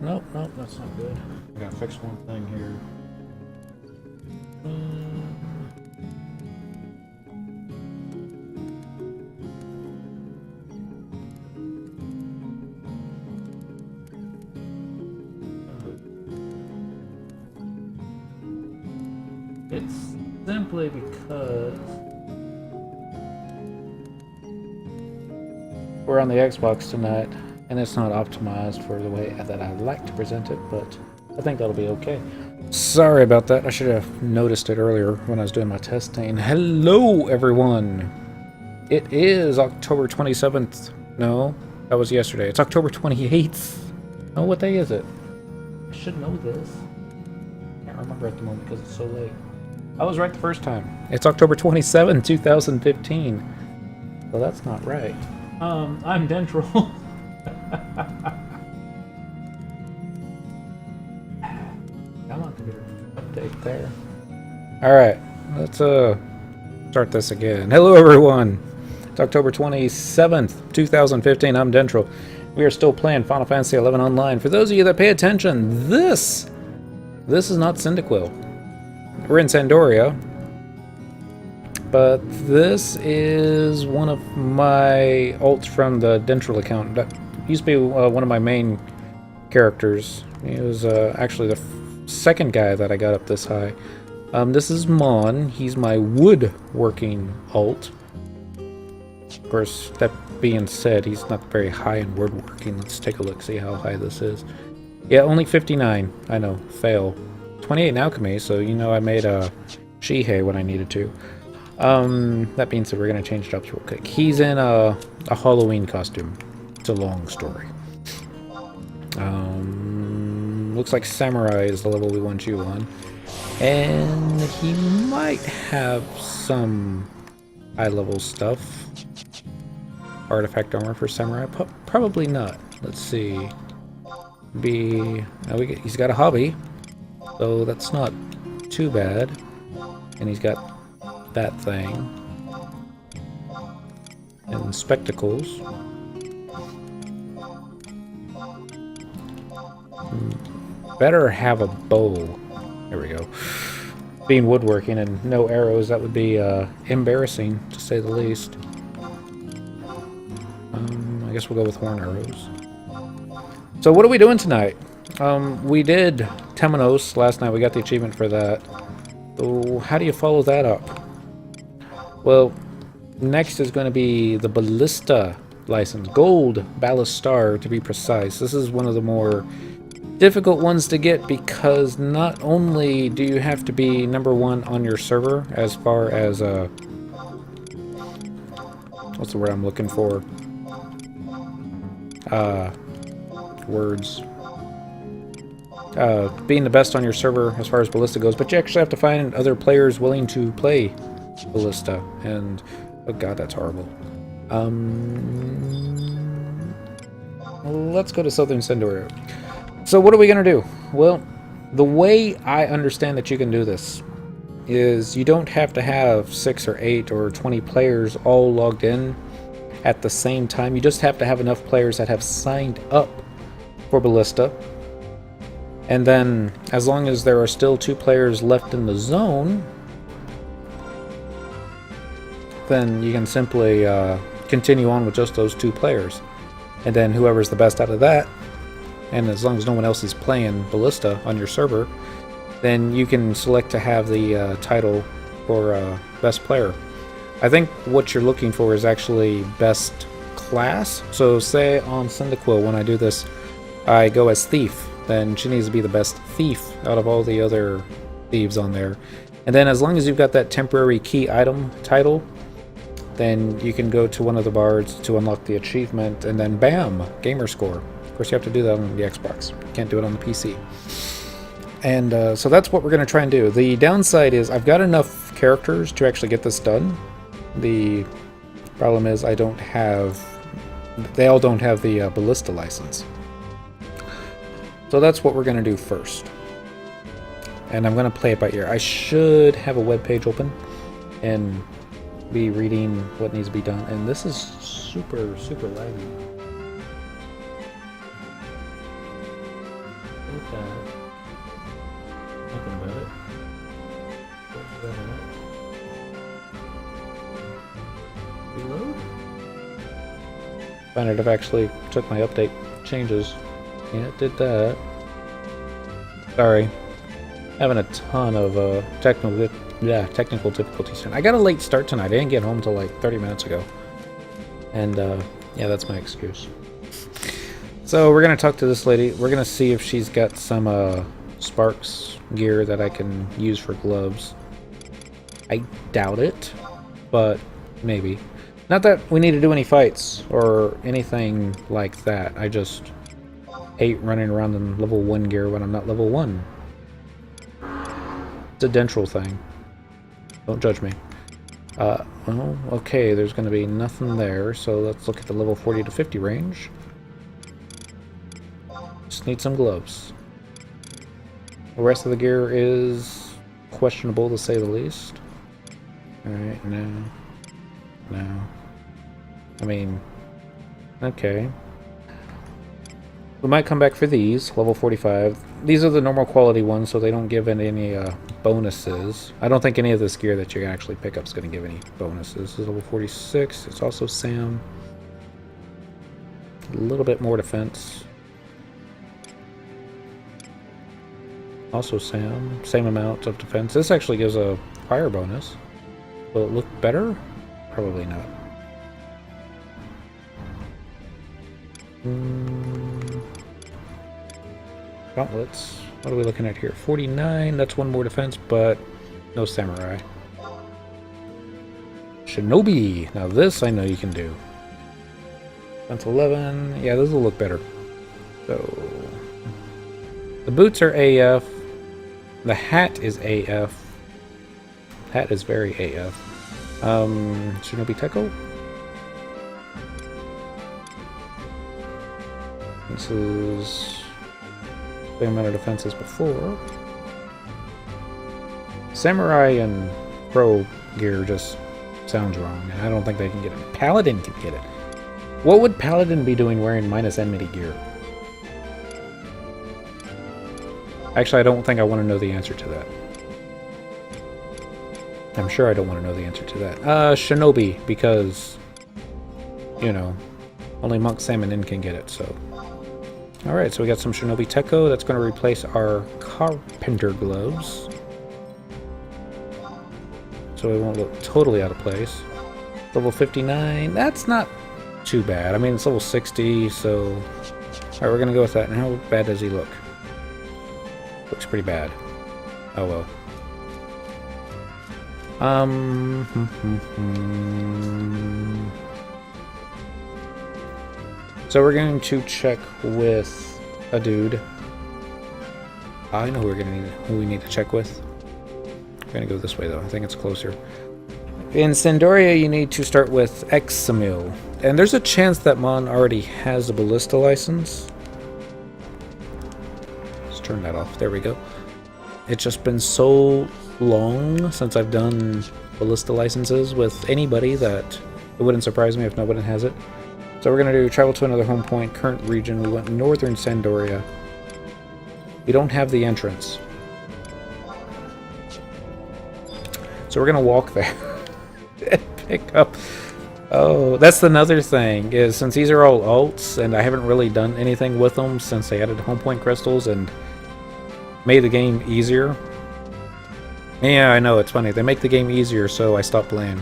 nope, nope, that's not good. I gotta fix one thing here. It's simply because we're on the Xbox tonight, and it's not optimized for the way that I'd like to present it, but I think that'll be okay. Sorry about that. I should have noticed it earlier when I was doing my testing. Hello, everyone. It is October 27th. No, that was yesterday. It's October 28th. Oh, what day is it? I should know this. Can't remember at the moment because it's so late. I was right the first time. It's October 27th, 2015. So that's not right. I'm Dentral. Come on, computer. Update there. Alright, let's start this again. Hello, everyone. It's October 27th, 2015. I'm Dentral. We are still playing Final Fantasy XI Online. For those of you that pay attention, this is not Cyndaquil. We're in Sandoria, but this is one of my alts from the Dentral account. That used to be one of my main characters. He was actually the second guy that I got up this high. This is Mon. He's my woodworking alt. Of course, that being said, he's not very high in woodworking. Let's take a look, see how high this is. Yeah, only 59. I know, fail. 28 in alchemy, so you know I made a Shihei when I needed to. That being said, we're gonna change jobs real quick. He's in a Halloween costume. It's a long story. Looks like Samurai is the level we want you on. And he might have some high-level stuff. Artifact armor for Samurai? Probably not. Let's see. He's got a hobby, so that's not too bad. And he's got that thing. And spectacles. Better have a bow. There we go. Being woodworking and no arrows, that would be embarrassing, to say the least. I guess we'll go with horn arrows. So what are we doing tonight? We did Temenos last night. We got the achievement for that. So how do you follow that up? Well, next is going to be the Ballistar license. Gold Ballistar, to be precise. This is one of the more difficult ones to get because not only do you have to be #1 on your server as far as what's the word I'm looking for? Words. Being the best on your server as far as Ballista goes, but you actually have to find other players willing to play Ballista, and oh god, that's horrible. Let's go to Southern Sandoria. So what are we gonna do? Well, the way I understand that you can do this is you don't have to have 6 or 8 or 20 players all logged in at the same time. You just have to have enough players that have signed up for Ballista. And then, as long as there are still 2 players left in the zone, then you can simply continue on with just those 2 players. And then whoever's the best out of that, and as long as no one else is playing Ballista on your server, then you can select to have the title for best player. I think what you're looking for is actually best class. So say on Cyndaquil, when I do this, I go as Thief. Then she needs to be the best Thief out of all the other thieves on there. And then as long as you've got that temporary key item title, then you can go to one of the bards to unlock the achievement, and then bam, gamer score. Of course, you have to do that on the Xbox. You can't do it on the PC. And so that's what we're going to try and do. The downside is I've got enough characters to actually get this done. The problem is they all don't have the Ballista license. So that's what we're going to do first. And I'm going to play it by ear. I should have a web page open and be reading what needs to be done. And this is super, super laggy. that. Thinking about it. Reload? Find it if I actually took my update changes. Yeah, it did that. Sorry. Having a ton of technical difficulties. I got a late start tonight. I didn't get home till like 30 minutes ago. And yeah, that's my excuse. So we're gonna talk to this lady. We're gonna see if she's got some Sparks gear that I can use for gloves. I doubt it, but maybe. Not that we need to do any fights or anything like that. I just hate running around in level 1 gear when I'm not level 1. It's a dentral thing. Don't judge me. Well, okay, there's going to be nothing there, so let's look at the level 40 to 50 range. Just need some gloves. The rest of the gear is questionable, to say the least. Alright, no. No. I mean, okay. We might come back for these, level 45. These are the normal quality ones, so they don't give any bonuses. I don't think any of this gear that you can actually pick up is going to give any bonuses. This is level 46. It's also Sam. A little bit more defense. Also Sam. Same amount of defense. This actually gives a fire bonus. Will it look better? Probably not. Gauntlets. What are we looking at here? 49. That's one more defense, but no samurai. Shinobi. Now this I know you can do. Defense 11. Yeah, those will look better. So the boots are AF. The hat is AF. Hat is very AF. Shinobi Tekko. This is the amount of defense as before. Samurai and Pro gear just sounds wrong, and I don't think they can get it. Paladin can get it. What would Paladin be doing wearing minus enmity gear? Actually, I don't think I want to know the answer to that. I'm sure I don't want to know the answer to that. Shinobi, because, you know, only Monk Salmon can get it, so. Alright, so we got some Shinobi Tekko. That's going to replace our Carpenter gloves. So it won't look totally out of place. Level 59, that's not too bad. I mean, it's level 60, so... Alright, we're going to go with that. And how bad does he look? Looks pretty bad. Oh well. So we're going to check with a dude. I know who we need to check with. We're gonna go this way though. I think it's closer. In Sandoria, you need to start with Examil, and there's a chance that Mon already has a ballista license. Let's turn that off. There we go. It's just been so long since I've done ballista licenses with anybody that it wouldn't surprise me if nobody has it. So we're going to do travel to another home point, current region. We went northern Sandoria. We don't have the entrance. So we're going to walk there and pick up... Oh, that's another thing, is since these are all alts, and I haven't really done anything with them since they added home point crystals and made the game easier. Yeah, I know, it's funny. They make the game easier, so I stopped playing.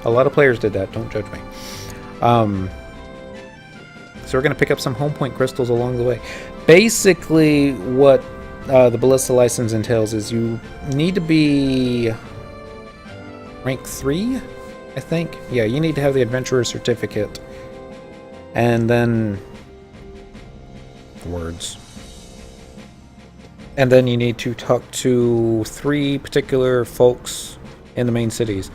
A lot of players did that, don't judge me. So we're going to pick up some home point crystals along the way. Basically, what the Ballista license entails is you need to be rank 3, I think. Yeah, you need to have the Adventurer certificate. And then... words. And then you need to talk to 3 particular folks in the main cities.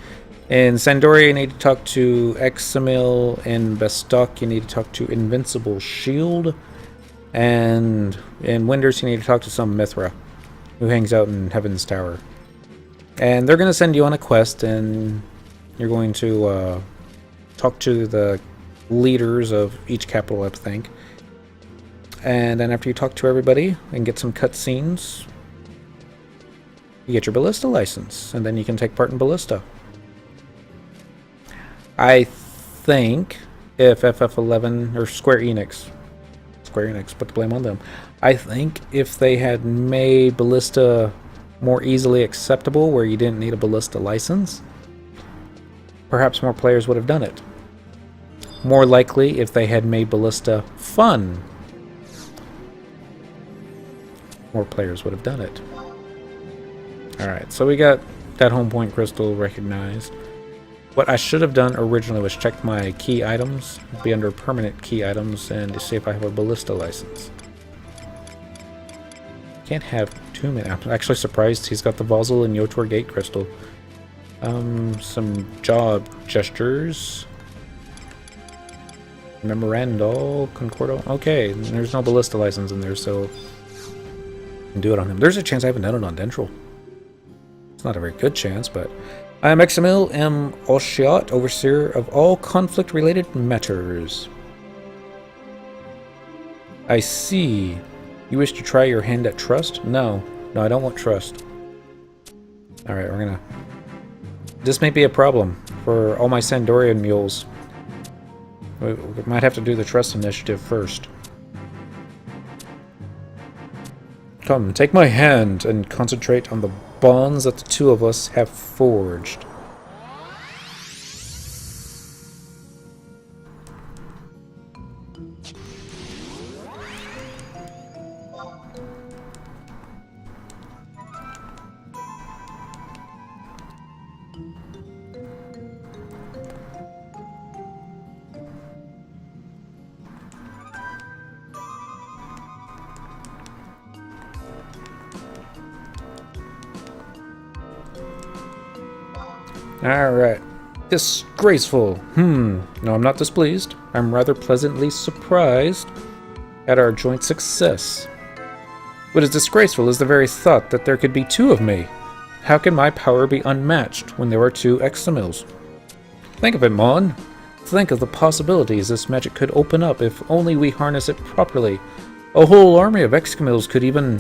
In Sandoria, you need to talk to Examil. In Bestock, you need to talk to Invincible Shield. And in Winders, you need to talk to some Mithra, who hangs out in Heaven's Tower. And they're going to send you on a quest, and you're going to talk to the leaders of each capital, I think. and then after you talk to everybody and get some cutscenes, you get your Ballista license, and then you can take part in Ballista. I think if FF11 or Square Enix, put the blame on them. I think if they had made Ballista more easily acceptable, where you didn't need a Ballista license, perhaps more players would have done it. More likely if they had made Ballista fun, more players would have done it. Alright, so we got that home point crystal recognized. What I should have done originally was check my key items, be under permanent key items, and to see if I have a Ballista license. Can't have too many. I'm actually surprised he's got the Vozel and Yotor Gate crystal. Some job gestures. Memorandal, Concordo. Okay, there's no Ballista license in there, so I can do it on him. There's a chance I haven't done it on Dentral. It's not a very good chance, but I am Examil M. Oshiot, overseer of all conflict-related matters. I see. You wish to try your hand at trust? No, I don't want trust. Alright, we're gonna... This may be a problem for all my Sandorian mules. We might have to do the trust initiative first. Come, take my hand and concentrate on the bonds that the two of us have forged. Alright. Disgraceful. No, I'm not displeased. I'm rather pleasantly surprised at our joint success. What is disgraceful is the very thought that there could be two of me. How can my power be unmatched when there are two Examils? Think of it, Mon. Think of the possibilities this magic could open up if only we harness it properly. A whole army of Examils could even...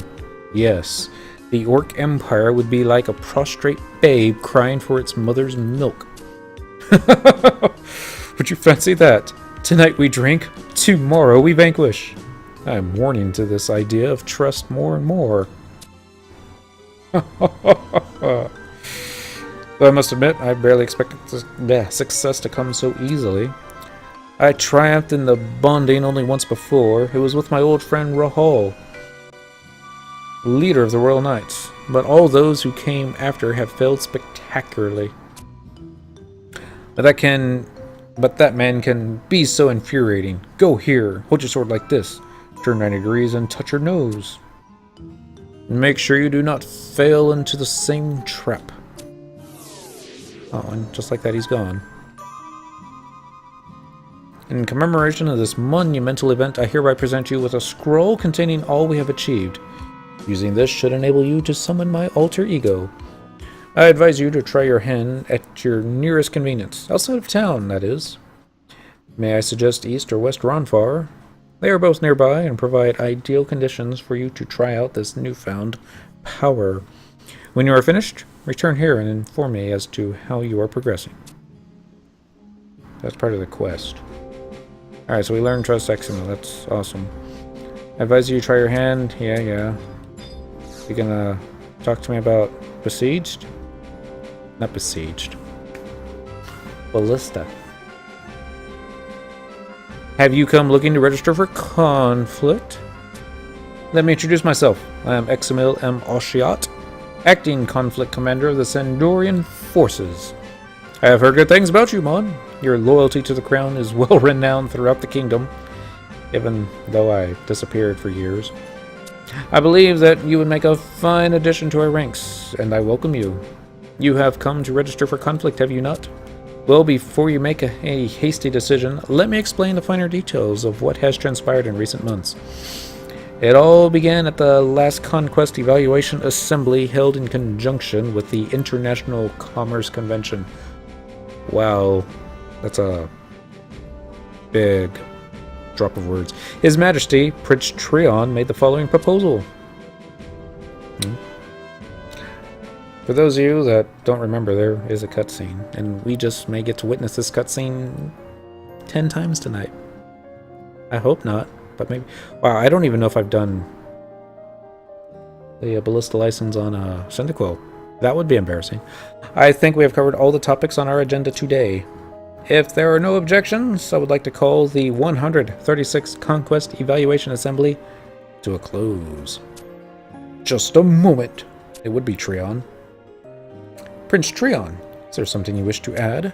Yes. The Orc Empire would be like a prostrate babe crying for its mother's milk. Would you fancy that? Tonight we drink, tomorrow we vanquish. I am warning to this idea of trust more and more. Though I must admit, I barely expected success to come so easily. I triumphed in the bonding only once before. It was with my old friend Rahul, leader of the Royal Knights, but all those who came after have failed spectacularly. But that man can be so infuriating. Go here, hold your sword like this, turn 90 degrees and touch your nose. Make sure you do not fail into the same trap. Oh, and just like that, he's gone. In commemoration of this monumental event, I hereby present you with a scroll containing all we have achieved. Using this should enable you to summon my alter ego. I advise you to try your hand at your nearest convenience, outside of town, that is. May I suggest East or West Ronfar? They are both nearby and provide ideal conditions for you to try out this newfound power. When you are finished, return here and inform me as to how you are progressing. That's part of the quest. Alright, so we learned Trust Examil. That's awesome. I advise you to try your hand. Yeah. You gonna talk to me about Besieged? Not Besieged. Ballista. Have you come looking to register for conflict? Let me introduce myself. I am Examil M. Oshiot, acting conflict commander of the Sandorian forces. I have heard good things about you, Mon. Your loyalty to the crown is well renowned throughout the kingdom, even though I disappeared for years. I believe that you would make a fine addition to our ranks, and I welcome you. You have come to register for conflict, have you not? Well, before you make a hasty decision, let me explain the finer details of what has transpired in recent months. It all began at the last Conquest Evaluation Assembly held in conjunction with the International Commerce Convention. Wow, that's a big Drop of words. His Majesty, Prince Treon, made the following proposal. For those of you that don't remember, there is a cutscene, and we just may get to witness this cutscene 10 times tonight. I hope not, but maybe. Wow, I don't even know if I've done the Ballista license on Cyndaquil. That would be embarrassing. I think we have covered all the topics on our agenda today. If there are no objections, I would like to call the 136th Conquest Evaluation Assembly to a close. Just a moment. It would be Treon. Prince Treon, is there something you wish to add?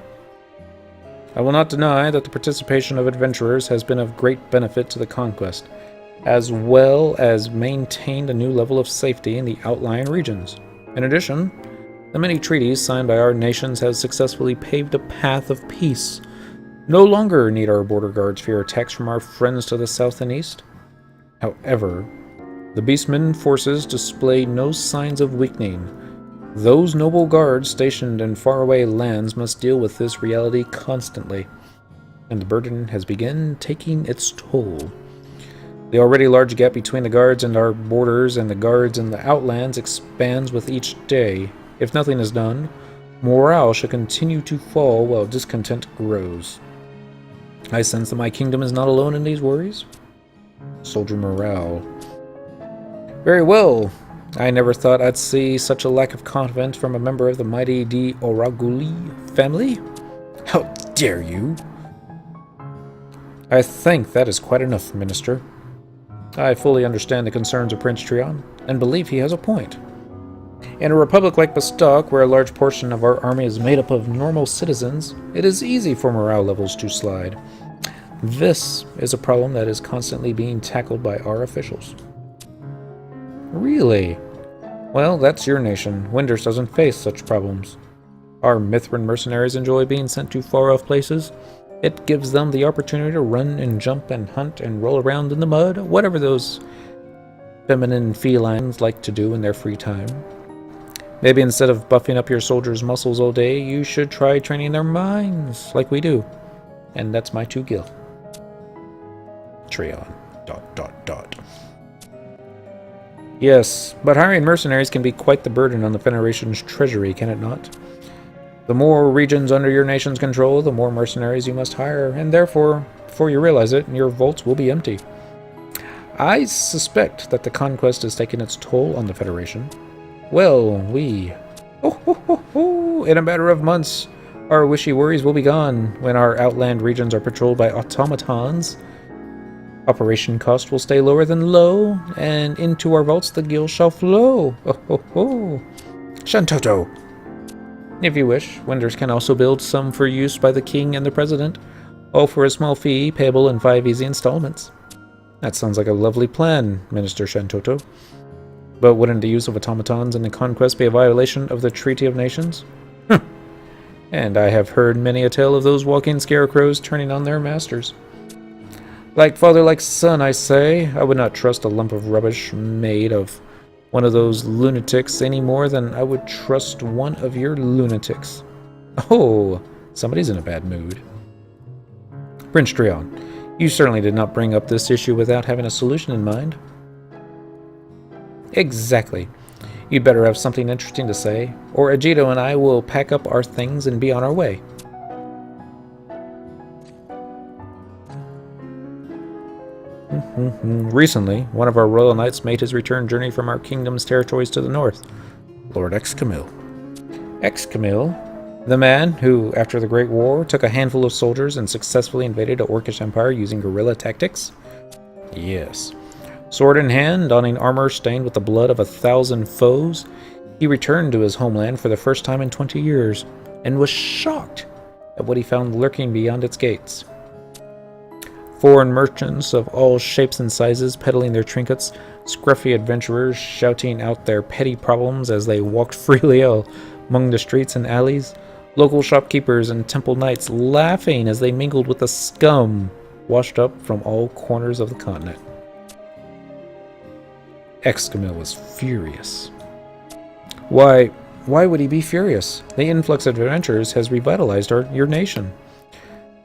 I will not deny that the participation of adventurers has been of great benefit to the conquest, as well as maintained a new level of safety in the outlying regions. In addition, the many treaties signed by our nations have successfully paved a path of peace. No longer need our border guards fear attacks from our friends to the south and east. However, the Beastmen forces display no signs of weakening. Those noble guards stationed in faraway lands must deal with this reality constantly, and the burden has begun taking its toll. The already large gap between the guards and our borders and the guards in the outlands expands with each day. If nothing is done, morale shall continue to fall while discontent grows. I sense that my kingdom is not alone in these worries. Soldier morale. Very well. I never thought I'd see such a lack of confidence from a member of the mighty D. Oraguli family. How dare you? I think that is quite enough, Minister. I fully understand the concerns of Prince Treon, and believe he has a point. In a republic like Bastok, where a large portion of our army is made up of normal citizens, it is easy for morale levels to slide. This is a problem that is constantly being tackled by our officials. Really? Well, that's your nation. Winders doesn't face such problems. Our Mithrin mercenaries enjoy being sent to far-off places. It gives them the opportunity to run and jump and hunt and roll around in the mud, whatever those feminine felines like to do in their free time. Maybe instead of buffing up your soldiers' muscles all day, you should try training their minds, like we do. And that's my 2 gil. Treon. ... Yes, but hiring mercenaries can be quite the burden on the Federation's treasury, can it not? The more regions under your nation's control, the more mercenaries you must hire, and therefore, before you realize it, your vaults will be empty. I suspect that the conquest is taking its toll on the Federation. Well, in a matter of months, our wishy worries will be gone when our outland regions are patrolled by automatons. Operation cost will stay lower than low, and into our vaults the gil shall flow. Shantoto! If you wish, Winders can also build some for use by the king and the president, all for a small fee payable in 5 easy installments. That sounds like a lovely plan, Minister Shantoto. But wouldn't the use of automatons in the conquest be a violation of the Treaty of Nations? And I have heard many a tale of those walking scarecrows turning on their masters. Like father, like son, I say. I would not trust a lump of rubbish made of one of those lunatics any more than I would trust one of your lunatics. Oh, somebody's in a bad mood. Prince Treon, you certainly did not bring up this issue without having a solution in mind. Exactly. You'd better have something interesting to say, or Ajito and I will pack up our things and be on our way. Recently, one of our royal knights made his return journey from our kingdom's territories to the north. Lord Excamil. Excamil? The man who, after the Great War, took a handful of soldiers and successfully invaded the Orcish Empire using guerrilla tactics? Yes. Sword in hand, donning armor stained with the blood of 1,000 foes, he returned to his homeland for the first time in 20 years, and was shocked at what he found lurking beyond its gates. Foreign merchants of all shapes and sizes peddling their trinkets, scruffy adventurers shouting out their petty problems as they walked freely among the streets and alleys, local shopkeepers and temple knights laughing as they mingled with the scum washed up from all corners of the continent. Excamil was furious. Why would he be furious? The influx of adventurers has revitalized your nation.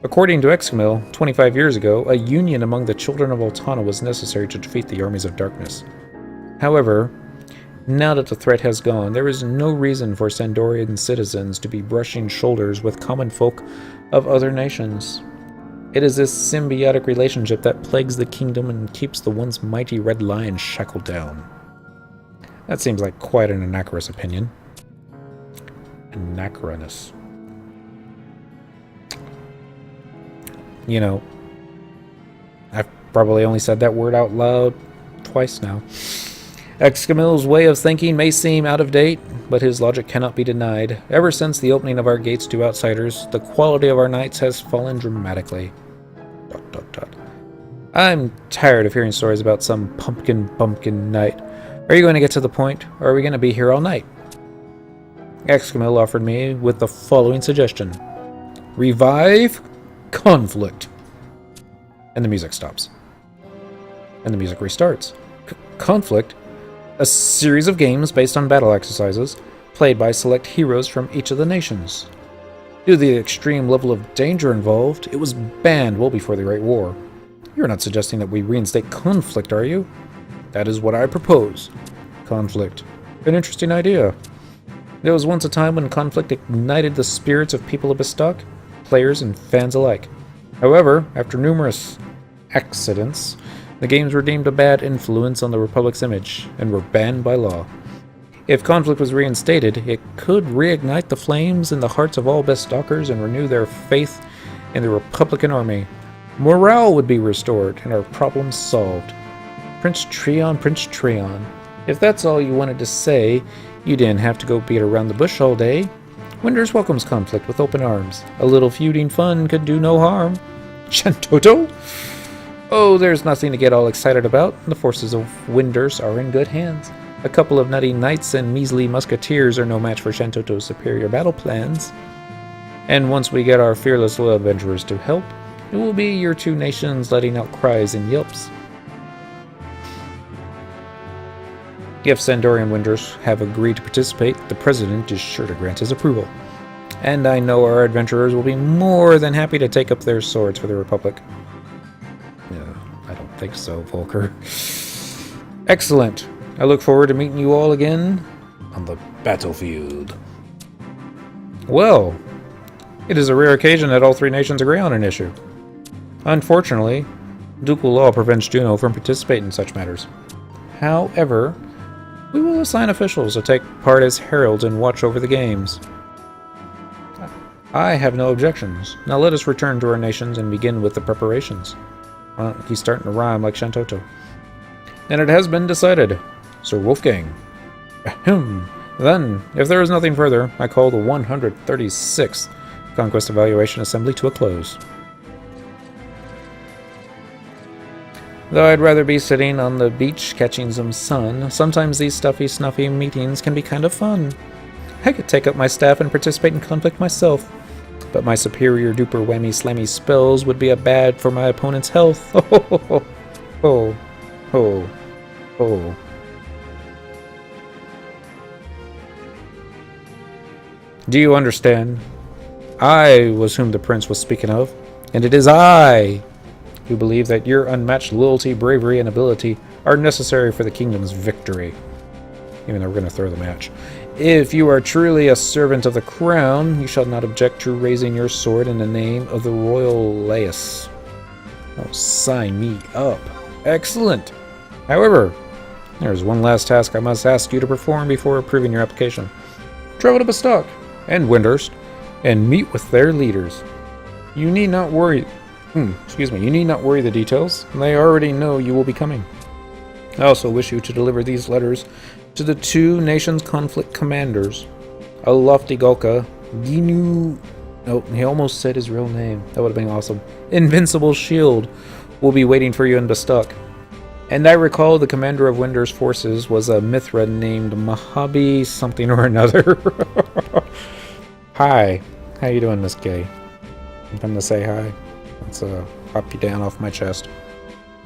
According to Examil, 25 years ago, a union among the children of Altana was necessary to defeat the armies of darkness. However, now that the threat has gone, there is no reason for Sandorian citizens to be brushing shoulders with common folk of other nations. It is this symbiotic relationship that plagues the kingdom and keeps the once mighty Red Lion shackled down. That seems like quite an anachronous opinion. Anachronous. You know, I've probably only said that word out loud twice now. Examil's way of thinking may seem out of date, but his logic cannot be denied. Ever since the opening of our gates to outsiders, the quality of our knights has fallen dramatically. ... I'm tired of hearing stories about some pumpkin knight. Are you going to get to the point, or are we going to be here all night? Examil offered me with the following suggestion. Revive conflict. And the music stops. And the music restarts. Conflict? A series of games based on battle exercises, played by select heroes from each of the nations. Due to the extreme level of danger involved, it was banned well before the Great War. You're not suggesting that we reinstate conflict, are you? That is what I propose. Conflict. An interesting idea. There was once a time when conflict ignited the spirits of people of Ballistar, players and fans alike. However, after numerous accidents, the games were deemed a bad influence on the Republic's image, and were banned by law. If conflict was reinstated, it could reignite the flames in the hearts of all Ballistarkers and renew their faith in the Republican army. Morale would be restored, and our problems solved. Prince Treon. If that's all you wanted to say, you didn't have to go beat around the bush all day. Winders welcomes conflict with open arms. A little feuding fun could do no harm. Shantoto? Oh, there's nothing to get all excited about. The forces of Winders are in good hands. A couple of nutty knights and measly musketeers are no match for Shantoto's superior battle plans. And once we get our fearless little adventurers to help, it will be your two nations letting out cries and yelps. If Sandorian Winders have agreed to participate, the President is sure to grant his approval. And I know our adventurers will be more than happy to take up their swords for the Republic. No, I don't think so, Volker. Excellent. I look forward to meeting you all again on the battlefield. Well, it is a rare occasion that all three nations agree on an issue. Unfortunately, ducal law prevents Juno from participating in such matters. However, we will assign officials to take part as heralds and watch over the games. I have no objections. Now let us return to our nations and begin with the preparations. He's starting to rhyme like Shantoto. And it has been decided. Sir Wolfgang. Ahem. Then, if there is nothing further, I call the 136th Conquest Evaluation Assembly to a close. Though I'd rather be sitting on the beach catching some sun, sometimes these stuffy, snuffy meetings can be kind of fun. I could take up my staff and participate in conflict myself, but my superior duper whammy slammy spells would be a bad for my opponent's health. Oh. Do you understand? I was whom the prince was speaking of, and it is I who believe that your unmatched loyalty, bravery, and ability are necessary for the kingdom's victory. Even though we're going to throw the match. If you are truly a servant of the crown, you shall not object to raising your sword in the name of the royal Laius. Oh, sign me up. Excellent. However, there is one last task I must ask you to perform before approving your application. Travel to Ballistar and Windhurst and meet with their leaders. You need not worry. You need not worry the details. They already know you will be coming. I also wish you to deliver these letters to the two nations' conflict commanders. A lofty Golka, Ginu... Oh, he almost said his real name. That would have been awesome. Invincible Shield will be waiting for you in Ballistar. And I recall the commander of Winder's forces was a Mithra named Mojave something or another. Hi. How you doing, Miss Gay? I'm coming to say hi. Let's hop you down off my chest.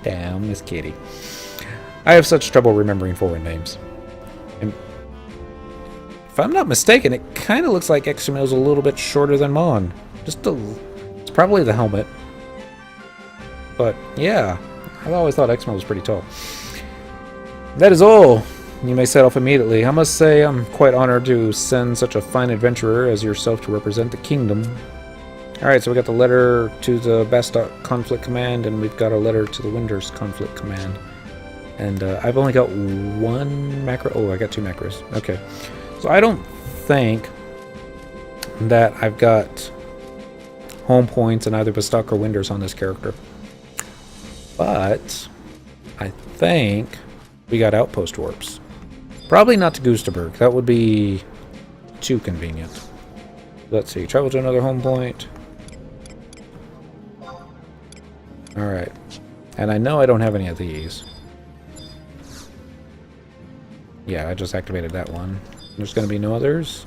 Down, Miss Kitty. I have such trouble remembering foreign names. And if I'm not mistaken, it kind of looks like Examil's a little bit shorter than Mon. It's Probably the helmet. But yeah, I always thought X-Men was pretty tall. That is all. You may set off immediately. I must say I'm quite honored to send such a fine adventurer as yourself to represent the kingdom. Alright, so we got the letter to the Ballistar Conflict Command, and we've got a letter to the Winders Conflict Command. And I've only got one macro. Oh, I got 2 macros. Okay. So I don't think that I've got home points in either Ballistar or Winders on this character. But I think we got outpost warps. Probably not to Gustaberg. That would be too convenient. Let's see. Travel to another home point. Alright. And I know I don't have any of these. Yeah, I just activated that one. There's going to be no others.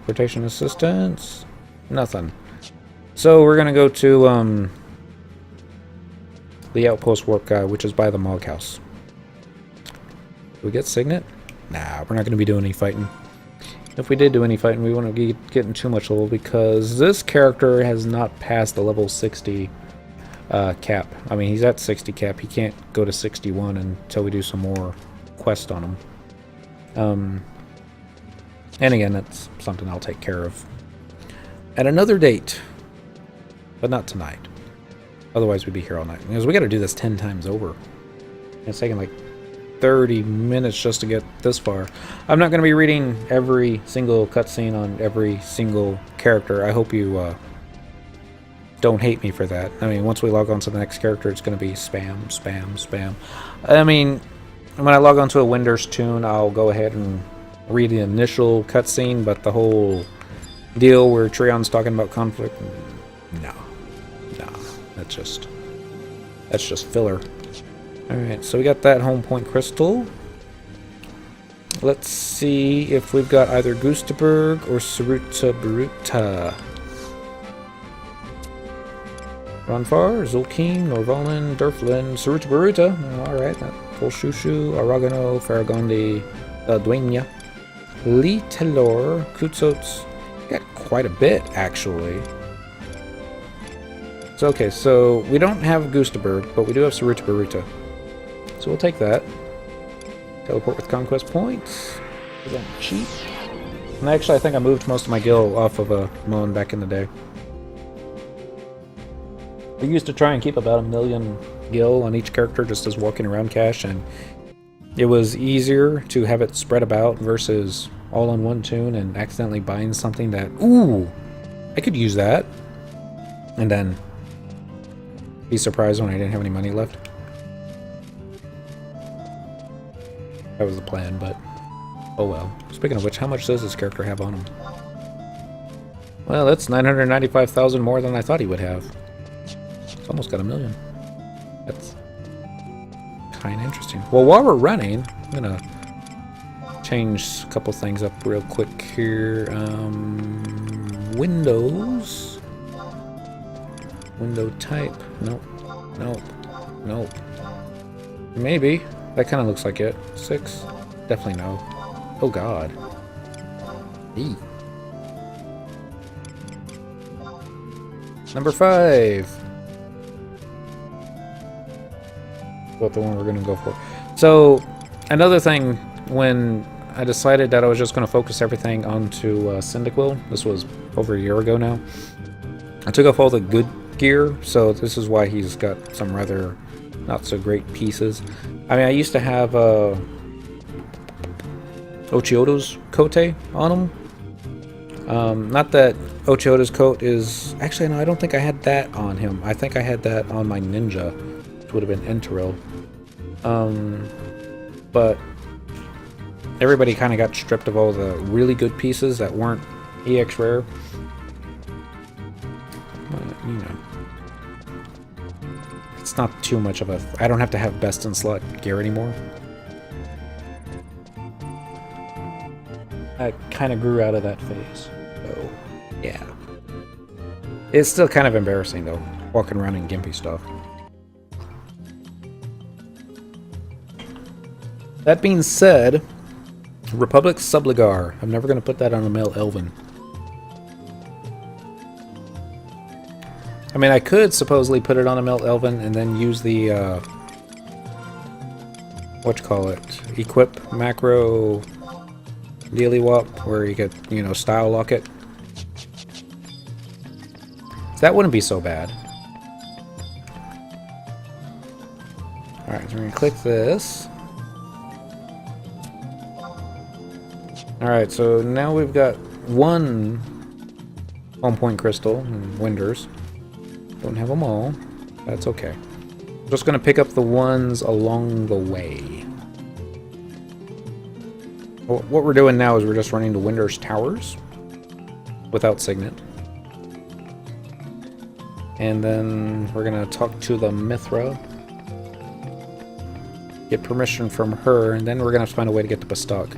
Rotation assistance. Nothing. So we're going to go to the outpost warp guy, which is by the Mog House. Do we get Signet? Nah, we're not going to be doing any fighting. If we did do any fighting, we wouldn't be getting too much level because this character has not passed the level 60 cap. I mean, he's at 60 cap. He can't go to 61 until we do some more quest on him. And again, that's something I'll take care of at another date, but not tonight. Otherwise, we'd be here all night because we got to do this 10 times over. It's taking like 30 minutes just to get this far. I'm not going to be reading every single cutscene on every single character. I hope you don't hate me for that. I mean, once we log on to the next character, it's going to be spam, spam, spam. I mean, when I log on to a Winders toon, I'll go ahead and read the initial cutscene, but the whole deal where Trion's talking about conflict, no, that's just filler. Alright, so we got that home point crystal. Let's see if we've got either Gustaberg or Saruta Baruta. Ronfar, Zulkeen, Norvalen, Durflin, Saruta Baruta. Alright, Volshushu, Aragano, Faragondi, Duenya, Lee Telor, Kutsots. Got quite a bit, actually. So, okay, so we don't have Gustaberg, but we do have Saruta Baruta. So we'll take that. Teleport with conquest points. Is that cheap? And actually, I think I moved most of my gil off of a Moan back in the day. We used to try and keep about 1 million gil on each character just as walking around cache, and it was easier to have it spread about versus all on one toon and accidentally buying something that, ooh, I could use that, and then be surprised when I didn't have any money left. That was the plan, but oh well. Speaking of which, how much does this character have on him? Well, that's 995,000 more than I thought he would have. It's almost got 1 million. That's kind of interesting. Well, while we're running, I'm gonna change a couple things up real quick here. Windows. Window type. Nope. Nope. Nope. Maybe. That kind of looks like it. 6. Definitely no. Oh god. E. Number 5. What the one we're going to go for. So, another thing, when I decided that I was just going to focus everything onto Cyndaquil, this was over a year ago now, I took off all the good gear, so this is why he's got some rather not so great pieces. I mean, I used to have Ochioto's coat on him. Not that Ochioto's coat is... Actually, no, I don't think I had that on him. I think I had that on my ninja, which would have been Enteril. But everybody kind of got stripped of all the really good pieces that weren't EX rare. But, you know, it's not too much of a... I don't have to have best in slot gear anymore. I kind of grew out of that phase. So, yeah. It's still kind of embarrassing, though, walking around in gimpy stuff. That being said, Republic Subligar. I'm never going to put that on a male Elven. I mean, I could supposedly put it on a Melt Elven and then use the, whatchamacallit, equip macro dealy wop, where you could, you know, style lock it. That wouldn't be so bad. Alright, so we're gonna click this. Alright, so now we've got one home point crystal and winders. Don't have them all. That's okay. I'm just gonna pick up the ones along the way. Well, what we're doing now is we're just running to Winder's Towers without Signet. And then we're gonna talk to the Mithra. Get permission from her, and then we're gonna have to find a way to get to Bastok.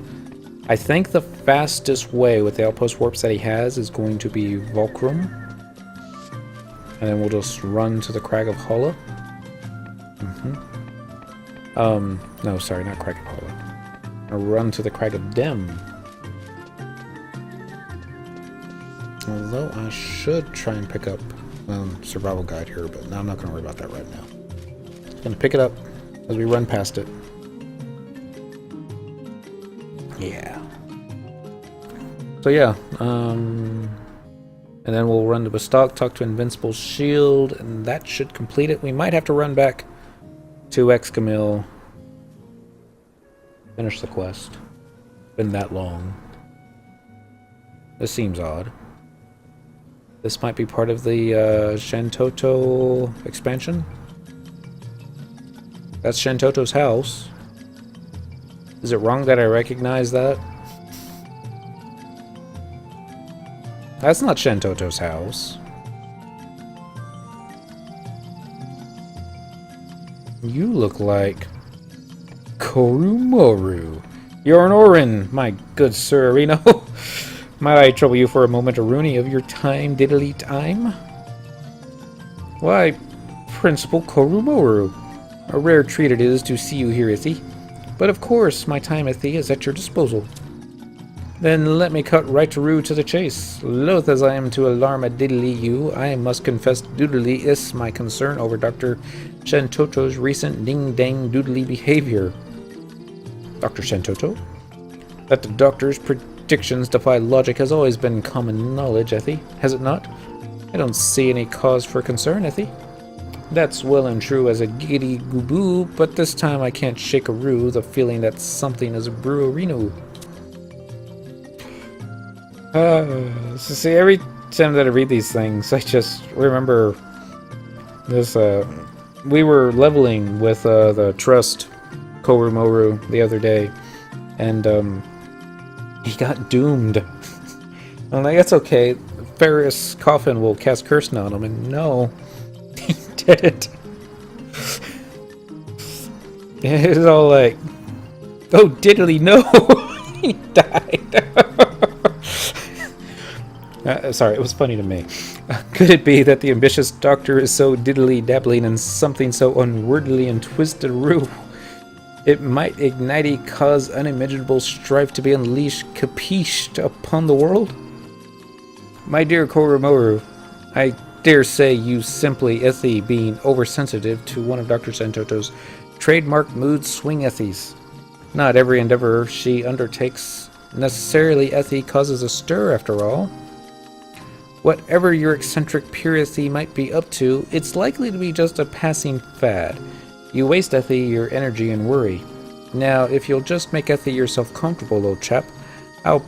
I think the fastest way with the outpost warps that he has is going to be Volcrum. And then we'll just run to the Crag of Holla. No, sorry, not Crag of Holla. I'll run to the Crag of Dem. Although I should try and pick up survival guide here, but no, I'm not going to worry about that right now. I'm going to pick it up as we run past it. Yeah. So yeah, and then we'll run to Bastok, talk to Invincible's Shield, and that should complete it. We might have to run back to Excamil, finish the quest. Been that long. This seems odd. This might be part of the Shantoto expansion. That's Shantoto's house. Is it wrong that I recognize that? That's not Shantoto's house. You look like Korumoru. You're an Orin, my good Sir Reno. Might I trouble you for a moment, Aruni, of your time, diddly time? Why, Principal Korumoru. A rare treat it is to see you here, Ithi. But of course, my time, Ithi, is at your disposal. Then let me cut right to the chase. Loath as I am to alarm a diddly you, I must confess doodly is my concern over Dr. Shantoto's recent ding-dang doodly behavior. Dr. Shantoto? That the doctor's predictions defy logic has always been common knowledge, Ithi, has it not? I don't see any cause for concern, Ithi. That's well and true as a giddy gooboo, but this time I can't shake the feeling that something is brewing. See, every time that I read these things, I just remember this, we were leveling with, the Trust Korumoru the other day, and, he got doomed. I'm like, that's okay, Ferris Coffin will cast Curse on him, and no, he didn't. It was all like, oh diddly no, he died. Sorry, it was funny to me. Could it be that the ambitious doctor is so diddly-dabbling in something so unworldly and twisted-roo? It might ignite cause unimaginable strife to be unleashed, capished, upon the world? My dear Korumoru, I dare say you simply Ithi being oversensitive to one of Dr. Shantoto's trademark mood swing Ithis. Not every endeavor she undertakes necessarily Ithi causes a stir, after all. Whatever your eccentric purity might be up to, it's likely to be just a passing fad. You waste, Ithi, your energy and worry. Now, if you'll just make Ithi yourself comfortable, old chap, I'll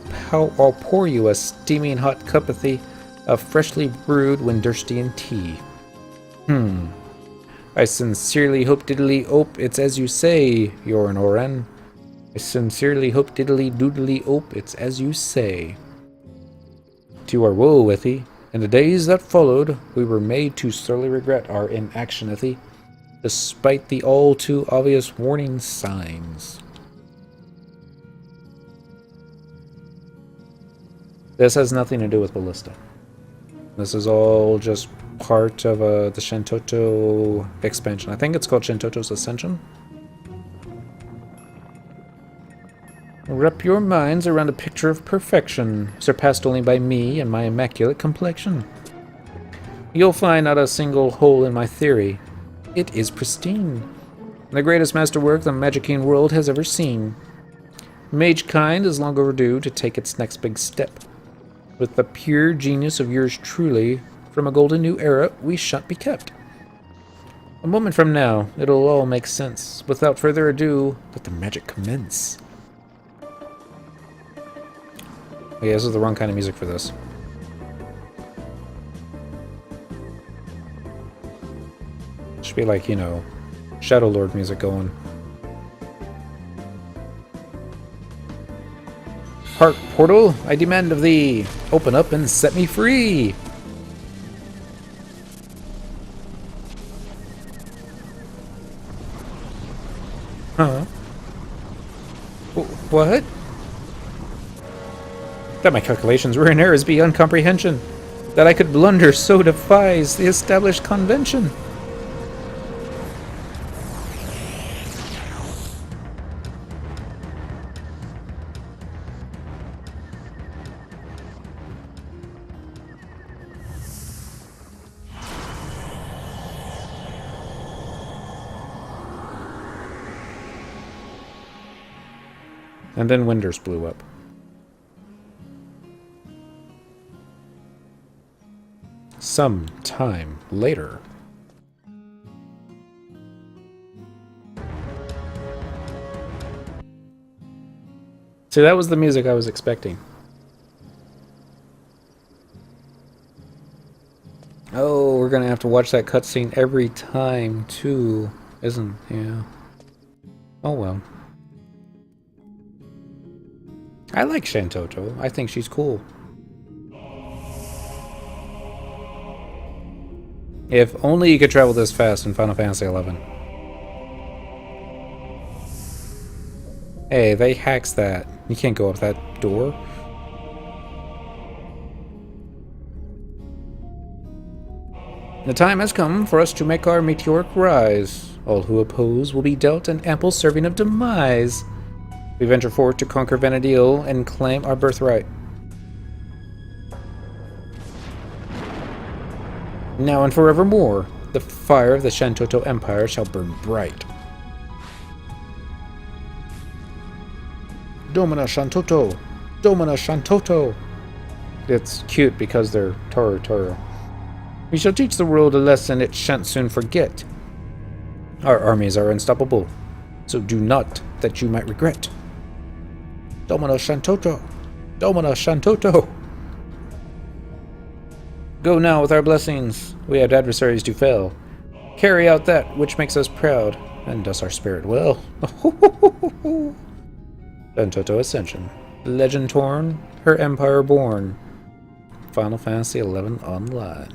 pour you a steaming hot cup, Ithi, of freshly brewed Winderstian tea. I sincerely hope diddly ope it's as you say, Yoran Oren. I sincerely hope diddly doodly ope it's as you say. To our woe, Ithi. In the days that followed, we were made to sorely regret our inaction, Ithi, despite the all too obvious warning signs. This has nothing to do with Ballista. This is all just part of the Shantoto expansion. I think it's called Shantoto's Ascension. Wrap your minds around a picture of perfection, surpassed only by me and my immaculate complexion. You'll find not a single hole in my theory. It is pristine. The greatest masterwork the Magicking world has ever seen. Magekind is long overdue to take its next big step. With the pure genius of yours truly, from a golden new era, we shan't be kept. A moment from now, it'll all make sense. Without further ado, let the magic commence. Oh yeah, this is the wrong kind of music for this. Should be like, you know, Shadow Lord music going. Heart portal, I demand of thee. Open up and set me free. Huh? What? That my calculations were in error is beyond comprehension. That I could blunder so defies the established convention. And then Winders blew up. Some time later. See, that was the music I was expecting. Oh, we're gonna have to watch that cutscene every time, too. Yeah. Oh well. I like Shantoto. I think she's cool. If only you could travel this fast in Final Fantasy XI. Hey, they hacks that. You can't go up that door. The time has come for us to make our meteoric rise. All who oppose will be dealt an ample serving of demise. We venture forth to conquer Vanadil and claim our birthright. Now and forevermore, the fire of the Shantoto Empire shall burn bright. Domina Shantoto! Domina Shantoto! It's cute because they're Toru. We shall teach the world a lesson it shan't soon forget. Our armies are unstoppable, so do not that you might regret. Domina Shantoto! Domina Shantoto! Go now with our blessings. We have adversaries to fell. Carry out that which makes us proud, and does our spirit well. Shantoto Ascension. Legend torn, her empire born. Final Fantasy XI Online.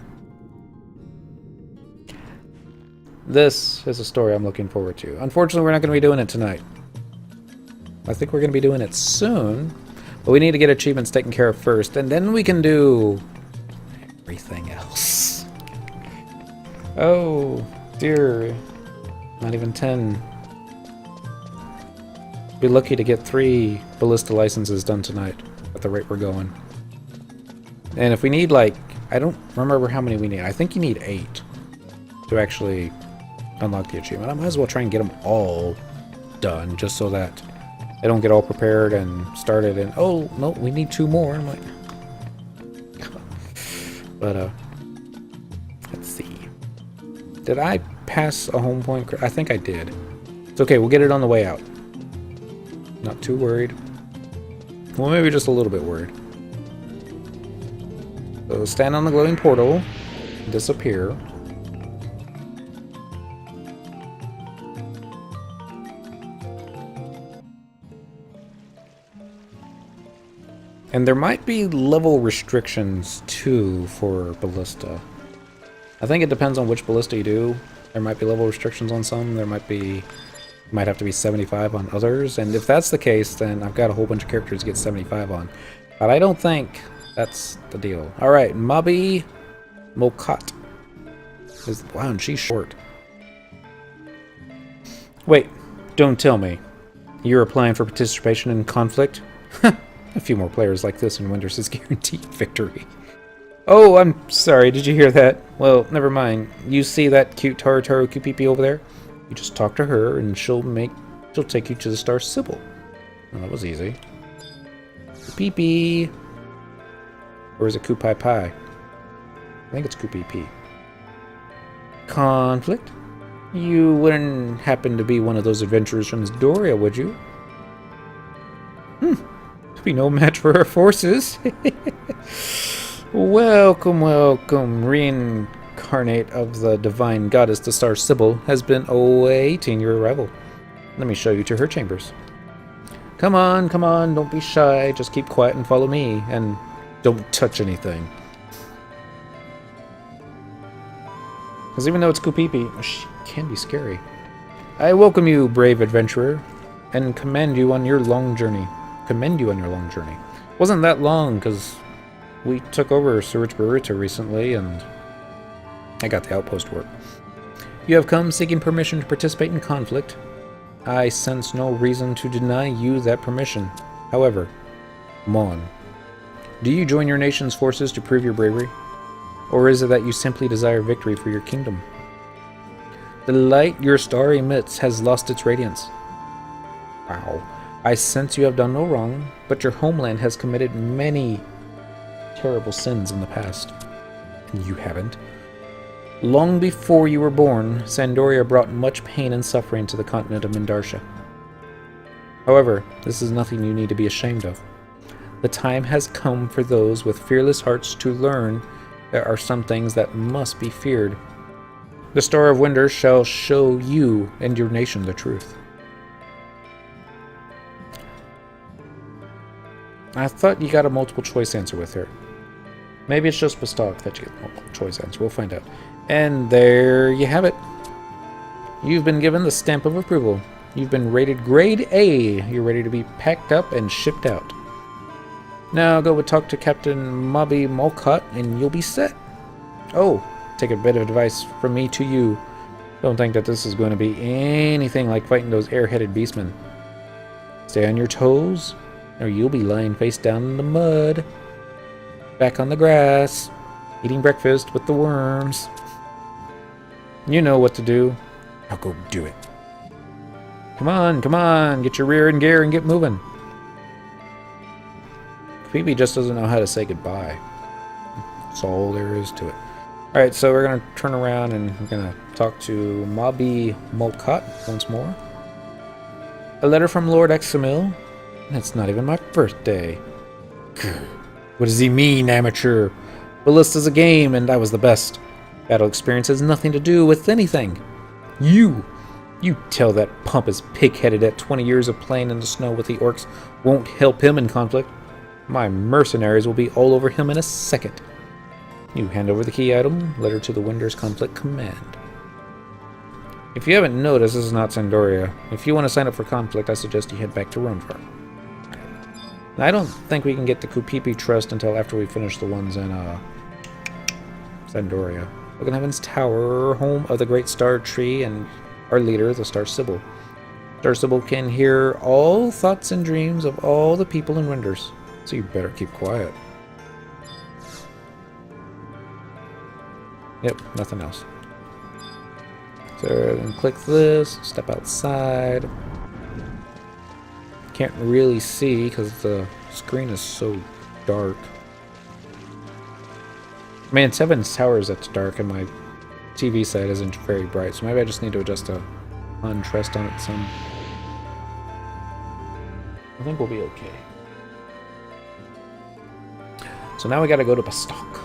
This is a story I'm looking forward to. Unfortunately, we're not going to be doing it tonight. I think we're going to be doing it soon, but we need to get achievements taken care of first, and then we can do everything else. Oh, dear. Not even 10. Be lucky to get 3 Ballista licenses done tonight, at the rate we're going. And if we need, like, I don't remember how many we need. I think you need 8 to actually unlock the achievement. I might as well try and get them all done, just so that I don't get all prepared and started and, oh, no, we need 2 more. I'm like, but, let's see. Did I pass a home point? I think I did. It's okay, we'll get it on the way out. Not too worried. Well, maybe just a little bit worried. So stand on the glowing portal, disappear. And there might be level restrictions, too, for Ballista. I think it depends on which Ballista you do. There might be level restrictions on some. There might be... might have to be 75 on others. And if that's the case, then I've got a whole bunch of characters to get 75 on. But I don't think that's the deal. Alright, Mabi Mokat. Wow, and she's short. Wait, don't tell me. You're applying for participation in conflict? A few more players like this and Winters is guaranteed victory. Oh, I'm sorry. Did you hear that? Well, never mind. You see that cute Taru Kupipi over there? You just talk to her, and she'll take you to the star Sybil. Oh, that was easy. Kupipi. Or is it Kupai Pai? I think it's Kupipi. Conflict? You wouldn't happen to be one of those adventurers from Doria, would you? To be no match for her forces. Welcome, welcome. Reincarnate of the divine goddess, the star Sybil, has been awaiting your arrival. Let me show you to her chambers. Come on, don't be shy. Just keep quiet and follow me, and don't touch anything. Because even though it's Kupipi, she can be scary. I welcome you, brave adventurer, and commend you on your long journey. Wasn't that long, because we took over Surich Baruta recently, and I got the outpost work. You have come seeking permission to participate in conflict. I sense no reason to deny you that permission. However, Mon, do you join your nation's forces to prove your bravery? Or is it that you simply desire victory for your kingdom? The light your star emits has lost its radiance. Wow. I sense you have done no wrong, but your homeland has committed many terrible sins in the past. And you haven't. Long before you were born, Sandoria brought much pain and suffering to the continent of Mindarsha. However, this is nothing you need to be ashamed of. The time has come for those with fearless hearts to learn there are some things that must be feared. The Star of Wonder shall show you and your nation the truth. I thought you got a multiple choice answer with her. Maybe it's just Bastok that you get multiple choice answer. We'll find out. And there you have it. You've been given the stamp of approval. You've been rated Grade A. You're ready to be packed up and shipped out. Now go and talk to Captain Mabi Molcott and you'll be set. Oh, take a bit of advice from me to you. Don't think that this is going to be anything like fighting those air-headed beastmen. Stay on your toes, or you'll be lying face down in the mud. Back on the grass, eating breakfast with the worms. You know what to do. Now go do it. Come on, get your rear in gear and get moving. Phoebe just doesn't know how to say goodbye. That's all there is to it. Alright, so we're going to turn around and we're going to talk to Mabi Molcott once more. A letter from Lord Examil. It's not even my birthday. What does he mean, amateur? Ballista's a game and I was the best. Battle experience has nothing to do with anything. You tell that pompous pig-headed at 20 years of playing in the snow with the orcs won't help him in conflict. My mercenaries will be all over him in a second. You hand over the key item, letter to the Winder's Conflict Command. If you haven't noticed, this is not Sandoria. If you want to sign up for conflict, I suggest you head back to Rumfar. I don't think we can get the Kupipi Trust until after we finish the ones in Sandoria. Logan Heaven's Tower, home of the Great Star Tree, and our leader, the Star Sybil. Star Sybil can hear all thoughts and dreams of all the people in Winders, so you better keep quiet. Yep, nothing else. So then click this, step outside. Can't really see because the screen is so dark. Man, 7's tower is that's dark and my TV side isn't very bright, so maybe I just need to adjust the contrast on it some. I think we'll be okay. So now we gotta go to Bastok.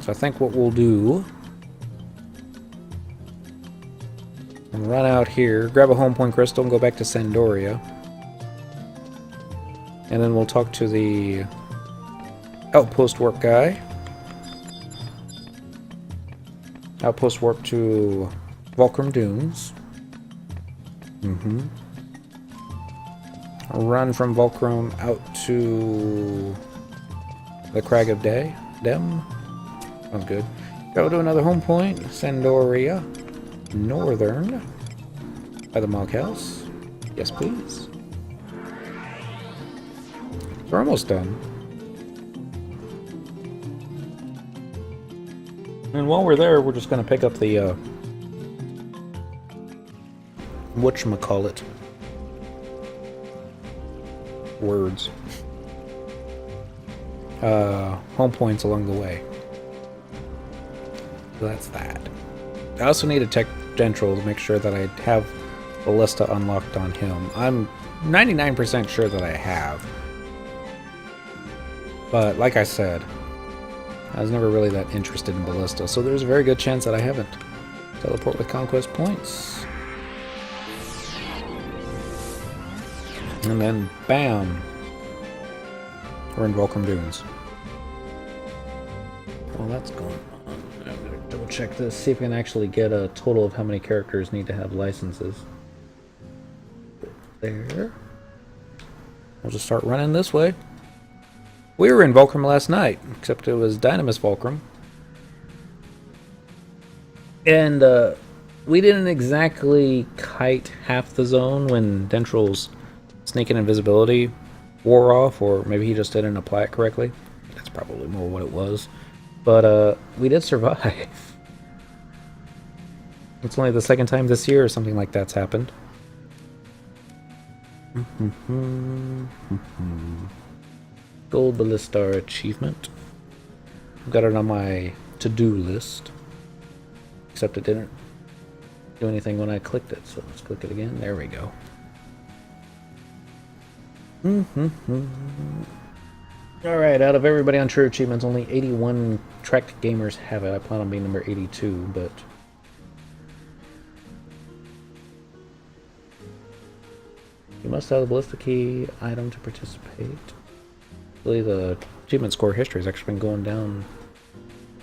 So I think what we'll do, and run out here, grab a home point crystal and go back to Sandoria. And then we'll talk to the outpost work guy. Outpost work to Volcrum Dunes. I'll run from Volcrum out to the Crag of Dem. Sounds good. Go to another home point, Sandoria. Northern. By the Mog House. Yes, please. We're almost done. And while we're there, we're just going to pick up the, whatchamacallit. Words. Home points along the way. So that's that. I also need to check Dentral to make sure that I have Ballista unlocked on him. I'm 99% sure that I have. But like I said, I was never really that interested in Ballista, so there's a very good chance that I haven't. Teleport with conquest points. And then, bam! We're in Welcome Dunes. Well, that's going on. I'm gonna double check this, see if we can actually get a total of how many characters need to have licenses. There. We'll just start running this way. We were in Volcrum last night, except it was Dynamis Volcrum. And we didn't exactly kite half the zone when Dentral's sneak and invisibility wore off, or maybe he just didn't apply it correctly. That's probably more what it was. But we did survive. It's only the second time this year or something like that's happened. Gold Ballistar achievement. I've got it on my to-do list. Except it didn't do anything when I clicked it, so let's click it again. There we go. Alright, out of everybody on True Achievements, only 81 tracked gamers have it. I plan on being number 82, but... You must have the Ballista Key item to participate. Really, the achievement score history has actually been going down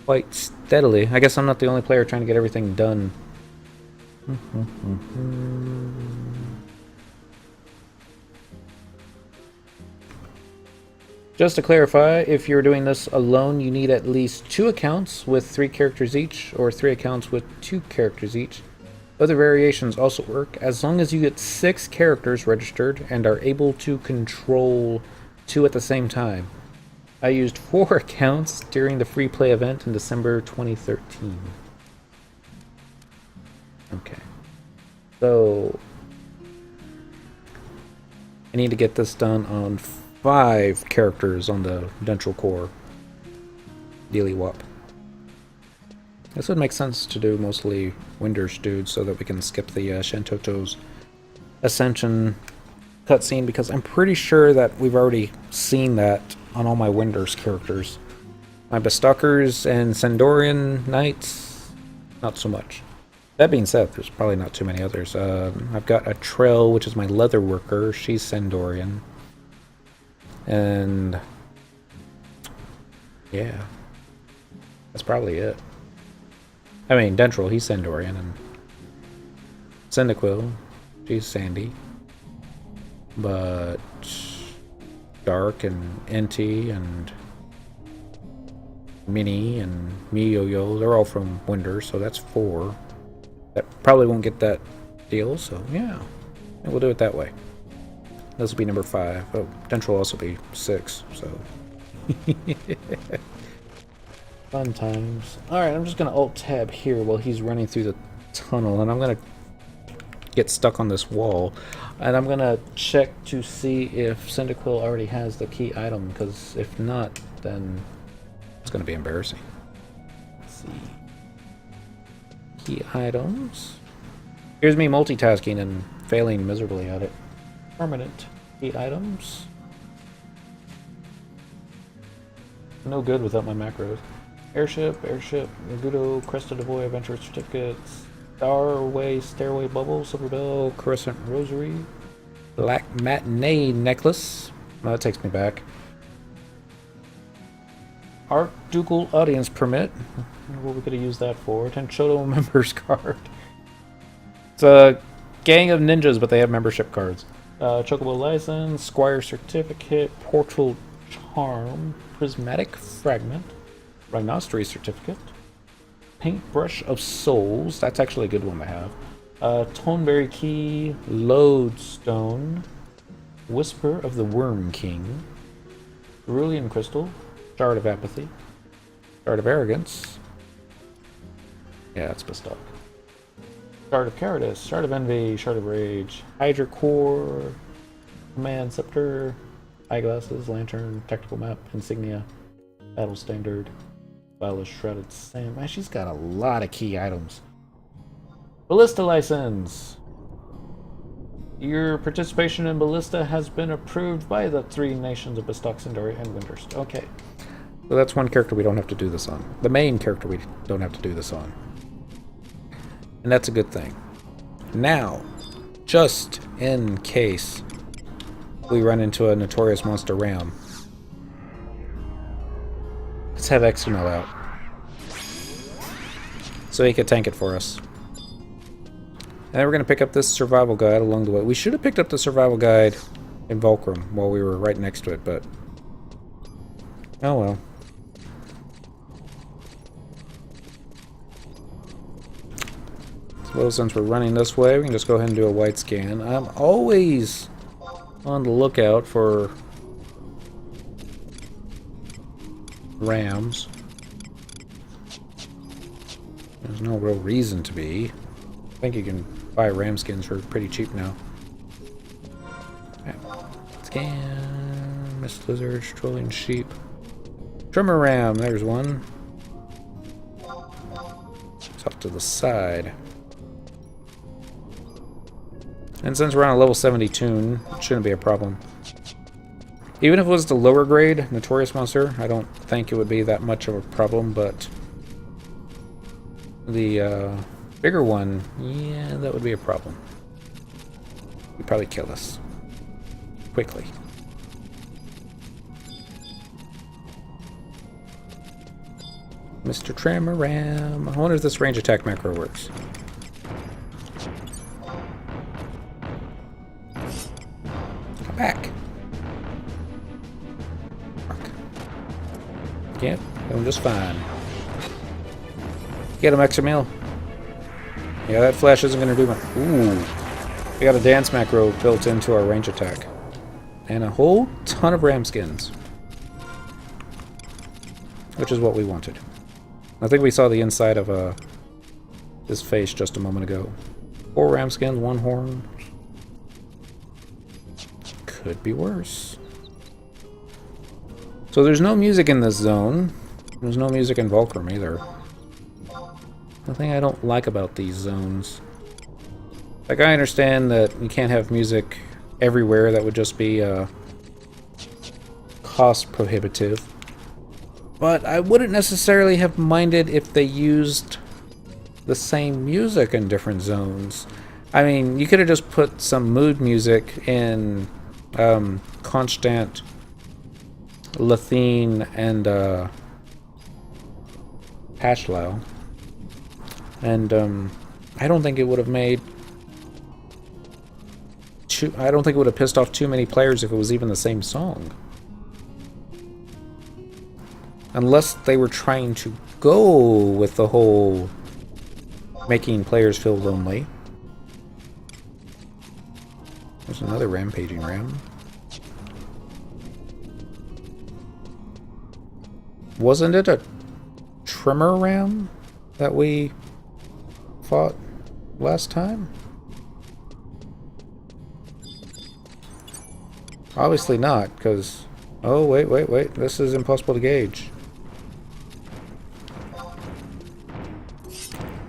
quite steadily. I guess I'm not the only player trying to get everything done. Just to clarify, if you're doing this alone, you need at least 2 accounts with 3 characters each, or 3 accounts with 2 characters each. Other variations also work, as long as you get 6 characters registered and are able to control 2 at the same time. I used 4 accounts during the free play event in December 2013. Okay. So, I need to get this done on 5 characters on the Dentral Core. Dealy wop. This would make sense to do mostly Winders dudes so that we can skip the Shantoto's Ascension cutscene, because I'm pretty sure that we've already seen that on all my Winders characters. My Bestalkers and Sandorian Knights, not so much. That being said, there's probably not too many others. I've got a Trell, which is my leather worker. She's Sandorian. And yeah, that's probably it. I mean, Dentral, he's Sandorian, and Cyndaquil, she's Sandy. But Dark and Inti and Minnie and Miyo-Yo, they're all from Winders, so that's 4. That probably won't get that deal, so yeah. We'll do it that way. This will be number 5. Oh, Dentral will also be 6, so... Fun times. Alright, I'm just going to Alt-Tab here while he's running through the tunnel, and I'm going to get stuck on this wall. And I'm going to check to see if Cyndaquil already has the key item, because if not, then it's going to be embarrassing. Let's see. Key items. Here's me multitasking and failing miserably at it. Permanent key items. No good without my macros. Airship, Nagudo, Crest of the Void, Adventure Certificates, Starway, Stairway Bubble, Silver Bell, Crescent Rosary, Black Matinee Necklace. Well, that takes me back. Archducal Audience Permit. What are we going to use that for? Tenchoto Members Card. It's a gang of ninjas, but they have membership cards. Chocobo License, Squire Certificate, Portal Charm, Prismatic Fragment, Rhinoceros Certificate, Paintbrush of Souls, that's actually a good one to have, Toneberry Key, Lodestone, Whisper of the Worm King, Cerulean Crystal, Shard of Apathy, Shard of Arrogance. Yeah, that's Bestock. Shard of Cowardice, Shard of Envy, Shard of Rage, Hydra Core, Command Scepter, Eyeglasses, Lantern, Tactical Map, Insignia, Battle Standard, Violet Shrouded Sand. Man, she's got a lot of key items. Ballista License! Your participation in Ballista has been approved by the 3 nations of Bestock, Sindari, and Winterst. Okay. So that's one character we don't have to do this on. The main character we don't have to do this on. And that's a good thing. Now, just in case we run into a notorious monster ram, let's have XML out. So he could tank it for us. And then we're going to pick up this survival guide along the way. We should have picked up the survival guide in Volcrum while we were right next to it, but oh well. So since we're running this way, we can just go ahead and do a white scan. I'm always on the lookout for rams. There's no real reason to be. I think you can buy ram skins for pretty cheap now. Right. Scan, Mist Lizard, Strolling Sheep. Trimmer ram, there's one. It's off to the side. And since we're on a level 70 tune, it shouldn't be a problem. Even if it was the lower grade Notorious Monster, I don't think it would be that much of a problem, but the bigger one, yeah, that would be a problem. He'd probably kill us. Quickly. Mr. Tramaram. I wonder if this range attack macro works. Come back. Yep, doing just fine. Get him, Examil. Yeah, that flash isn't going to do much. Ooh. We got a dance macro built into our range attack. And a whole ton of ram skins. Which is what we wanted. I think we saw the inside of his face just a moment ago. 4 ram skins, 1 horn. Could be worse. So there's no music in this zone. There's no music in Volcrum either. The thing I don't like about these zones. Like, I understand that you can't have music everywhere. That would just be cost prohibitive. But I wouldn't necessarily have minded if they used the same music in different zones. I mean, you could have just put some mood music in Constant, Lathine, and Hashlau. And I don't think it would have made I don't think it would have pissed off too many players if it was even the same song. Unless they were trying to go with the whole making players feel lonely. There's another rampaging ram. Wasn't it a trimmer ram that we fought last time? Obviously not, because... Oh, wait. This is impossible to gauge.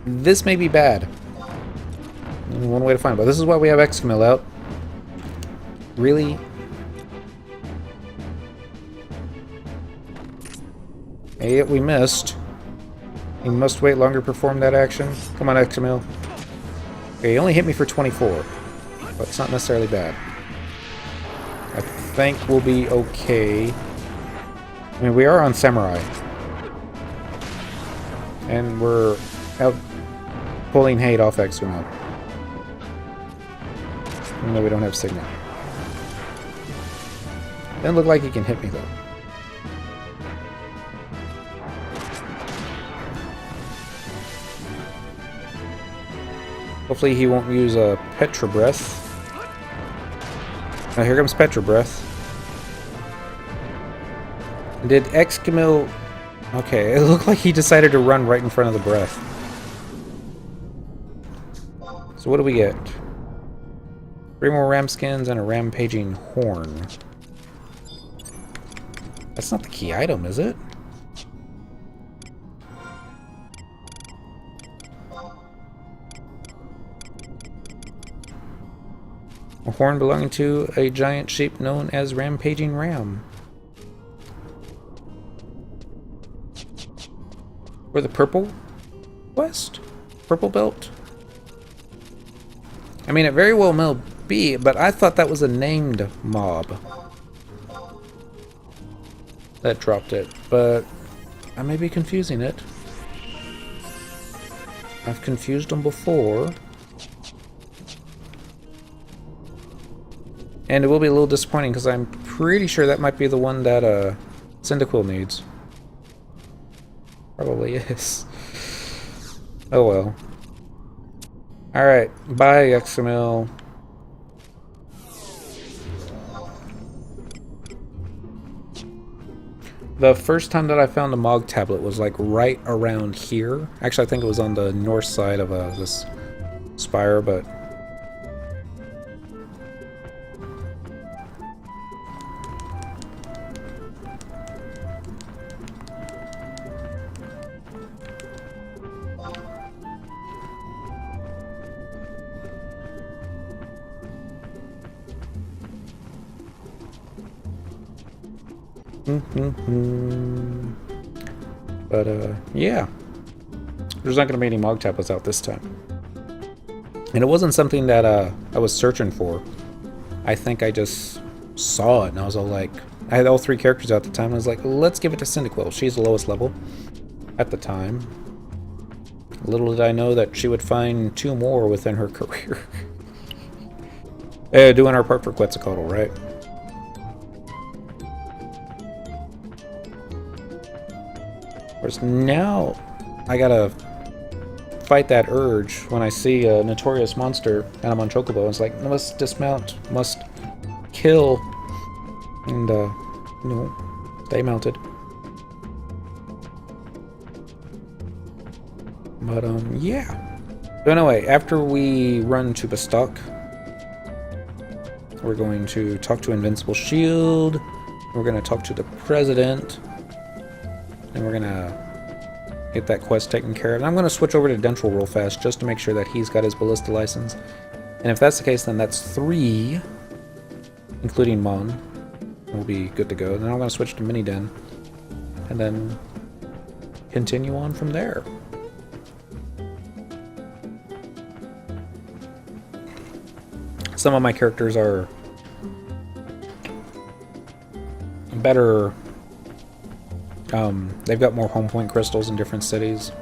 This may be bad. Only one way to find it, but this is why we have Excamil out. Really? Hey, we missed. You must wait longer to perform that action. Come on, Excamil. Okay, he only hit me for 24. But it's not necessarily bad. I think we'll be okay. I mean, we are on Samurai. And we're out pulling hate off Excamil. Even though we don't have Signet. Doesn't look like he can hit me, though. Hopefully he won't use a Petra Breath. Now here comes Petra Breath. Did Excamil... Okay, it looked like he decided to run right in front of the breath. So what do we get? 3 more ram skins and a rampaging horn. That's not the key item, is it? A horn belonging to a giant sheep known as Rampaging Ram. Or the purple quest? Purple belt? I mean, it very well may be, but I thought that was a named mob that dropped it, but I may be confusing it. I've confused them before. And it will be a little disappointing because I'm pretty sure that might be the one that Cyndaquil needs. Probably is. Oh well. Alright, bye XML. The first time that I found a Mog tablet was like right around here. Actually, I think it was on the north side of this spire, but... But, yeah. There's not going to be any Mog tablets out this time. And it wasn't something that I was searching for. I think I just saw it, and I was all like... I had all 3 characters out at the time, and I was like, let's give it to Cyndaquil. She's the lowest level at the time. Little did I know that she would find 2 more within her career. Doing our part for Quetzalcoatl, right? Now I gotta fight that urge when I see a notorious monster and I'm on Chocobo. It's like, must dismount, must kill, and stay mounted. But yeah. So anyway, after we run to Bastok, we're going to talk to Invincible Shield. We're gonna talk to the President. And we're gonna get that quest taken care of. And I'm gonna switch over to Dentril real fast just to make sure that he's got his ballista license. And if that's the case, then that's 3, including Mon. We'll be good to go. Then I'm gonna switch to Miniden, and then continue on from there. Some of my characters are better. They've got more home point crystals in different cities.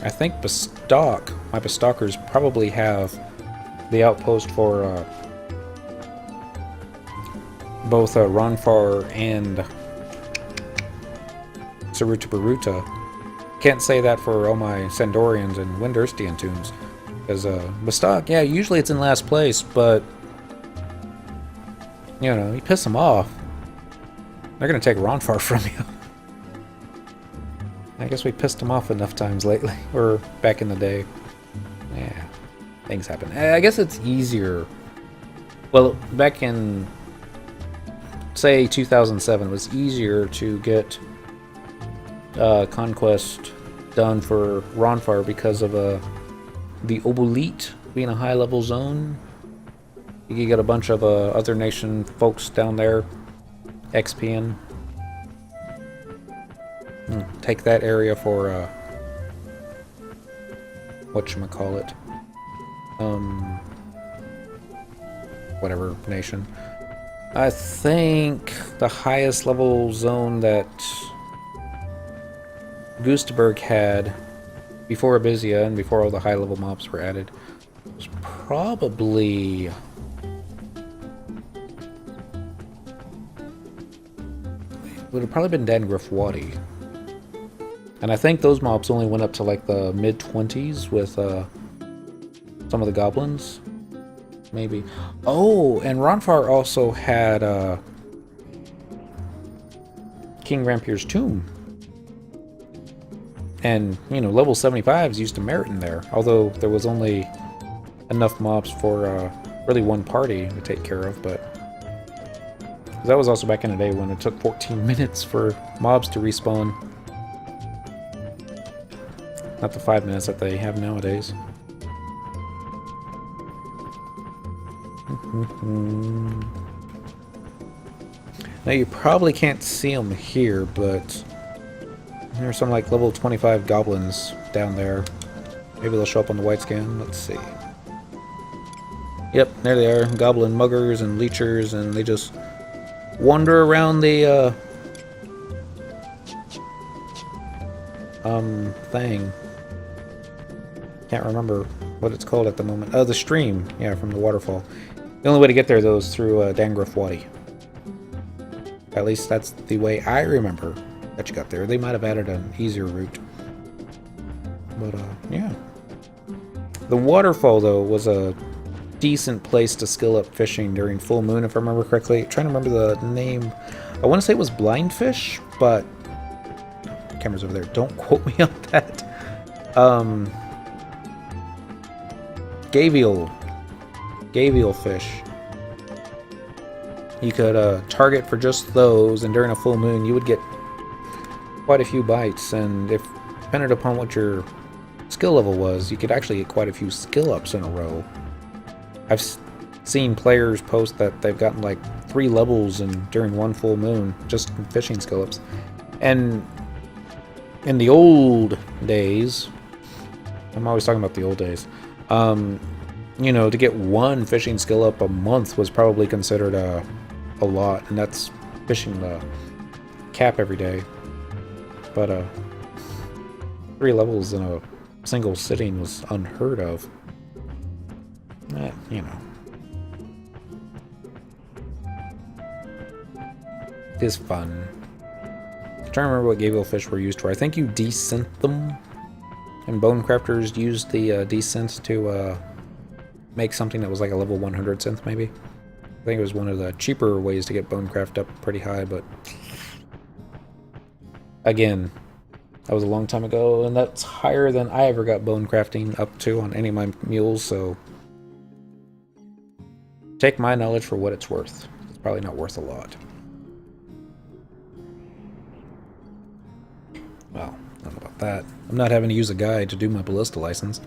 I think Bastok, my Bastalkers probably have the outpost for both Ronfar and Saruta Baruta. Can't say that for all my Sandorians and Windurstian tombs. Because Bastok, yeah, usually it's in last place, but you know, you piss them off, they're gonna take Ronfar from you. I guess we pissed them off enough times lately, or back in the day. Yeah, things happen. I guess it's easier. Well, back in, say, 2007, it was easier to get Conquest done for Ronfar because of the Obolite being a high-level zone. You get a bunch of other nation folks down there XPing. Take that area for whatchamacallit. Whatever nation. I think the highest level zone that Gustaberg had before Abysia and before all the high level mobs were added was probably would have probably been Dangriff-Wadi. And I think those mobs only went up to like the mid-20s with some of the goblins. Maybe. Oh, and Ronfar also had King Rampier's tomb. And, you know, level 75s used to merit in there, although there was only enough mobs for really one party to take care of, but that was also back in the day when it took 14 minutes for mobs to respawn. Not the 5 minutes that they have nowadays. Now you probably can't see them here, but there's some like level 25 goblins down there. Maybe they'll show up on the white scan. Let's see. Yep, there they are. Goblin muggers and leechers, and they just wander around the thing. Can't remember what it's called at the moment. Oh, the stream. Yeah, from the waterfall. The only way to get there, though, is through Dangrif Wadi. At least that's the way I remember that you got there. They might have added an easier route. But, yeah. The waterfall, though, was a decent place to skill up fishing during full moon, if I remember correctly. I'm trying to remember the name. I want to say it was Blindfish, but... Camera's over there. Don't quote me on that. Gavial fish. You could target for just those, and during a full moon you would get quite a few bites, and if depending upon what your skill level was, you could actually get quite a few skill ups in a row. I've seen players post that they've gotten like 3 levels during one full moon just in fishing skill ups. And in the old days, I'm always talking about the old days, you know, to get 1 fishing skill up a month was probably considered a lot, and that's fishing the cap every day. But 3 levels in a single sitting was unheard of. You know. It is fun. I'm trying to remember what Gabriel fish were used for. I think you descent them, and bone crafters used the descent to make something that was like a level 100 synth, maybe. I think it was one of the cheaper ways to get bone craft up pretty high, but again, that was a long time ago, and that's higher than I ever got bone crafting up to on any of my mules, so take my knowledge for what it's worth. It's probably not worth a lot. Well, I don't know about that. I'm not having to use a guide to do my ballista license.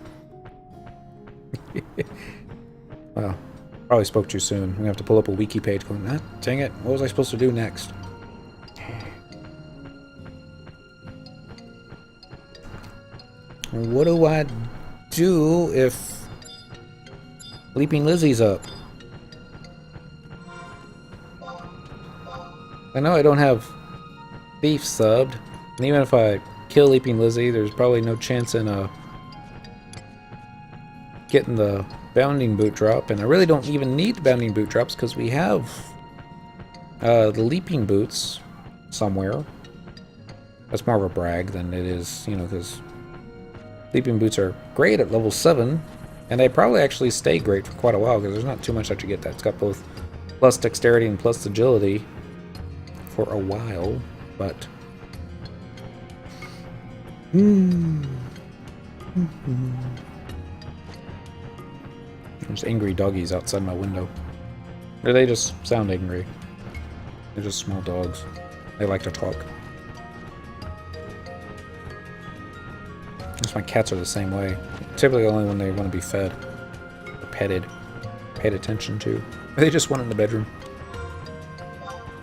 Well, probably spoke too soon. I'm gonna have to pull up a wiki page going, ah, dang it, what was I supposed to do next? What do I do if Leaping Lizzie's up? I know I don't have beef subbed, and even if I kill Leaping Lizzie, there's probably no chance in getting the bounding boot drop, and I really don't even need bounding boot drops because we have the leaping boots somewhere. That's more of a brag than it is, you know, because leaping boots are great at level 7, and they probably actually stay great for quite a while because there's not too much that you get that. It's got both plus dexterity and plus agility for a while, but There's angry doggies outside my window. Or they just sound angry. They're just small dogs. They like to talk. Guess my cats are the same way. Typically only when they want to be fed. Or petted. Paid attention to. Or they just want it in the bedroom.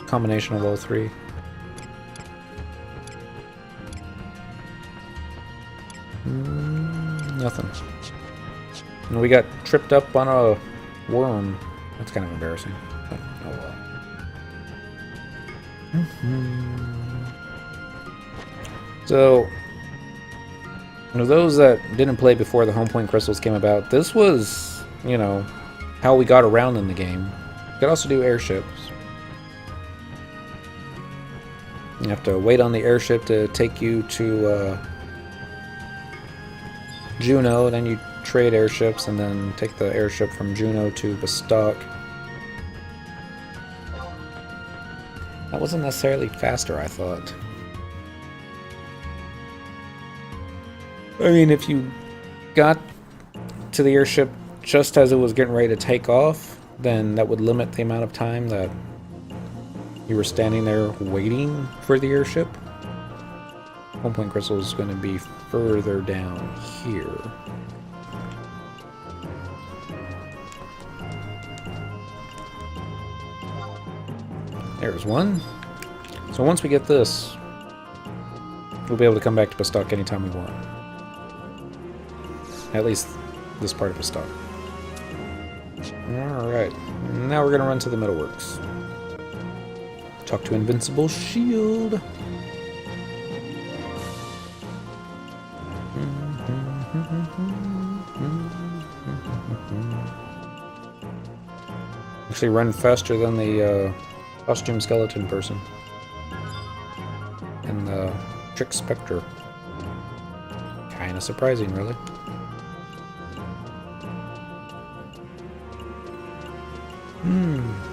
Combination of all 3. Nothing. And we got tripped up on a worm. That's kind of embarrassing. But, oh well. So, you know, those that didn't play before the home point crystals came about, this was, you know, how we got around in the game. You could also do airships. You have to wait on the airship to take you to Juno, then you trade airships, and then take the airship from Juno to Bastok. That wasn't necessarily faster, I thought. I mean, if you got to the airship just as it was getting ready to take off, then that would limit the amount of time that you were standing there waiting for the airship. Home point crystal is going to be further down here. There's one. So once we get this, we'll be able to come back to Bastok anytime we want. At least this part of Bastok. Alright, now we're going to run to the metalworks. Talk to Invincible Shield. Actually run faster than the costume skeleton person. And the Trick Spectre. Kinda surprising, really.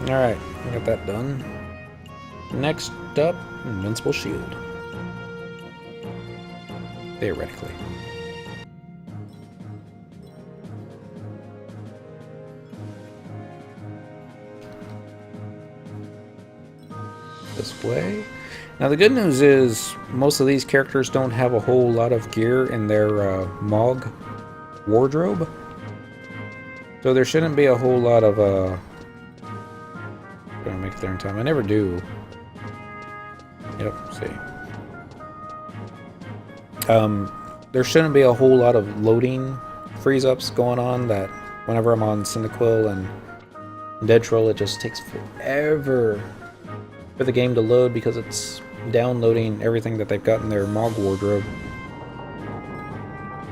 Alright, I got that done. Next up, Invincible Shield. Theoretically. This way. Now the good news is most of these characters don't have a whole lot of gear in their Mog wardrobe. So there shouldn't be a whole lot of gonna make it there in time. I never do. Yep, see. There shouldn't be a whole lot of loading freeze-ups going on that whenever I'm on Cyndaquil and Dead Troll, it just takes forever for the game to load because it's downloading everything that they've got in their Mog wardrobe.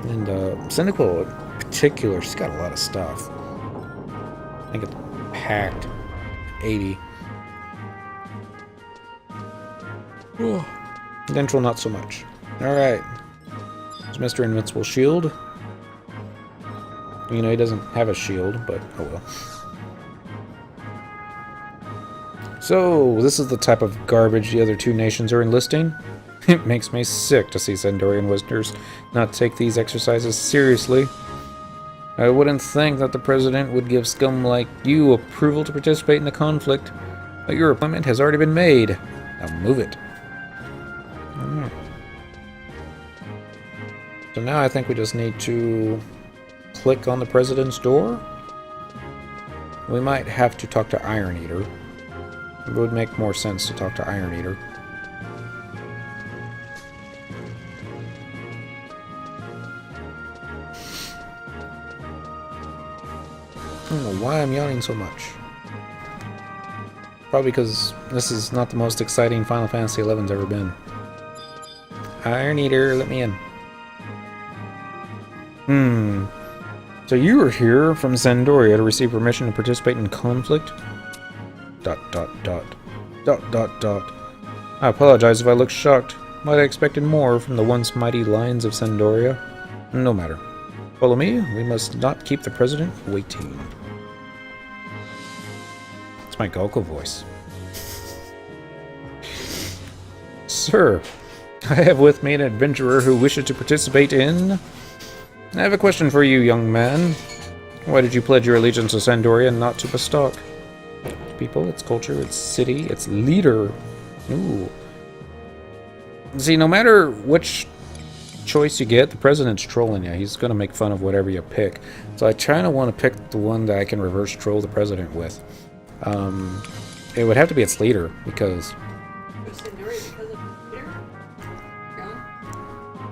And Cyndaquil in particular, she's got a lot of stuff. I think it's packed. 80. Dead Troll not so much. Alright. It's Mr. Invincible Shield. You know, he doesn't have a shield, but oh well. So, this is the type of garbage the other two nations are enlisting. It makes me sick to see Sandorian Wizards not take these exercises seriously. I wouldn't think that the President would give scum like you approval to participate in the conflict, but your appointment has already been made. Now move it. So now I think we just need to click on the President's door. We might have to talk to Iron Eater. It would make more sense to talk to Iron Eater. I don't know why I'm yawning so much. Probably because this is not the most exciting Final Fantasy XI's ever been. Iron Eater, let me in. So you were here from Zandoria to receive permission to participate in conflict? ... I apologize if I look shocked. Might have expected more from the once mighty lions of Zandoria. No matter. Follow me. We must not keep the President waiting. It's my Gulko voice. Sir, I have with me an adventurer who wishes to participate in... I have a question for you, young man. Why did you pledge your allegiance to Zandoria and not to Bastok? Its people, its culture, its city, its leader. Ooh. See, no matter which choice you get, the President's trolling you. He's going to make fun of whatever you pick. So I kind of want to pick the one that I can reverse troll the President with. It would have to be its leader, because...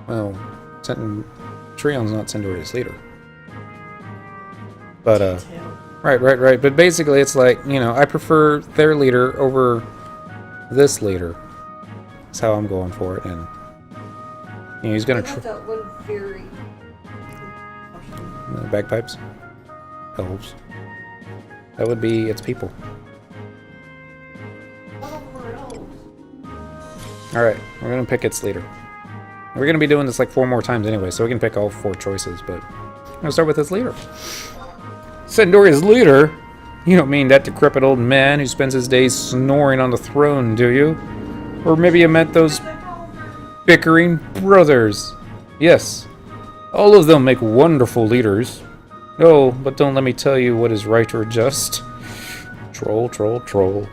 Well, Trion's not Sandoria's leader. But, right. But basically it's like, you know, I prefer their leader over this leader. That's how I'm going for it, and... You know, he's gonna... that one very... Bagpipes? Elves. That would be its people. Alright, we're gonna pick its leader. We're gonna be doing this like 4 more times anyway, so we can pick all 4 choices, but... I'm gonna start with its leader. Sandoria's leader? You don't mean that decrepit old man who spends his days snoring on the throne, do you? Or maybe you meant those bickering brothers. Yes, all of them make wonderful leaders. Oh, but don't let me tell you what is right or just. Troll, troll, troll.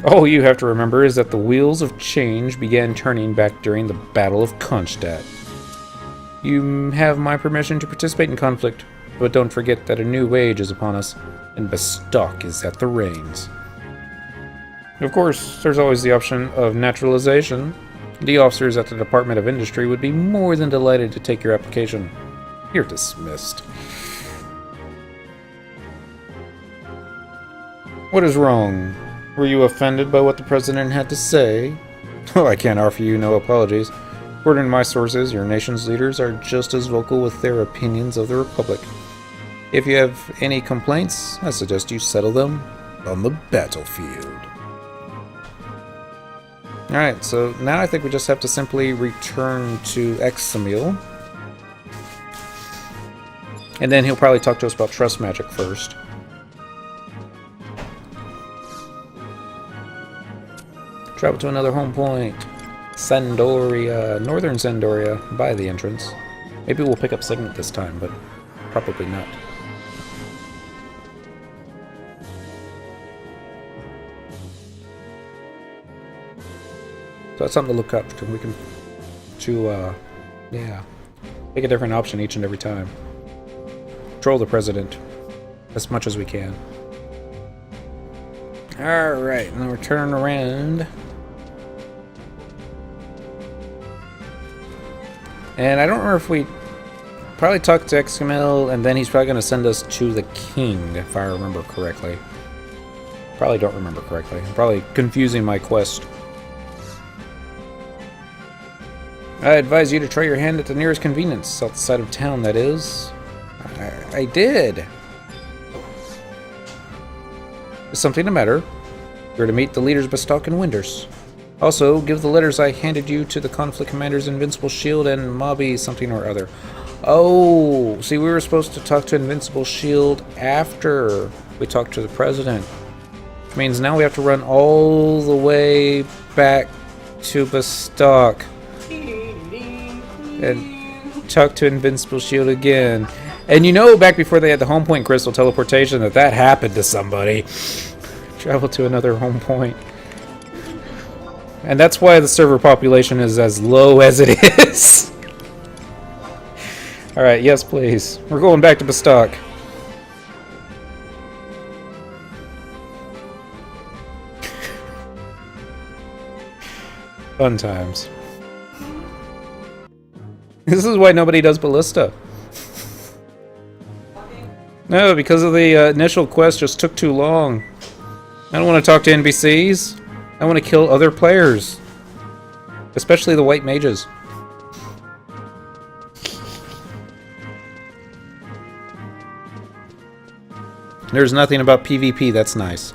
All you have to remember is that the wheels of change began turning back during the Battle of Kronstadt. You have my permission to participate in conflict, but don't forget that a new age is upon us, and Bastok is at the reins. Of course, there's always the option of naturalization. The officers at the Department of Industry would be more than delighted to take your application. You're dismissed. What is wrong? Were you offended by what the President had to say? Oh, I can't offer you no apologies. According to my sources, your nation's leaders are just as vocal with their opinions of the Republic. If you have any complaints, I suggest you settle them on the battlefield. Alright, so now I think we just have to simply return to Examil. And then he'll probably talk to us about trust magic first. Travel to another home point. Sandoria, northern Sandoria, by the entrance. Maybe we'll pick up Signet this time, but probably not. So that's something to look up, because we can yeah, pick a different option each and every time. Control the President as much as we can. Alright, and then we're turning around. And I don't remember if we probably talked to Examil, and then he's probably going to send us to the King, if I remember correctly. Probably don't remember correctly. I'm probably confusing my quest. I advise you to try your hand at the nearest convenience, outside of town, that is. I did. Is something the matter? You're to meet the leaders Bastok and Winders. Also, give the letters I handed you to the conflict commander's Invincible Shield and Mobby something or other. Oh, see, we were supposed to talk to Invincible Shield after we talked to the President. Which means now we have to run all the way back to Bastok and talk to Invincible Shield again. And you know, back before they had the home point crystal teleportation, that happened to somebody. Travel to another home point. And that's why the server population is as low as it is. Alright, yes please. We're going back to Bastok. Fun times. This is why nobody does Ballista. No, because of the initial quest just took too long. I don't want to talk to NPCs. I want to kill other players. Especially the white mages. There's nothing about PvP, that's nice.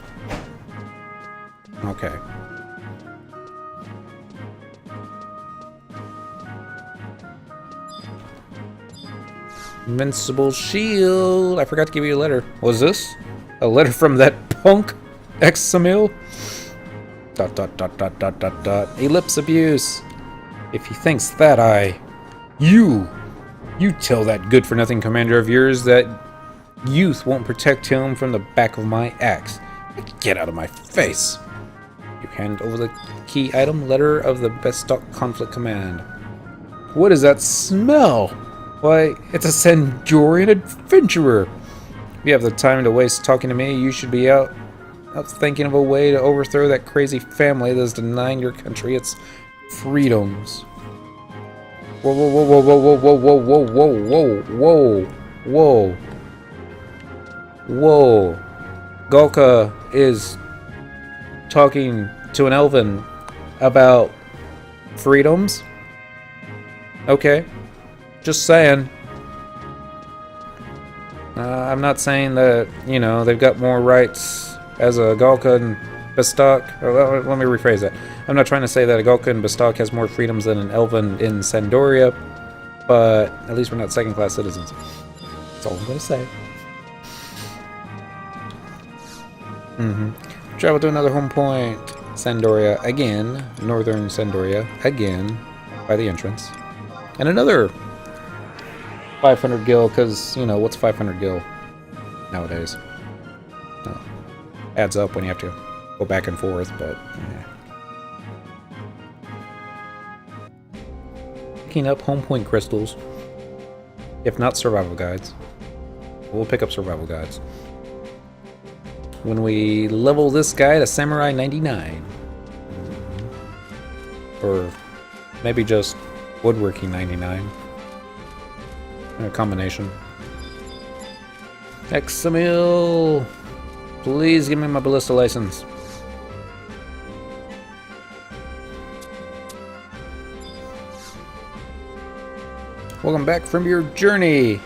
Okay. Invincible Shield. I forgot to give you a letter. What was this? A letter from that punk? Examil? ... Ellipse abuse. If he thinks that You tell that good-for-nothing commander of yours that youth won't protect him from the back of my axe. Get out of my face. You hand over the key item, letter of the Bastok Conflict Command. What is that smell? Why, it's a Sandorian adventurer. If you have the time to waste talking to me, you should be out thinking of a way to overthrow that crazy family that's denying your country its freedoms. Whoa, whoa, whoa, whoa, whoa, whoa, whoa, whoa, whoa, whoa, whoa, whoa. Golka is talking to an elven about freedoms? Okay. Just saying. I'm not saying that, you know, they've got more rights as a Golka and Bastok. Let me rephrase that. I'm not trying to say that a Golka and Bastok has more freedoms than an Elven in Sandoria, but at least we're not second-class citizens. That's all I'm going to say. Travel to another home point. Sandoria again. Northern Sandoria again. By the entrance. And another 500 gil, because, you know, what's 500 gil nowadays? Adds up when you have to go back and forth, but... yeah. Picking up home point crystals. If not survival guides. We'll pick up survival guides. When we level this guy to Samurai 99. Or maybe just Woodworking 99. A combination. Examil! Please give me my ballista license. Welcome back from your journey!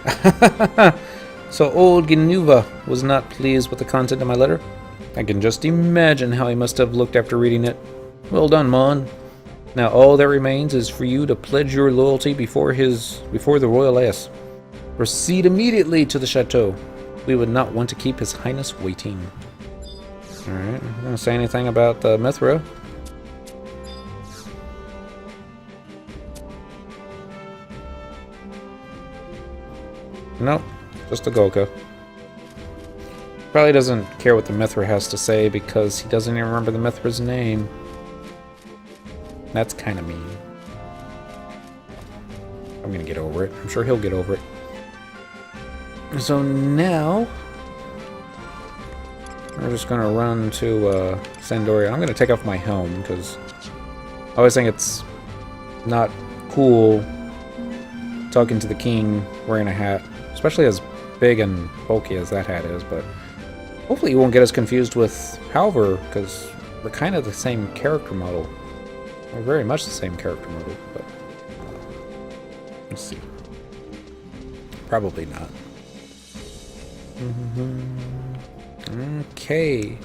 So old Genuva was not pleased with the content of my letter. I can just imagine how he must have looked after reading it. Well done, Mon. Now all that remains is for you to pledge your loyalty before the royal ass. Proceed immediately to the chateau. We would not want to keep His Highness waiting. Alright, I'm going to say anything about Mithra. Nope, just a Golka. Probably doesn't care what the Mithra has to say because he doesn't even remember the Mithra's name. That's kind of mean. I'm gonna get over it. I'm sure he'll get over it. So now we're just gonna run to Sandoria. I'm gonna take off my helm because I always think it's not cool talking to the king wearing a hat, especially as big and bulky as that hat is. But hopefully you won't get us confused with Halver because we're kind of the same character model. We're very much the same character model, but let's see. Probably not. Okay.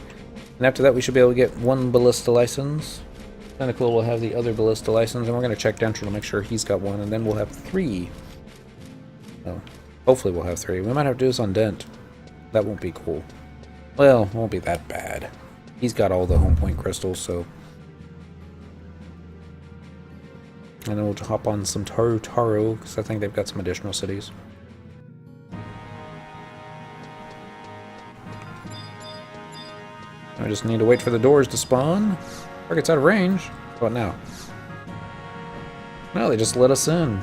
And after that, we should be able to get one ballista license. Kind of cool. We'll have the other ballista license, and we're going to check Dentro to make sure he's got one, and then we'll have 3. Oh, hopefully we'll have 3. We might have to do this on Dent. That won't be cool. Well, it won't be that bad. He's got all the home point crystals, so. And then we'll hop on some Taro, because I think they've got some additional cities. I just need to wait for the doors to spawn. Target's out of range. What now? No, they just let us in.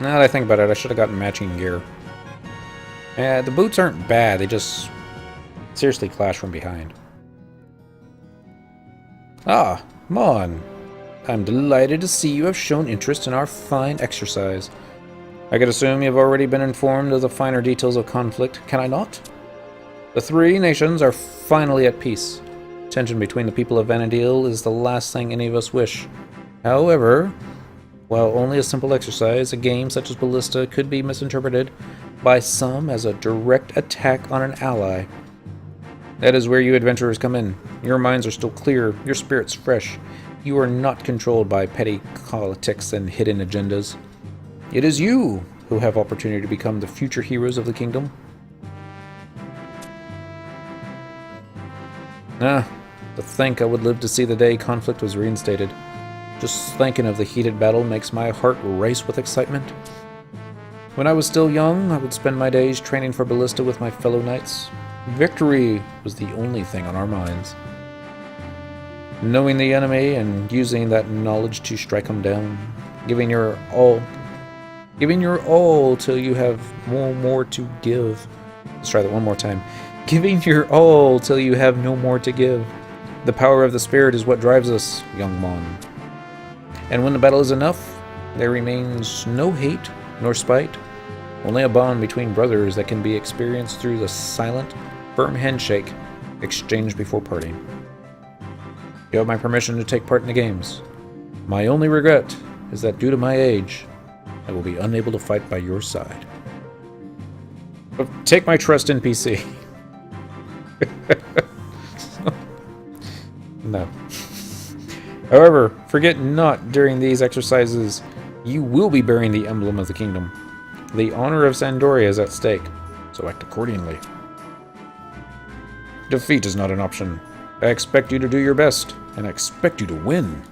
Now that I think about it, I should have gotten matching gear. Yeah, the boots aren't bad, they just seriously clash from behind. Ah, Mon. I'm delighted to see you have shown interest in our fine exercise. I could assume you've already been informed of the finer details of conflict, can I not? The 3 nations are finally at peace. Tension between the people of Vanadil is the last thing any of us wish. However, while only a simple exercise, a game such as Ballista could be misinterpreted by some as a direct attack on an ally. That is where you adventurers come in. Your minds are still clear, your spirits fresh. You are not controlled by petty politics and hidden agendas. It is you who have opportunity to become the future heroes of the kingdom. To think I would live to see the day conflict was reinstated. Just thinking of the heated battle makes my heart race with excitement. When I was still young, I would spend my days training for Ballista with my fellow knights. Victory was the only thing on our minds. Knowing the enemy and using that knowledge to strike them down. Giving your all till you have no more to give. Let's try that one more time. Giving your all till you have no more to give. The power of the spirit is what drives us, young Mon. And when the battle is enough, there remains no hate nor spite, only a bond between brothers that can be experienced through the silent, firm handshake exchanged before parting. You have my permission to take part in the games. My only regret is that due to my age, I will be unable to fight by your side. But take my trust in PC. No. However, forget not during these exercises You will be bearing the emblem of the kingdom. The honor of Sandoria is at stake, so act accordingly. Defeat is not an option. I expect you to do your best, and I expect you to win.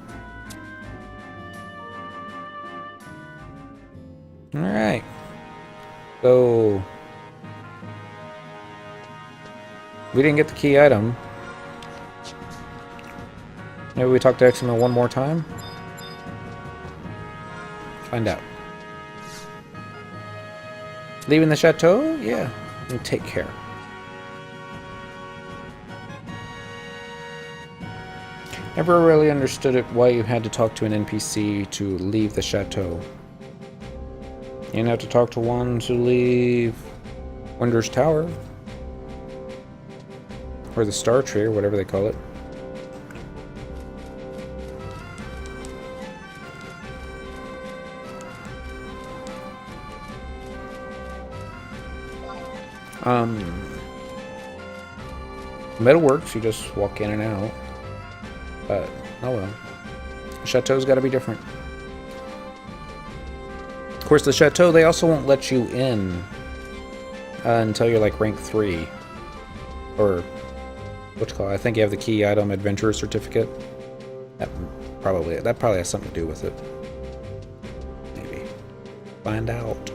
Alright. So... we didn't get the key item. Maybe we talk to Eximo one more time? Find out. Leaving the chateau? Yeah. And take care. Never really understood it why you had to talk to an NPC to leave the chateau. You didn't have to talk to one to leave Winder's Tower. Or the Star Tree, or whatever they call it. Metalworks, you just walk in and out. But, oh well. The chateau's gotta be different. Of course, the chateau, they also won't let you in until you're like rank 3. Or, what's it called? I think you have the key item adventurer certificate. That probably has something to do with it. Maybe. Find out.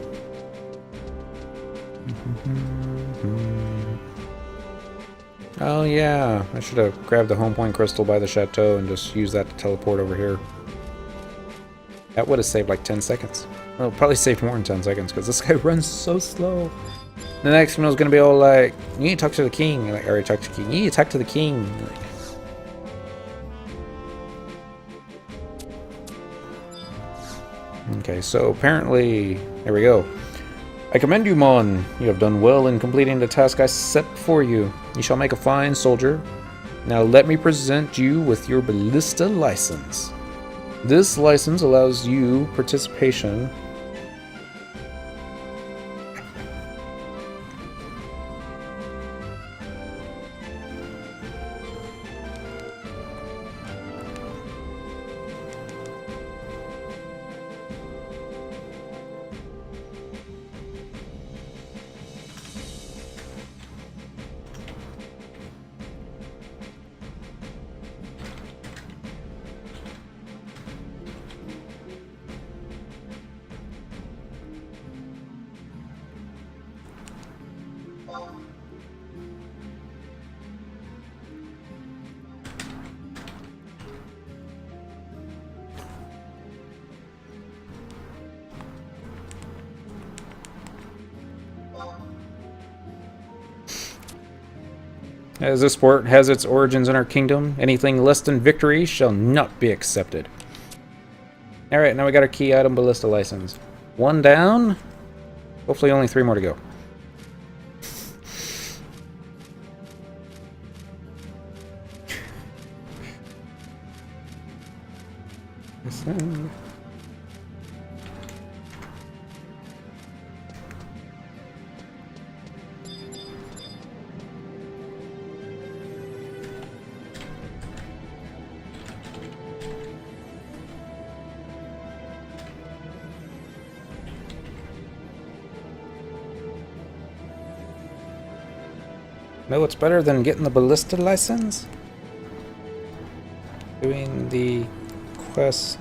Oh yeah, I should have grabbed the home point crystal by the chateau and just used that to teleport over here. That would have saved like 10 seconds. Well, probably saved more than 10 seconds because this guy runs so slow. The next one was gonna be all like, you need to talk to the king. Like, I already talked to the king. You need to talk to the king. Like, okay, so apparently, there we go. I commend you, Mon. You have done well in completing the task I set before you. You shall make a fine soldier. Now let me present you with your Ballista license. This license allows you participation. As this sport has its origins in our kingdom, anything less than victory shall not be accepted. Alright, now we got our key item Ballista license. One down. Hopefully only 3 more to go. Know what's better than getting the Ballista license? Doing the quest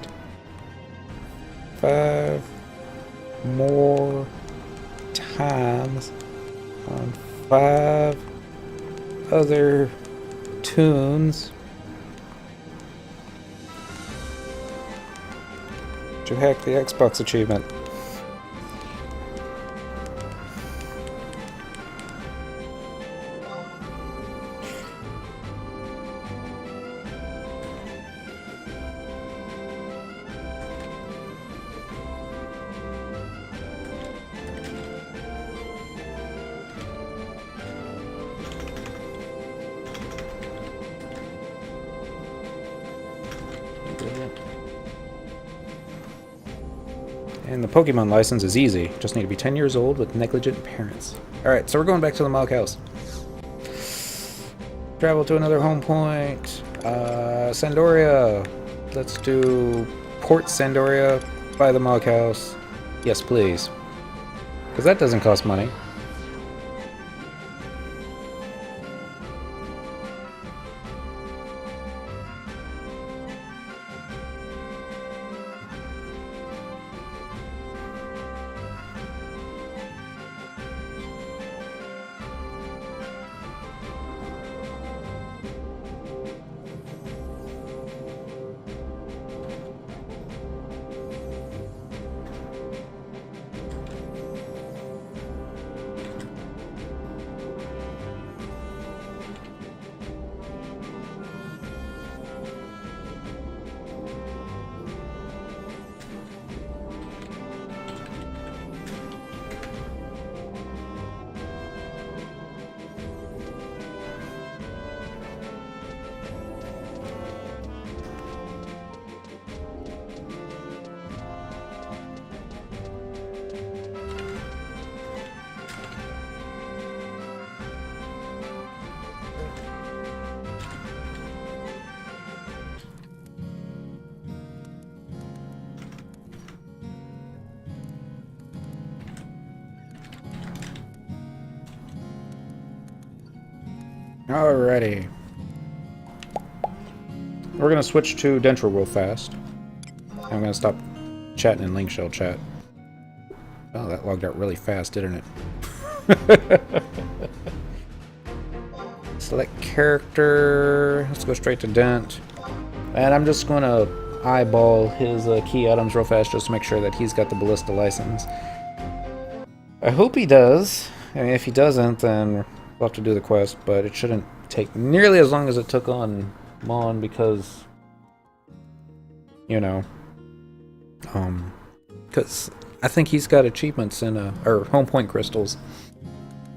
5 more times on 5 other tunes to hack the Xbox achievement. And the Pokemon license is easy. Just need to be 10 years old with negligent parents. Alright, so we're going back to the Mog House. Travel to another home point. Sandoria. Let's do Port Sandoria buy the Mog House. Yes, please. Because that doesn't cost money. Alrighty. We're gonna switch to Dentro real fast. I'm gonna stop chatting in Link Shell chat. Oh, that logged out really fast, didn't it? Select character. Let's go straight to Dent. And I'm just gonna eyeball his key items real fast just to make sure that he's got the Ballista license. I hope he does. I mean, if he doesn't, then we'll have to do the quest, but it shouldn't take nearly as long as it took on Mon because, you know, because I think he's got achievements in, or home point crystals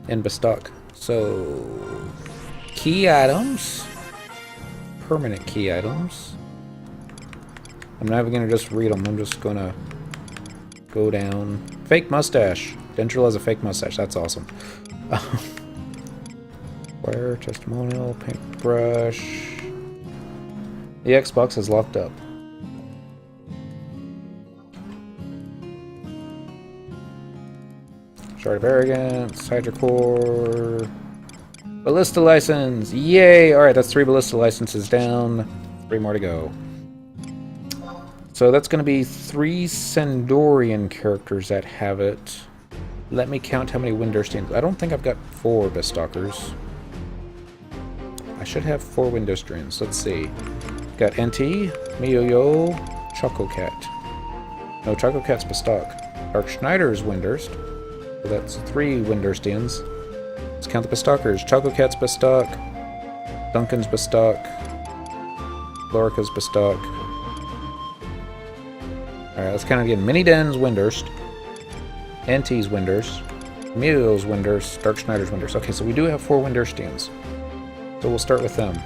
in Bestock. So, key items, permanent key items. I'm not even going to just read them, I'm just going to go down. Fake mustache. Dendril has a fake mustache, that's awesome. Square, testimonial, paintbrush. The Xbox is locked up. Shard of Arrogance, Hydrocore, Ballista License, yay! Alright, that's 3 Ballista Licenses down, 3 more to go. So that's going to be 3 Sandorian characters that have it. Let me count how many Windurstians. I don't think I've got 4 Bestalkers. I should have 4 Windurstians. Let's see. Got NT, Miyo-Yo, Choco Cat. No, Choco Cat's Bestock. Dark Schneider's Windurst. So that's 3 Windurstians. Let's count the Bestalkers. Choco Cat's Bestock. Duncan's Bestock. Lorica's Bestock. Alright, let's count again. Mini Den's Windurst. NT's Windurst. Miyo's Windurst. Dark Schneider's Windurst. Okay, so we do have 4 Windurstians. So we'll start with them.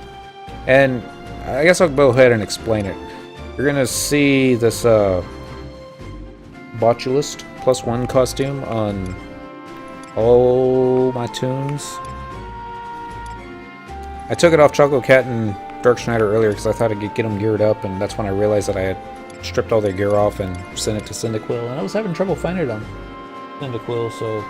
And I guess I'll go ahead and explain it. You're gonna see this Botulist +1 costume on all my tunes. I took it off Choco Cat and Dark Schneider earlier because I thought I could get them geared up, and that's when I realized that I had stripped all their gear off and sent it to Cyndaquil, and I was having trouble finding it on Cyndaquil, so...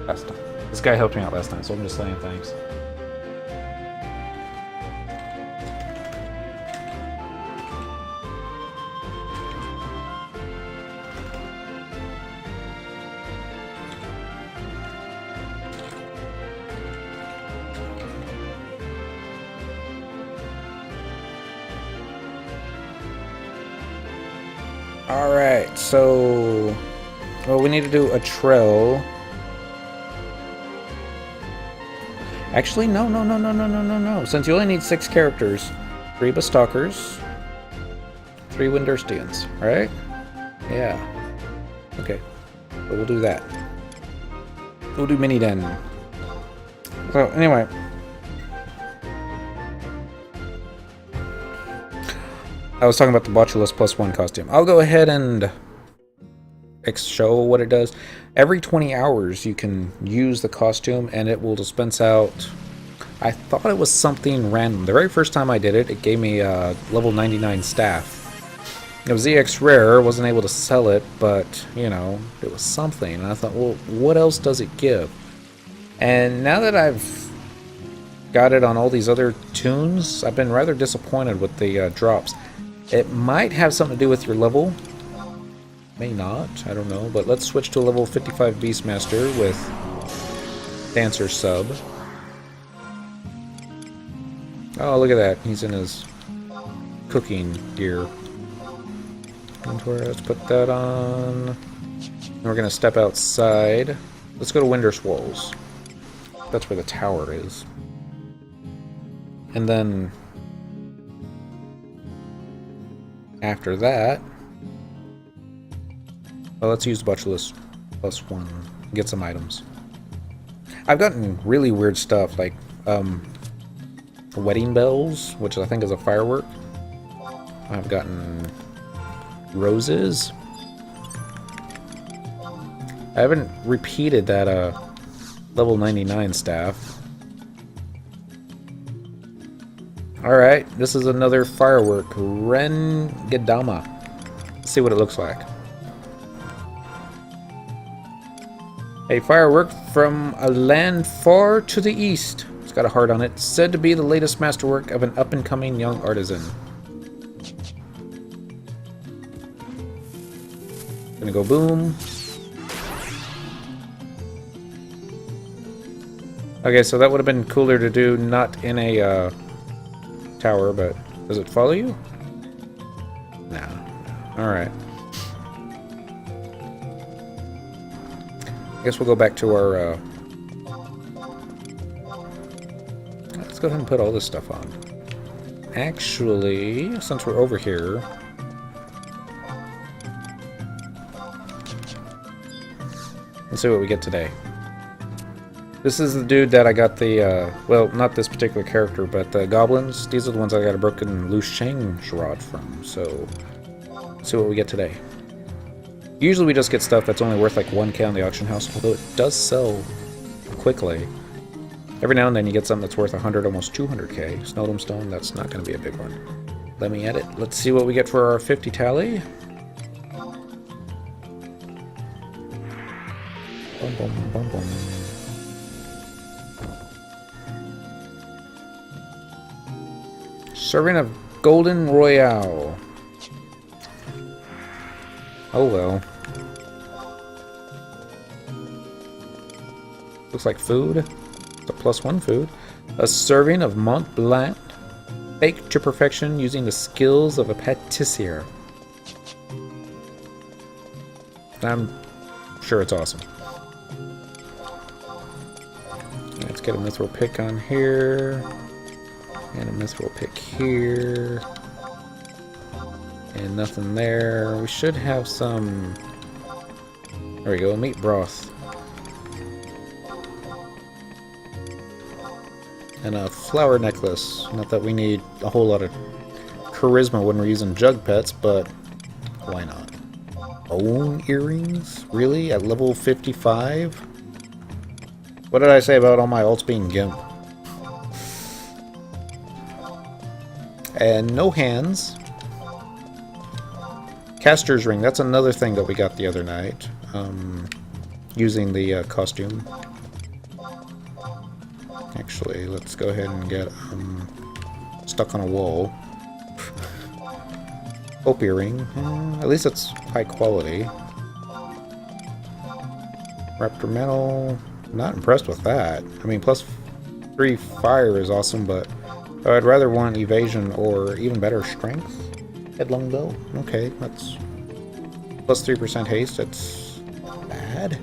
Last time. This guy helped me out last time, so I'm just saying thanks. Alright, so... well, we need to do a trail. Actually, no. Since you only need 6 characters, 3 Bestalkers, 3 Windurstians, right? Yeah. Okay. So we'll do that. We'll do Mini Den. So, anyway. I was talking about the Botulus +1 costume. I'll go ahead and show what it does. Every 20 hours you can use the costume and it will dispense out, I thought it was something random. The very first time I did it, it gave me a level 99 staff. It was EX rare, wasn't able to sell it, but, you know, it was something. And I thought, well, what else does it give? And now that I've got it on all these other tunes, I've been rather disappointed with the drops. It might have something to do with your level. May not, I don't know. But let's switch to level 55 Beastmaster with Dancer Sub. Oh, look at that. He's in his cooking gear. Let's put that on. And we're going to step outside. Let's go to Winterswalls. That's where the tower is. And then after that, well, let's use Botulus +1. Get some items. I've gotten really weird stuff like wedding bells, which I think is a firework. I've gotten roses. I haven't repeated that level 99 staff. Alright, this is another firework. Rengedama. Let's see what it looks like. A firework from a land far to the east. It's got a heart on it. Said to be the latest masterwork of an up-and-coming young artisan. Gonna go boom. Okay, so that would have been cooler to do not in a tower, but does it follow you? No. Alright. I guess we'll go back to our let's go ahead and put all this stuff on. Actually, since we're over here, let's see what we get today. This is the dude that I got the, well, not this particular character, but the goblins. These are the ones I got a broken Lu Sheng Sharad from, so let's see what we get today. Usually we just get stuff that's only worth like 1k on the auction house, although it does sell quickly. Every now and then you get something that's worth 100, almost 200k. Snowdome Stone, that's not going to be a big one. Let me edit. Let's see what we get for our 50 tally. Boom, boom, boom, boom. Serving of Golden Royale. Oh well. Looks like food. It's a +1 food. A serving of Mont Blanc, baked to perfection using the skills of a patissier. I'm sure it's awesome. Let's get a mithril pick on here. And a mithril pick here. And nothing there. We should have some... There we go, meat broth. And a flower necklace. Not that we need a whole lot of charisma when we're using jug pets, but why not? Bone earrings? Really? At level 55? What did I say about all my alts being gimp? And no hands. Caster's ring. That's another thing that we got the other night. Using the costume. Actually, let's go ahead and get stuck on a wall. Hope earring. At least it's high quality. Raptor metal. Not impressed with that. I mean, +3 fire is awesome, but I'd rather want evasion or even better strength. Headlong bow. Okay, that's +3% haste. That's not bad.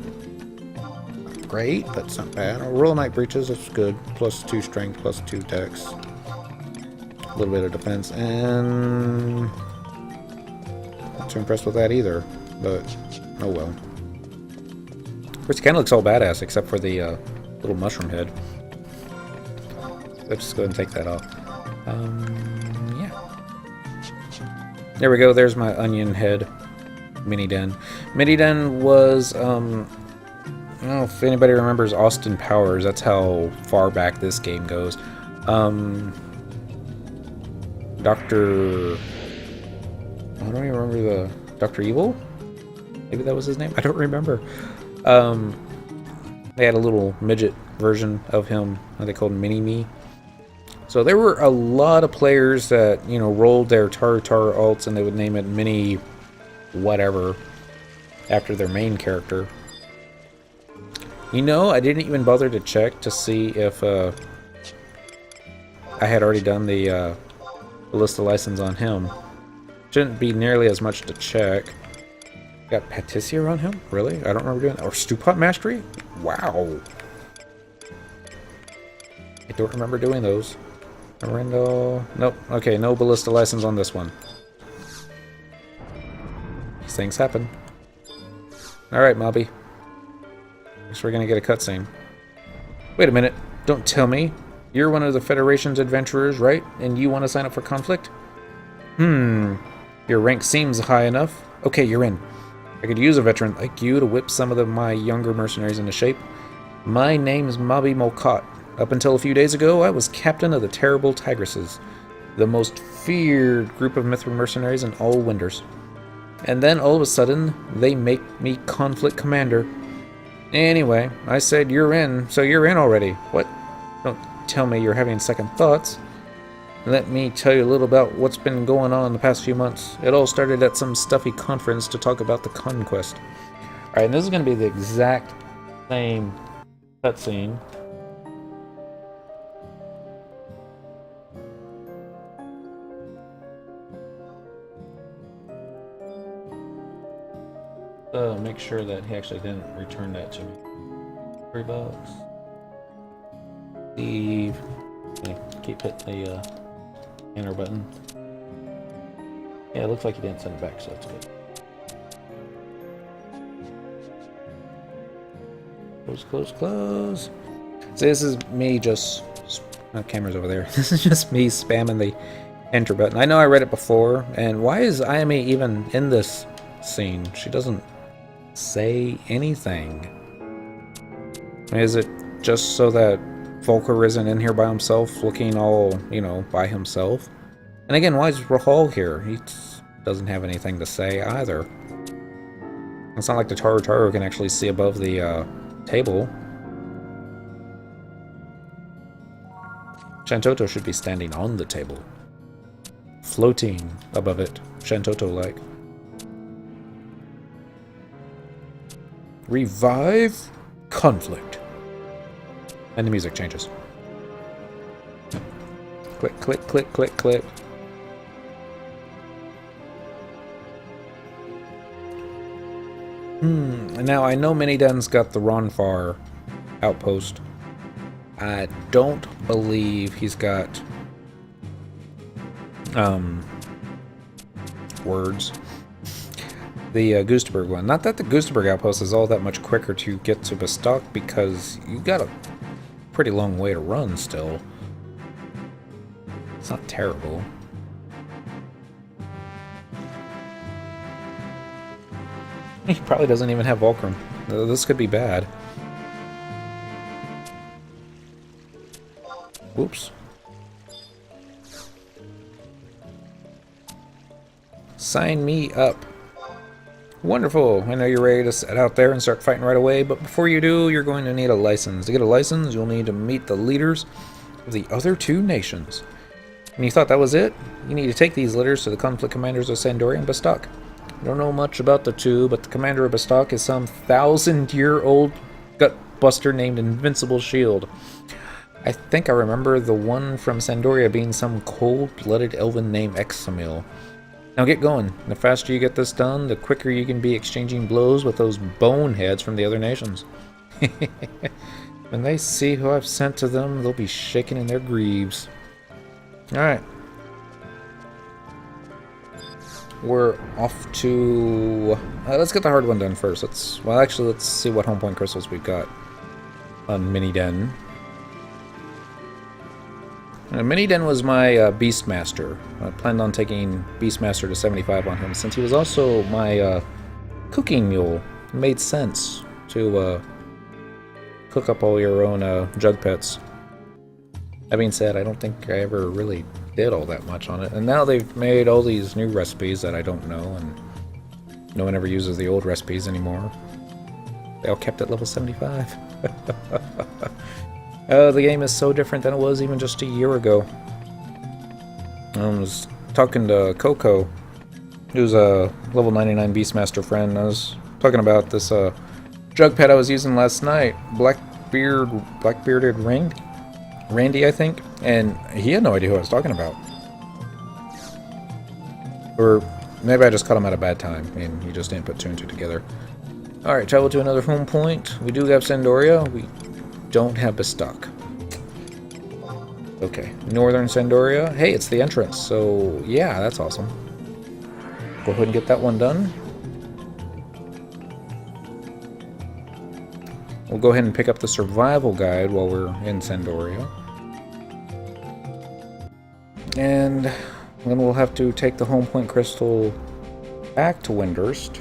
Not great, but it's not bad. Royal Knight breeches. That's good. +2 strength, +2 dex. A little bit of defense, and not too impressed with that either. But oh well. Of course, it kind of looks all badass except for the little mushroom head. Let's just go ahead and take that off. Yeah. There we go. There's my onion head mini den. Mini den was I don't know if anybody remembers Austin Powers. That's how far back this game goes. Dr. I don't even remember the Dr. Evil? Maybe that was his name? I don't remember. They had a little midget version of him. They called him Mini-Me. So there were a lot of players that, you know, rolled their Tar alts and they would name it Mini whatever after their main character. You know, I didn't even bother to check to see if I had already done the Ballista license on him. Shouldn't be nearly as much to check. Got Patissier on him? Really? I don't remember doing that. Or Stew Pot Mastery? Wow. I don't remember doing those. Arendo. Nope. Okay, no Ballista license on this one. These things happen. Alright, Mobby. Guess we're gonna get a cutscene. Wait a minute. Don't tell me. You're one of the Federation's adventurers, right? And you want to sign up for conflict? Your rank seems high enough. Okay, you're in. I could use a veteran like you to whip some of my younger mercenaries into shape. My name's Mobby Molcott. Up until a few days ago, I was captain of the Terrible Tigresses, the most feared group of Mithril mercenaries in all Winders. And then all of a sudden, they make me conflict commander. Anyway, I said you're in, so you're in already. What? Don't tell me you're having second thoughts. Let me tell you a little about what's been going on the past few months. It all started at some stuffy conference to talk about the conquest. Alright, and this is going to be the exact same cutscene. Make sure that he actually didn't return that to me. $3. Steve. Okay, keep hitting the enter button. Yeah, it looks like he didn't send it back, so that's good. Close, close, close. So this is me just... My camera's over there. This is just me spamming the enter button. I know I read it before, and why is IME even in this scene? She doesn't say anything. Is it just so that Volker isn't in here by himself, looking all, you know, by himself? And again, why is Rahal here? He doesn't have anything to say either. It's not like the Taru can actually see above the table. Shantoto should be standing on the table, floating above it, Shantoto-like. Revive conflict. And the music changes. Click, click, click, click, click. And now I know Miniden's got the Ronfar outpost. I don't believe he's got words. The Gustaberg one. Not that the Gustaberg outpost is all that much quicker to get to Bastok, because you got a pretty long way to run still. It's not terrible. He probably doesn't even have Volcrum. This could be bad. Whoops. Sign me up. Wonderful. I know you're ready to set out there and start fighting right away, but before you do, you're going to need a license. To get a license, you'll need to meet the leaders of the other two nations. And you thought that was it? You need to take these letters to the conflict commanders of Sandoria and Bastok. I don't know much about the two, but the commander of Bastok is some 1,000-year-old gutbuster named Invincible Shield. I think I remember the one from Sandoria being some cold-blooded elven named Examil. Now get going. The faster you get this done, the quicker you can be exchanging blows with those boneheads from the other nations. When they see who I've sent to them, they'll be shaking in their greaves. Alright. We're off to... let's get the hard one done first. Let's see what home point crystals we've got on Miniden. Miniden was my Beastmaster. I planned on taking Beastmaster to 75 on him, since he was also my cooking mule. It made sense to cook up all your own jug pets. That being said, I don't think I ever really did all that much on it. And now they've made all these new recipes that I don't know, and no one ever uses the old recipes anymore. They all kept at level 75. Oh, the game is so different than it was even just a year ago. I was talking to Coco, who's a level 99 Beastmaster friend. I was talking about this jug pet I was using last night, Blackbearded Randy, I think, and he had no idea who I was talking about. Or maybe I just caught him at a bad time, and he just didn't put two and two together. Alright, travel to another home point. We do have Sandoria. We don't have Ballistar. Okay, Northern Sandoria. Hey, it's the entrance, so yeah, that's awesome. Go ahead and get that one done. We'll go ahead and pick up the survival guide while we're in Sandoria. And then we'll have to take the home point crystal back to Windurst,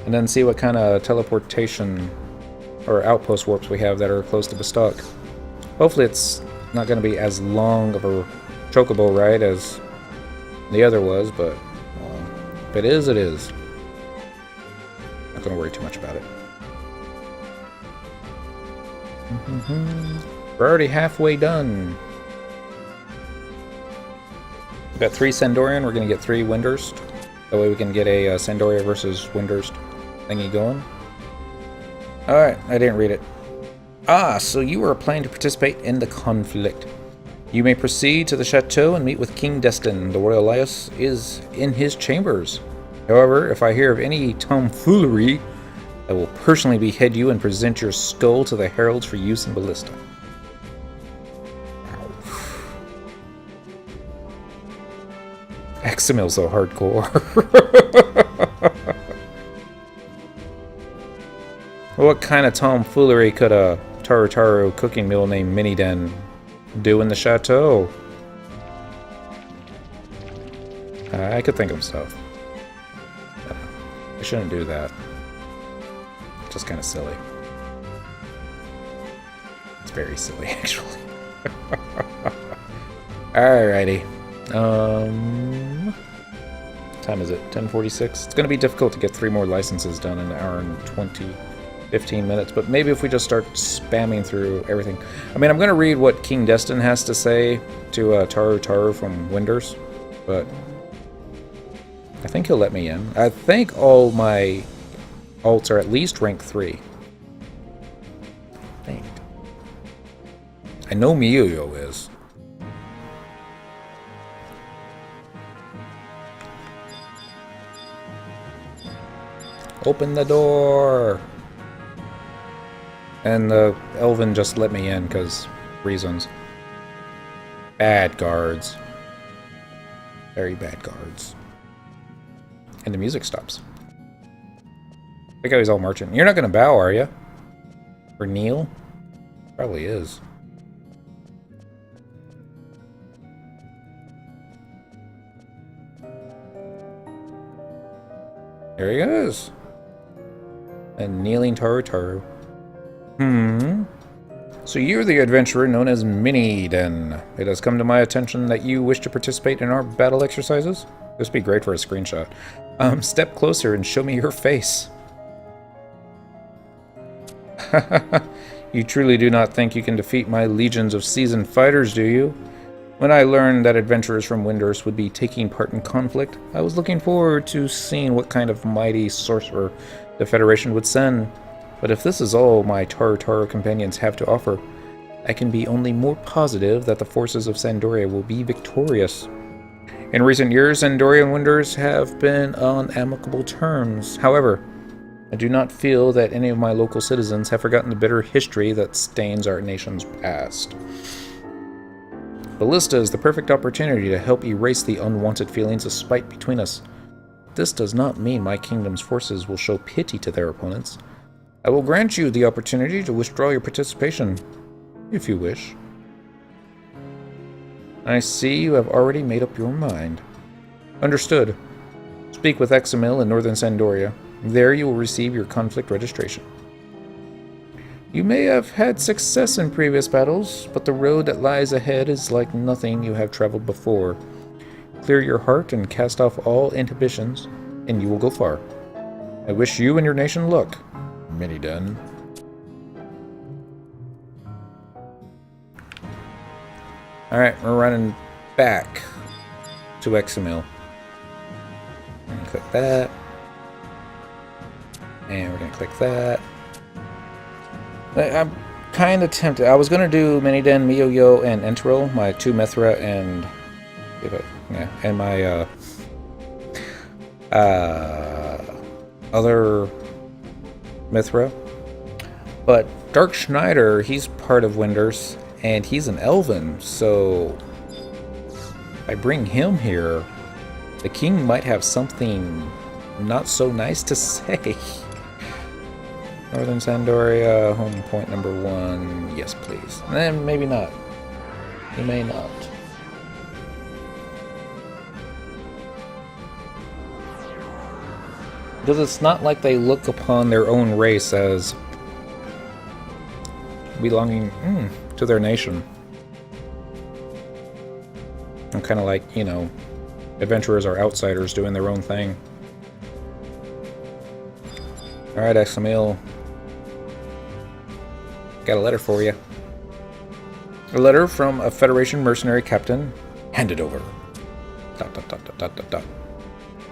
and then see what kind of teleportation or outpost warps we have that are close to Ballistar. Hopefully it's not going to be as long of a chocobo ride as the other was, but if it is, it is. Not going to worry too much about it. We're already halfway done. We've got 3 Sandorian, we're going to get 3 Windurst. That way we can get a Sandoria versus Windurst thingy going. Alright, I didn't read it. Ah, so you are planning to participate in the conflict. You may proceed to the chateau and meet with King Destin. The royal Elias is in his chambers. However, if I hear of any tomfoolery, I will personally behead you and present your skull to the heralds for use in Ballistar. Examil's so hardcore. What kind of tomfoolery could a Taru cooking mule named Miniden do in the chateau? I could think of stuff. I shouldn't do that. Just kind of silly. It's very silly, actually. Alrighty. What time is it? 10:46? It's going to be difficult to get 3 more licenses done in an hour and 15 minutes, but maybe if we just start spamming through everything. I mean, I'm going to read what King Destin has to say to Taru from Windurst, but I think he'll let me in. I think all my alts are at least rank 3. I think. I know Miyo is. Open the door! And the Elven just let me in because reasons. Bad guards. Very bad guards. And the music stops. Look how he's all marching. You're not going to bow, are you? Or kneel? Probably is. There he is. And kneeling Taru. So you're the adventurer known as Miniden. It has come to my attention that you wish to participate in our battle exercises. This would be great for a screenshot. Step closer and show me your face. You truly do not think you can defeat my legions of seasoned fighters, do you? When I learned that adventurers from Windurst would be taking part in conflict, I was looking forward to seeing what kind of mighty sorcerer the Federation would send. But if this is all my Taru companions have to offer, I can be only more positive that the forces of Sandoria will be victorious. In recent years, Sandoria and Windurst have been on amicable terms. However, I do not feel that any of my local citizens have forgotten the bitter history that stains our nation's past. Ballistar is the perfect opportunity to help erase the unwanted feelings of spite between us. This does not mean my kingdom's forces will show pity to their opponents. I will grant you the opportunity to withdraw your participation, if you wish. I see you have already made up your mind. Understood. Speak with Examil in northern Sandoria. There you will receive your conflict registration. You may have had success in previous battles, but the road that lies ahead is like nothing you have traveled before. Clear your heart and cast off all inhibitions, and you will go far. I wish you and your nation luck. Many done. Alright, we're running back to Examil. Click that. And we're going to click that. I'm kind of tempted. I was going to do Miniden, Miyo-Yo, and Entero, my 2 Mithra, and my other Mithra. But Dark Schneider, he's part of Winders, and he's an Elven, so if I bring him here, the king might have something not so nice to say. Northern Sandoria, home point number 1. Yes, please. And maybe not. He may not. Because it's not like they look upon their own race as belonging to their nation. I'm kind of like, you know, adventurers are outsiders doing their own thing. Alright, Examil. Got a letter for you. A letter from a Federation mercenary captain. Hand it over. ...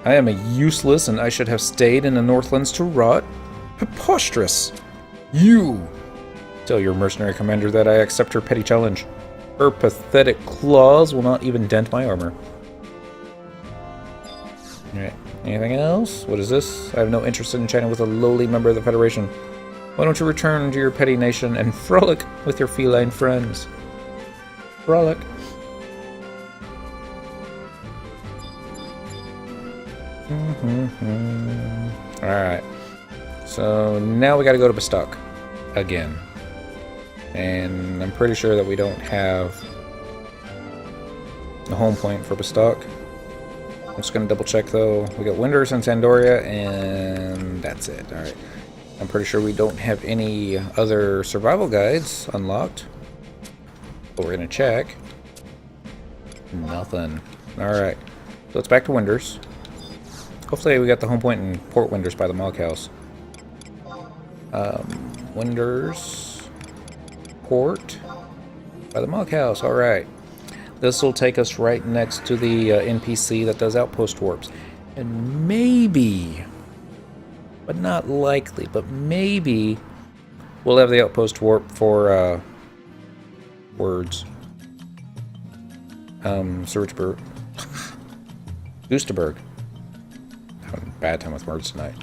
I am a useless and I should have stayed in the Northlands to rot. Preposterous! You! Tell your mercenary commander that I accept her petty challenge. Her pathetic claws will not even dent my armor. Alright, anything else? What is this? I have no interest in chatting with a lowly member of the Federation. Why don't you return to your petty nation and frolic with your feline friends? Frolic. Alright. So now we gotta go to Bastok again. And I'm pretty sure that we don't have the home point for Bastok. I'm just gonna double check though. We got Winders and Sandoria, and that's it. Alright. I'm pretty sure we don't have any other survival guides unlocked. But we're gonna check. Nothing. Alright. So it's back to Winders. Hopefully we got the home point in Port Winders by the Mog House. Winders. Port. By the Mog House. Alright. This will take us right next to the NPC that does outpost warps. And maybe, but not likely, but maybe we'll have the outpost warp for words. Surgeberg. Gustaberg. Having a bad time with words tonight.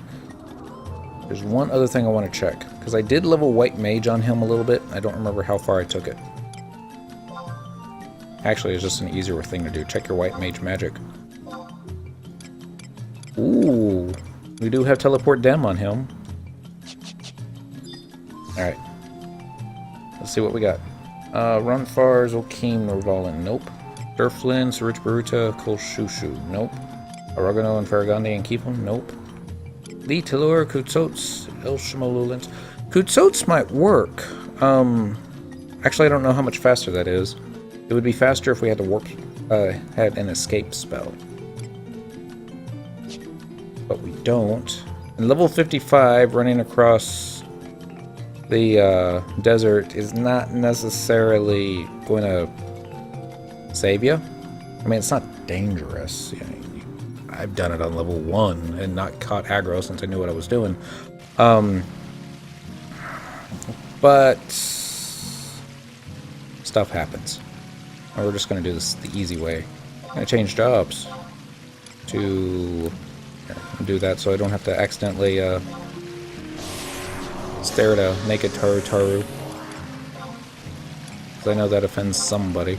There's one other thing I want to check, because I did level White Mage on him a little bit. I don't remember how far I took it. Actually, it's just an easier thing to do. Check your White Mage magic. Ooh, we do have Teleport Dem on him. Alright. Let's see what we got. Runfar, Zolkim, Norvalen, nope. Durflin, Sarich Baruta, Kolshushu, nope. Aragano and Faragandi and Keep'em, nope. Lee Tilur, Kutsots, Elshimalulans. Kutsots might work. Actually, I don't know how much faster that is. It would be faster if we had to warp, had an escape spell. But we don't. And level 55, running across the desert is not necessarily going to save you. I mean, it's not dangerous. You know, I've done it on level 1 and not caught aggro since I knew what I was doing. But stuff happens. And we're just going to do this the easy way. I'm going to change jobs to do that so I don't have to accidentally stare at a naked Taru. Because I know that offends somebody.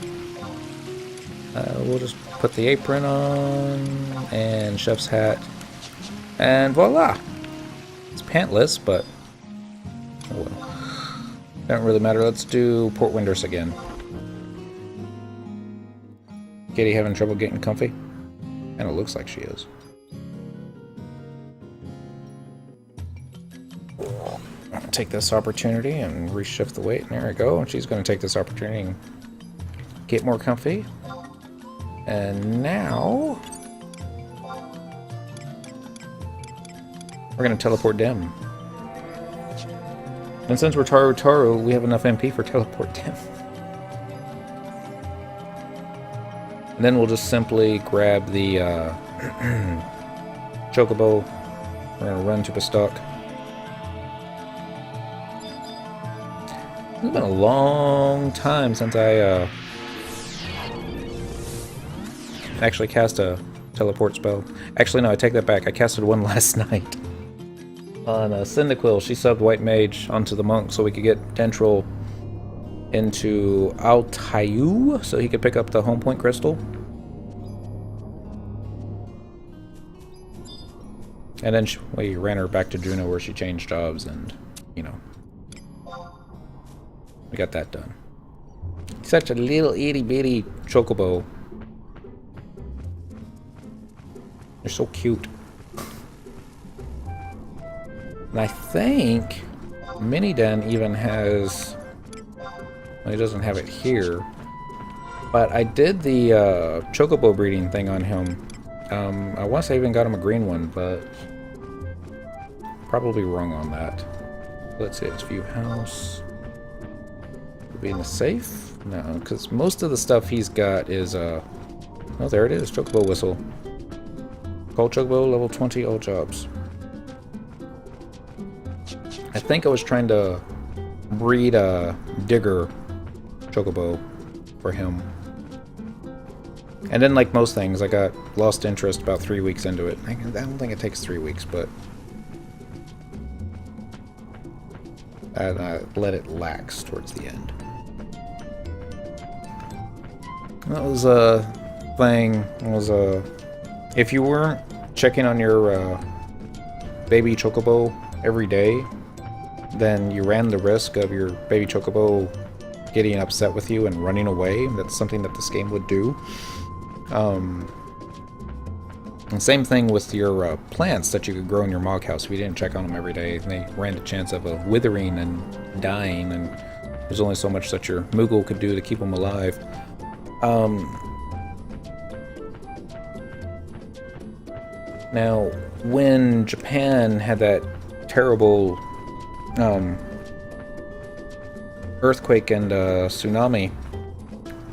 We'll just put the apron on and chef's hat. And voila! It's pantless, but oh well. Don't really matter. Let's do Port Winders again. Kitty having trouble getting comfy? And it looks like she is. I'm gonna take this opportunity and reshift the weight. There we go. And she's gonna take this opportunity and get more comfy. And now we're gonna teleport Dim. And since we're Taru, we have enough MP for teleport Dim. And then we'll just simply grab the Chocobo. We're gonna run to the stock. It's been a long time since I actually cast a teleport spell. Actually, no, I take that back. I casted one last night. On Cyndaquil, she subbed White Mage onto the Monk so we could get Dentral into Altayu so he could pick up the home point crystal. And then we ran her back to Juno where she changed jobs and, you know, we got that done. Such a little itty bitty chocobo. They're so cute. And I think Miniden even has... Well, he doesn't have it here. But I did the chocobo breeding thing on him. I want to say I even got him a green one, but... Probably wrong on that. Let's see, it's view house. Will be in the safe? No, because most of the stuff he's got is, oh, there it is, chocobo whistle. Call chocobo, level 20, all jobs. I think I was trying to breed a digger chocobo for him. And then, like most things, I got lost interest about 3 weeks into it. I don't think it takes 3 weeks, but... And I let it lax towards the end. That was a thing. It was a... If you weren't checking on your baby chocobo every day, then you ran the risk of your baby chocobo getting upset with you and running away. That's something that this game would do. And same thing with your plants that you could grow in your mog house. If you didn't check on them every day, they ran the chance of withering and dying, and there's only so much that your Moogle could do to keep them alive. Now, when Japan had that terrible earthquake and tsunami,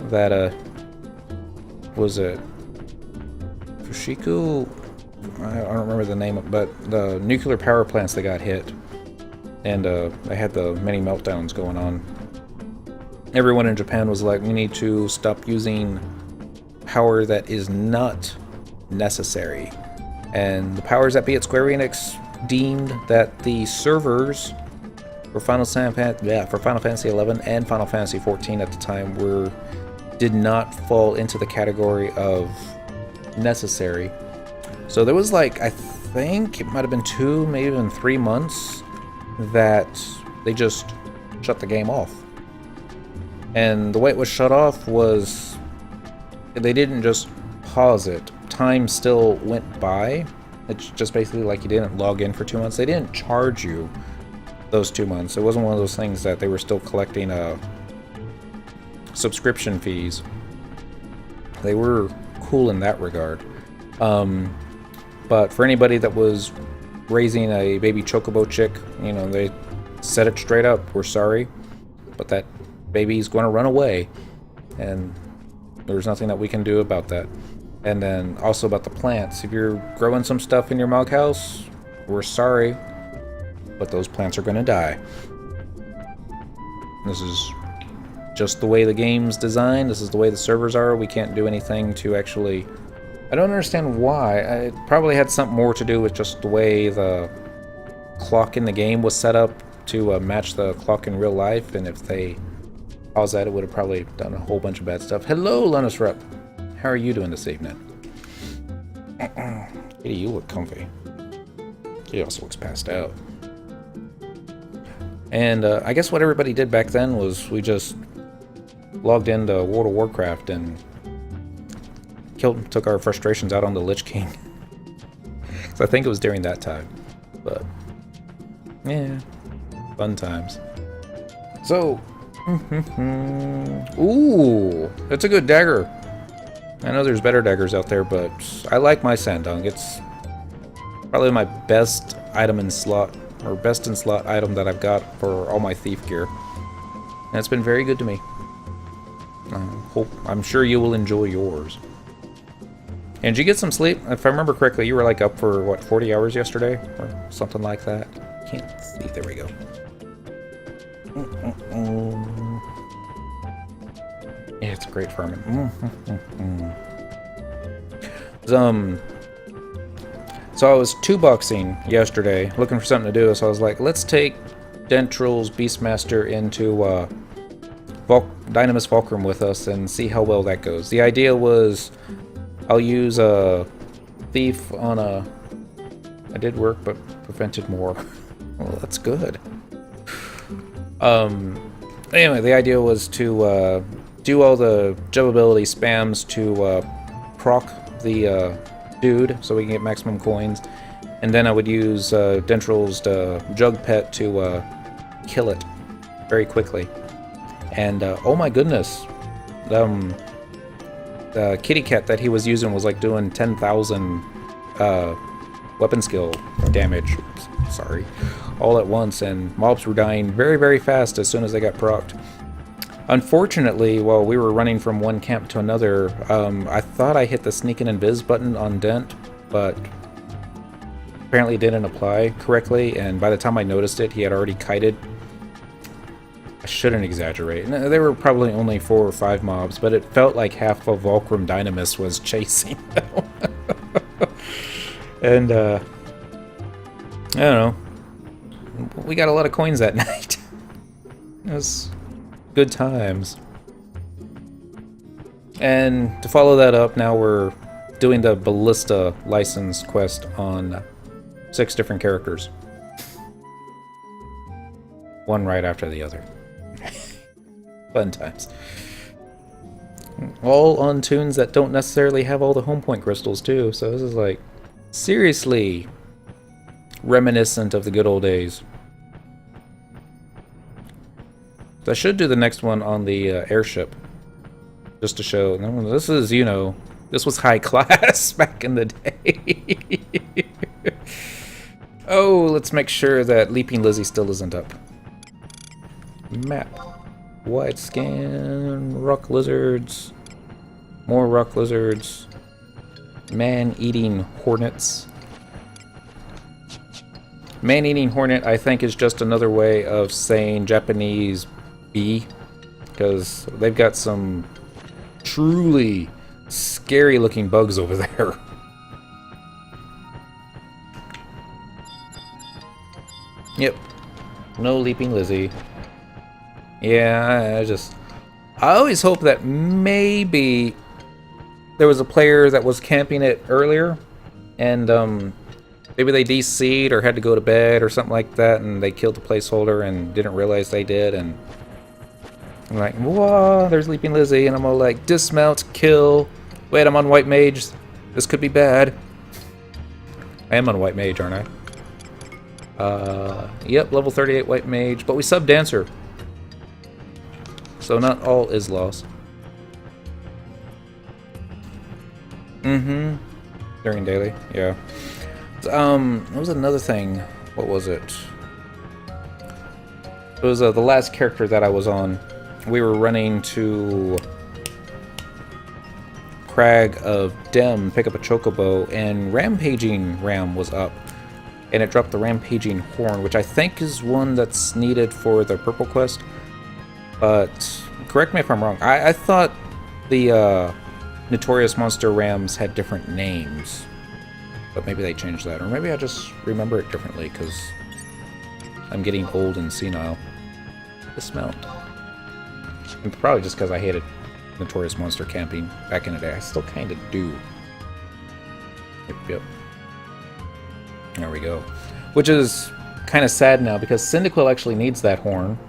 that was it Fushiku? I don't remember the name, but the nuclear power plants that got hit, and they had the many meltdowns going on. Everyone in Japan was like, we need to stop using power that is not necessary. And the powers that be at Square Enix deemed that the servers for Final Fantasy 11 and Final Fantasy 14 at the time did not fall into the category of necessary. So there was like, I think it might have been 2, maybe even 3 months that they just shut the game off. And the way it was shut off was they didn't just pause it. Time still went by. It's just basically like you didn't log in for 2 months. They didn't charge you those 2 months. It wasn't one of those things that they were still collecting subscription fees. They were cool in that regard. But for anybody that was raising a baby chocobo chick, you know, they said it straight up, we're sorry, but that baby's going to run away, and there's nothing that we can do about that. And then also about the plants, if you're growing some stuff in your mug house, we're sorry, but those plants are going to die. This is just the way the game's designed. This is the way the servers are. We can't do anything to actually... I don't understand why. It probably had something more to do with just the way the clock in the game was set up to match the clock in real life, and if they paused that, it would have probably done a whole bunch of bad stuff. Hello, Linus Rep. How are you doing this evening? Kitty, you look comfy. Kitty also looks passed out. And I guess what everybody did back then was we just logged into World of Warcraft and took our frustrations out on the Lich King. So I think it was during that time. But yeah, fun times. So, ooh, that's a good dagger. I know there's better daggers out there, but I like my Sandung. It's probably my best item in slot, or best in slot item that I've got for all my thief gear. And it's been very good to me. I'm sure you will enjoy yours. And did you get some sleep? If I remember correctly, you were like up for, what, 40 hours yesterday? Or something like that? Can't see. There we go. Yeah, it's great farming. So I was 2-boxing yesterday, looking for something to do, so I was like, let's take Dentral's Beastmaster into Dynamis Fulcrum with us and see how well that goes. The idea was I'll use a Thief on a... I did work, but prevented more. Well, that's good. Anyway, the idea was to do all the jump ability spams to proc the dude so we can get maximum coins, and then I would use Dentral's Jug Pet to kill it very quickly. And oh my goodness, the kitty cat that he was using was like doing 10,000 weapon skill damage. Sorry, all at once, and mobs were dying very, very fast as soon as they got procced. Unfortunately, while we were running from one camp to another, I thought I hit the sneak and invis button on Dent, but apparently it didn't apply correctly, and by the time I noticed it, he had already kited. I shouldn't exaggerate. There were probably only 4 or 5 mobs, but it felt like half of Volcrum Dynamis was chasing them. And, I don't know. We got a lot of coins that night. It was good times. And to follow that up, now we're doing the Ballista license quest on 6 different characters. One right after the other. Fun times. All on tunes that don't necessarily have all the home point crystals too, so this is like seriously reminiscent of the good old days. So I should do the next one on the airship, just to show, this is, you know, this was high class back in the day. Oh, let's make sure that Leaping Lizzie still isn't up. Map. Wide scan, rock lizards, more rock lizards, man-eating hornets. Man-eating hornet, I think, is just another way of saying Japanese bee, because they've got some truly scary-looking bugs over there. Yep, no Leaping Lizzie. Yeah, I always hope that maybe there was a player that was camping it earlier, and maybe they DC'd or had to go to bed or something like that, and they killed the placeholder and didn't realize they did, and I'm like, whoa, there's Leaping Lizzie, and I'm all like, dismount, kill, wait, I'm on White Mage, this could be bad. I am on White Mage, aren't I? Yep, level 38 White Mage, but we sub Dancer. So not all is lost. During daily, yeah. There was another thing. What was it? It was the last character that I was on. We were running to Crag of Dem, pick up a Chocobo, and Rampaging Ram was up. And it dropped the Rampaging Horn, which I think is one that's needed for the Purple Quest. But correct me if I'm wrong. I thought the Notorious Monster Rams had different names, but maybe they changed that, or maybe I just remember it differently because I'm getting old and senile. Dismount. And probably just because I hated Notorious Monster camping back in the day. I still kind of do. Yep. There we go. Which is kind of sad now because Cyndaquil actually needs that horn.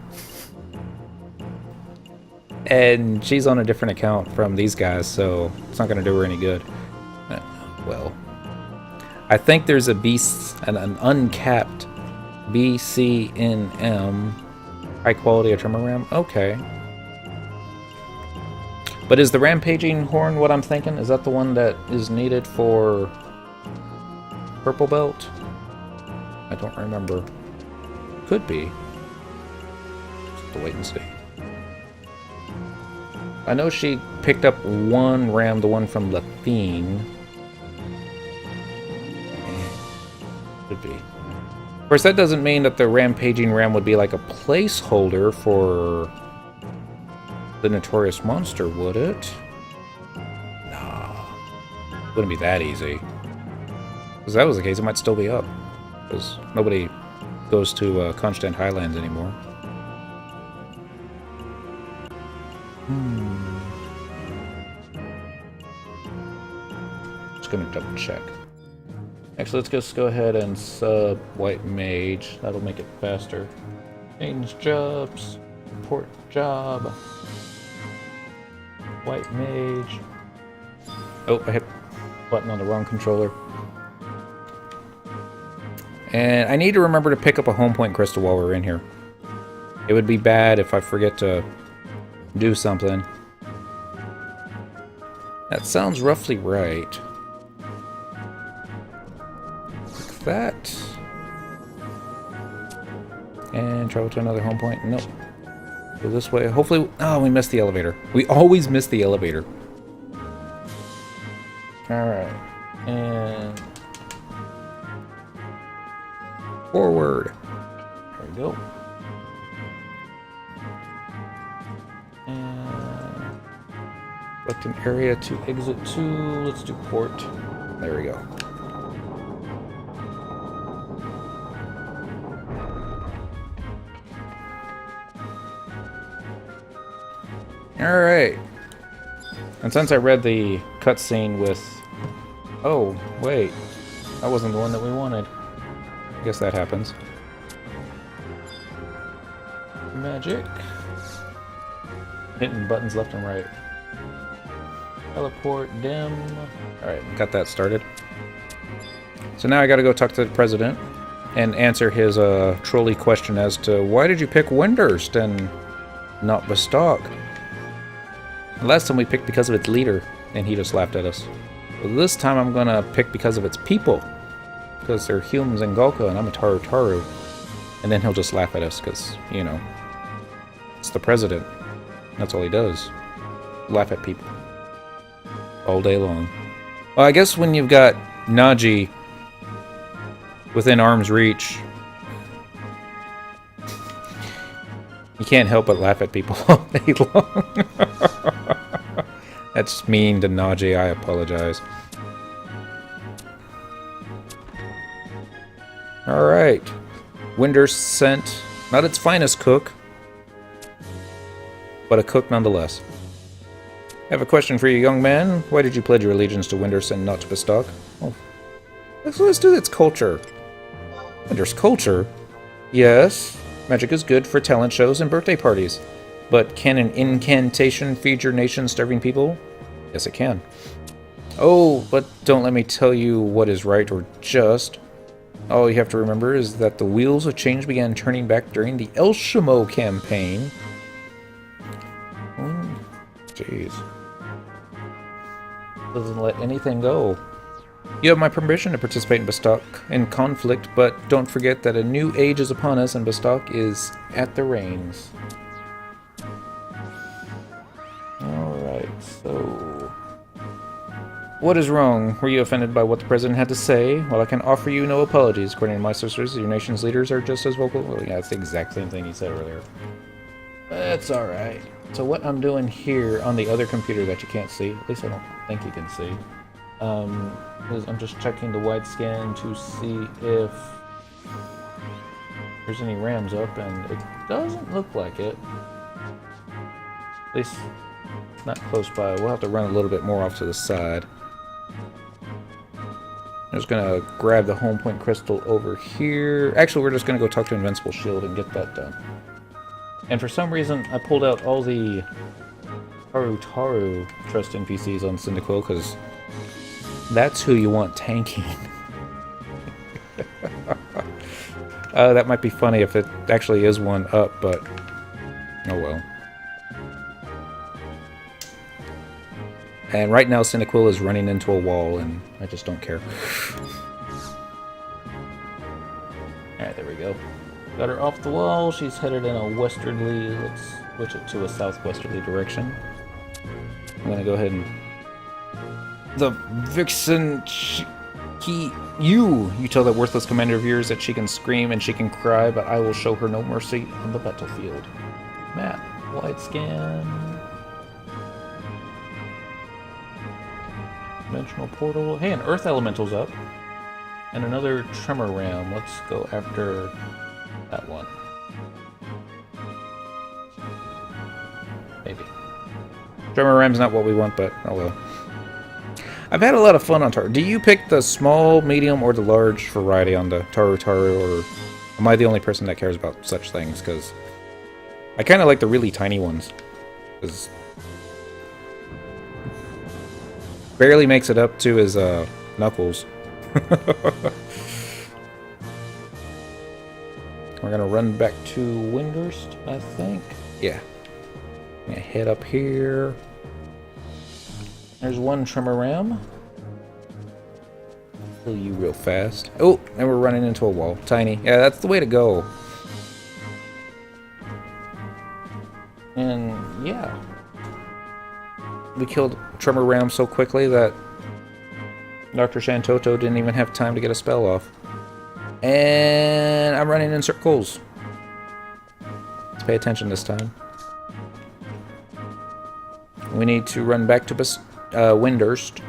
And she's on a different account from these guys, so it's not going to do her any good. Well, I think there's an uncapped BCNM high quality trimmer ram. Okay. But is the rampaging horn what I'm thinking? Is that the one that is needed for purple belt? I don't remember. Could be. Just have to wait and see. I know she picked up one ram, the one from Lafine. Could be. Of course, that doesn't mean that the rampaging ram would be like a placeholder for the Notorious Monster, would it? Nah. Wouldn't be that easy. If that was the case, it might still be up. Because nobody goes to Constant Highlands anymore. Just gonna double check. Actually, let's just go ahead and sub White Mage. That'll make it faster. Change jobs. Report job. White Mage. Oh, I hit button on the wrong controller. And I need to remember to pick up a home point crystal while we're in here. It would be bad if I forget to do something. That sounds roughly right. Like that. And travel to another home point. Nope. Go this way. Hopefully... Oh, we missed the elevator. We always miss the elevator. Alright. And... forward. There we go. And... select an area to exit to. Let's do port. There we go. Alright. And since I read the cutscene with... Oh, wait. That wasn't the one that we wanted. I guess that happens. Magic. Hitting buttons left and right. Teleport, dim. Alright, got that started. So now I gotta go talk to the president and answer his trolley question as to why did you pick Windurst and not Bastok? Last time we picked because of its leader, and he just laughed at us. But this time I'm gonna pick because of its people. Because they're humans and Golka, and I'm a Taru. And then he'll just laugh at us, because, you know, it's the president. That's all he does. Laugh at people. All day long. Well, I guess when you've got Naji within arm's reach, you can't help but laugh at people all day long. That's mean to Naji, I apologize. Alright. Windurst sent not its finest cook, but a cook nonetheless. I have a question for you, young man. Why did you pledge your allegiance to Windurst and not to Bastok? Oh. Let's do its culture. Windurst culture? Yes. Magic is good for talent shows and birthday parties. But can an incantation feed your nation starving people? Yes, it can. Oh, but don't let me tell you what is right or just. All you have to remember is that the wheels of change began turning back during the El Shamo campaign. Jeez. Doesn't let anything go. You have my permission to participate in Bastok in conflict, but don't forget that a new age is upon us and Bastok is at the reins. Alright, so... What is wrong? Were you offended by what the president had to say? Well, I can offer you no apologies. According to my sources, your nation's leaders are just as vocal. Well, yeah, it's the exact same thing he said earlier. That's alright. So what I'm doing here on the other computer that you can't see, at least I don't think you can see, is I'm just checking the wide scan to see if there's any rams up, and it doesn't look like it. At least not close by. We'll have to run a little bit more off to the side. I'm just gonna grab the home point crystal over here. Actually, we're just gonna go talk to Invincible Shield and get that done. And for some reason, I pulled out all the Taru trust NPCs on Cyndaquil, because that's who you want tanking. That might be funny if it actually is one up, but oh well. And right now Cyndaquil is running into a wall, and I just don't care. Alright, there we go. Got her off the wall. She's headed in a westerly, let's switch it to a southwesterly direction. I'm gonna go ahead and... The Vixen... You tell that worthless commander of yours that she can scream and she can cry, but I will show her no mercy on the battlefield. Map. Wide scan. Dimensional portal. Hey, an earth elemental's up. And another tremor ram. Let's go after that one. Maybe. Tremor ram's not what we want, but oh well. I've had a lot of fun on Taru. Do you pick the small, medium, or the large variety on the Taru, or am I the only person that cares about such things? Because I kind of like the really tiny ones. Because barely makes it up to his knuckles. We're gonna run back to Windurst, I think. Yeah. I'm gonna head up here. There's one tremor ram. Kill you real fast. Oh, and we're running into a wall. Tiny. Yeah, that's the way to go. And yeah. We killed tremor ram so quickly that Dr. Shantoto didn't even have time to get a spell off. And I'm running in circles. Let's pay attention this time. We need to run back to Windurst.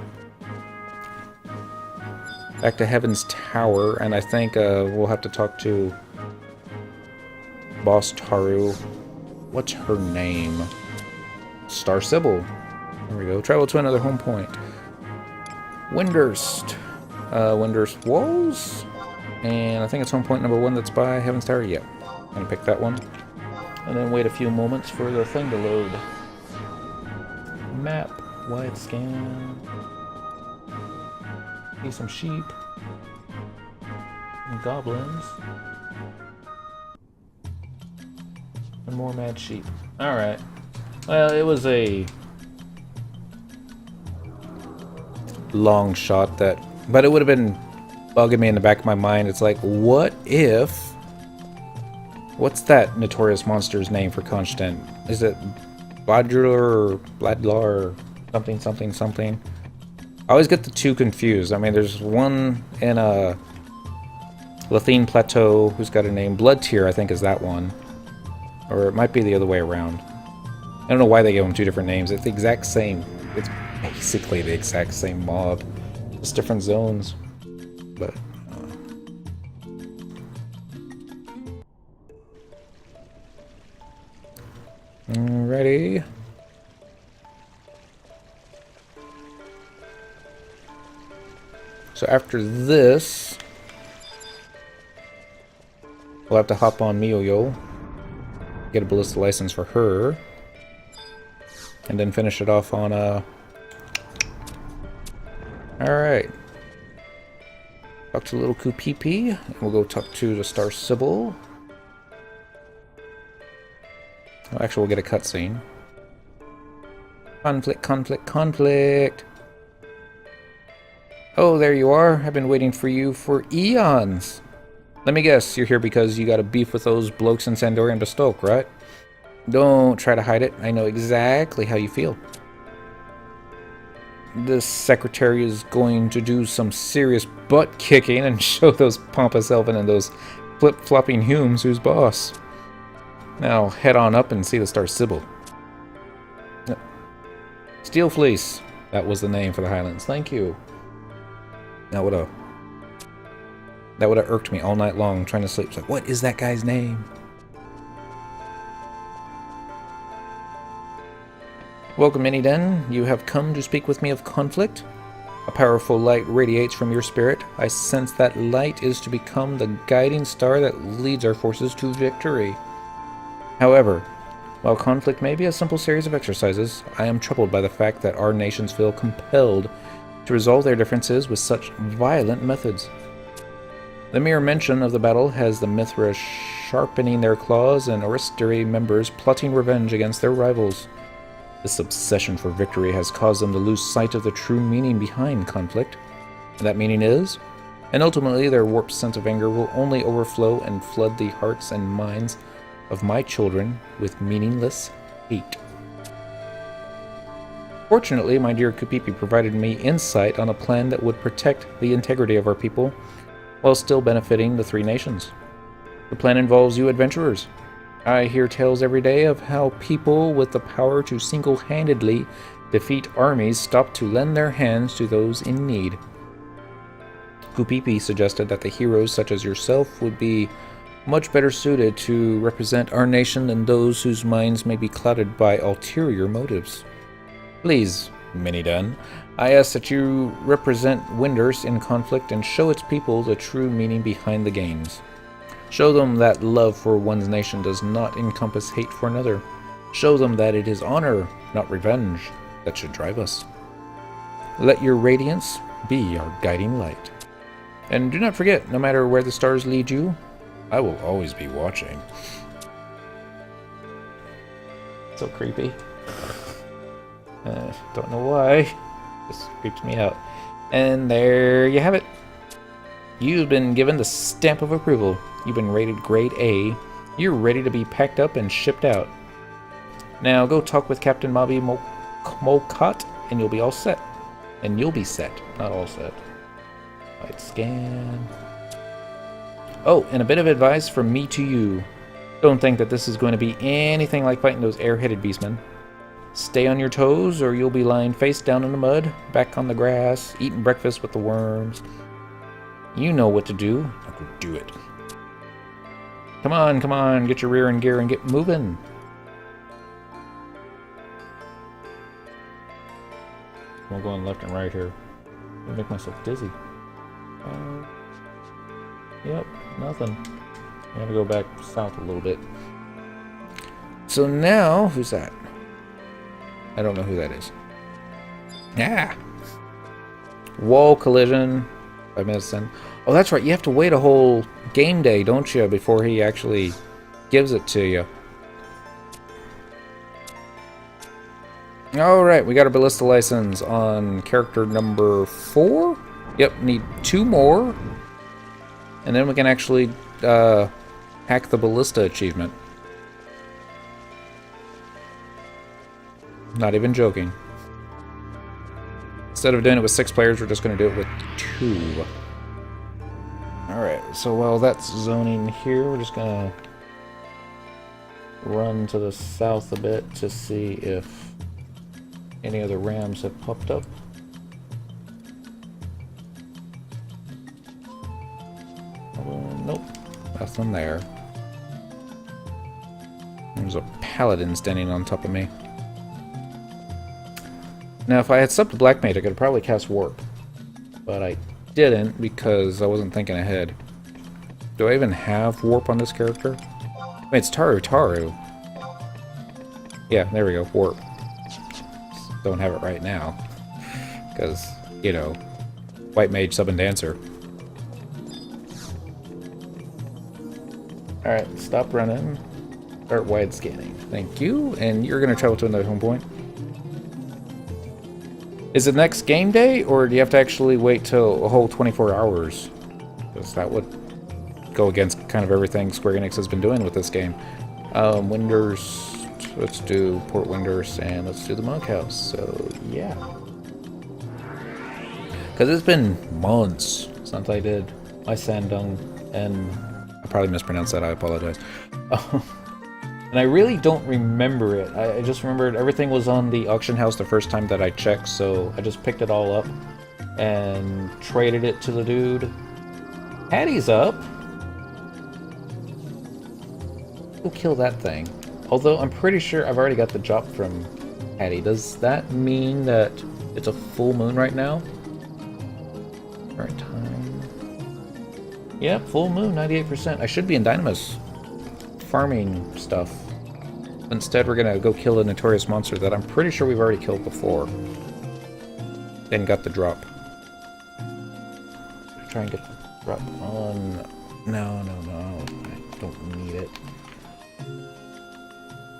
Back to Heaven's Tower, and I think we'll have to talk to Boss Taru. What's her name? Star Sybil. There we go. Travel to another home point. Windurst. Windurst Walls. And I think it's home point number 1 that's by Heaven's Tower. Yep. I'm gonna pick that one. And then wait a few moments for the thing to load. Map. Wide scan. See some sheep. And goblins. And more mad sheep. Alright. Well, it was a long shot that... But it would have been bugging me in the back of my mind. It's like, what if... What's that notorious monster's name for Constant? Is it Bladlar or Bladlar? Something, something, something. I always get the two confused. I mean, there's one in a Lathine Plateau who's got a name. Blood Tear, I think, is that one. Or it might be the other way around. I don't know why they give them two different names. It's the exact same. It's basically the exact same mob. Just different zones. But... Alrighty. So after this, we'll have to hop on Miyoyo, get a ballista license for her, and then finish it off on Alright. Talk to little Kupipi, and we'll go talk to the Star Sybil. Oh, actually, we'll get a cutscene. Conflict, conflict, conflict! Oh, there you are. I've been waiting for you for eons. Let me guess, you're here because you got a beef with those blokes in Sandorian Bestoke, right? Don't try to hide it. I know exactly how you feel. This secretary is going to do some serious butt-kicking and show those pompous elven and those flip-flopping Humes who's boss. Now, head on up and see the Star Sybil. Steel Fleece. That was the name for the Highlands. Thank you. That would have irked me all night long trying to sleep. It's like, what is that guy's name? Welcome, Miniden. You have come to speak with me of conflict. A powerful light radiates from your spirit. I sense that light is to become the guiding star that leads our forces to victory. However, While conflict may be a simple series of exercises, I am troubled by the fact that our nations feel compelled to resolve their differences with such violent methods. The mere mention of the battle has the Mithra sharpening their claws and Oristeri members plotting revenge against their rivals. This obsession for victory has caused them to lose sight of the true meaning behind conflict. And that meaning is, and ultimately their warped sense of anger will only overflow and flood the hearts and minds of my children with meaningless hate. Fortunately, my dear Kupipi provided me insight on a plan that would protect the integrity of our people while still benefiting the three nations. The plan involves you adventurers. I hear tales every day of how people with the power to single-handedly defeat armies stop to lend their hands to those in need. Kupipi suggested that the heroes such as yourself would be much better suited to represent our nation than those whose minds may be clouded by ulterior motives. Please, Minidan, I ask that you represent Winders in conflict and show its people the true meaning behind the games. Show them that love for one's nation does not encompass hate for another. Show them that it is honor, not revenge, that should drive us. Let your radiance be our guiding light. And do not forget, no matter where the stars lead you, I will always be watching. So creepy. Don't know why. Just creeps me out. And there you have it. You've been given the stamp of approval. You've been rated grade A. You're ready to be packed up and shipped out. Now go talk with Captain Mabi Molkat and you'll be all set. And you'll be set, not all set. Light scan. Oh, and a bit of advice from me to you. Don't think that this is going to be anything like fighting those air-headed beastmen. Stay on your toes or you'll be lying face down in the mud, back on the grass, eating breakfast with the worms. You know what to do. Now go do it. Come on, get your rear in gear and get moving. I'm going left and right here. I'm gonna make myself dizzy. Yep, nothing. I'm gonna go back south a little bit. So now, who's that? I don't know who that is. Ah! Wall collision. 5 minutes in. Oh, that's right. You have to wait a whole game day, don't you, before he actually gives it to you. Alright, we got our ballista license on character number 4. Yep, need 2 more. And then we can actually hack the ballista achievement. Not even joking. Instead of doing it with 6 players, we're just going to do it with 2. Alright, so while that's zoning here, we're just going to run to the south a bit to see if any other rams have popped up. Nope, nothing there. There's a paladin standing on top of me. Now, if I had subbed to Black Mage, I could probably cast Warp. But I didn't because I wasn't thinking ahead. Do I even have Warp on this character? I mean, it's Taru. Yeah, there we go, Warp. Just don't have it right now. Because, you know, White Mage, Sub and Dancer. Alright, stop running. Start wide scanning. Thank you. And you're going to travel to another home point. Is it next game day, or do you have to actually wait till a whole 24 hours? Because that would go against kind of everything Square Enix has been doing with this game. Winders, let's do Port Winders, and let's do the Monkhouse. So, yeah. Because it's been months since I did my Sandung, and I probably mispronounced that, I apologize. And I really don't remember it. I just remembered everything was on the auction house the first time that I checked, so I just picked it all up and traded it to the dude. Hattie's up. Go kill that thing. Although I'm pretty sure I've already got the job from Hattie. Does that mean that it's a full moon right now? Current time. Yep, full moon, 98%. I should be in Dynamis farming stuff. Instead, we're gonna go kill a notorious monster that I'm pretty sure we've already killed before. Then got the drop. Try and get the drop on... No, I don't need it.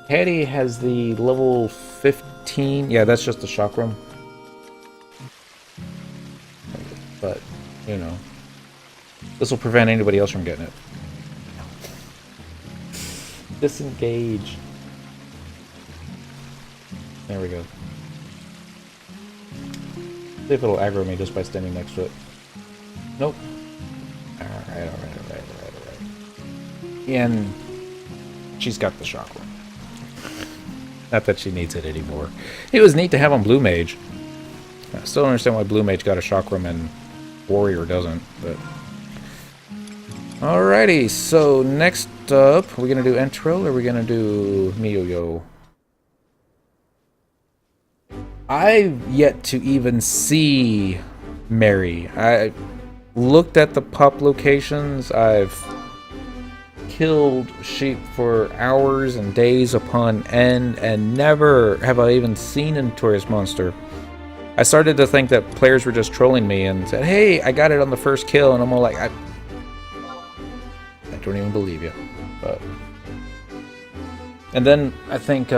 Hattie has the level 15... Yeah, that's just the chakram. But, you know. This will prevent anybody else from getting it. Disengage. There we go. See if it'll aggro me just by standing next to it. Nope. Alright. And she's got the chakra. Not that she needs it anymore. It was neat to have on Blue Mage. I still don't understand why Blue Mage got a chakram and Warrior doesn't, but... Alrighty, so next up, are we gonna do Entril or are we gonna do Miyo-Yo? I've yet to even see Mary. I looked at the pop locations. I've killed sheep for hours and days upon end, and never have I even seen a notorious monster. I started to think that players were just trolling me and said, hey, I got it on the first kill, and I'm all like, I don't even believe you. But... And then I think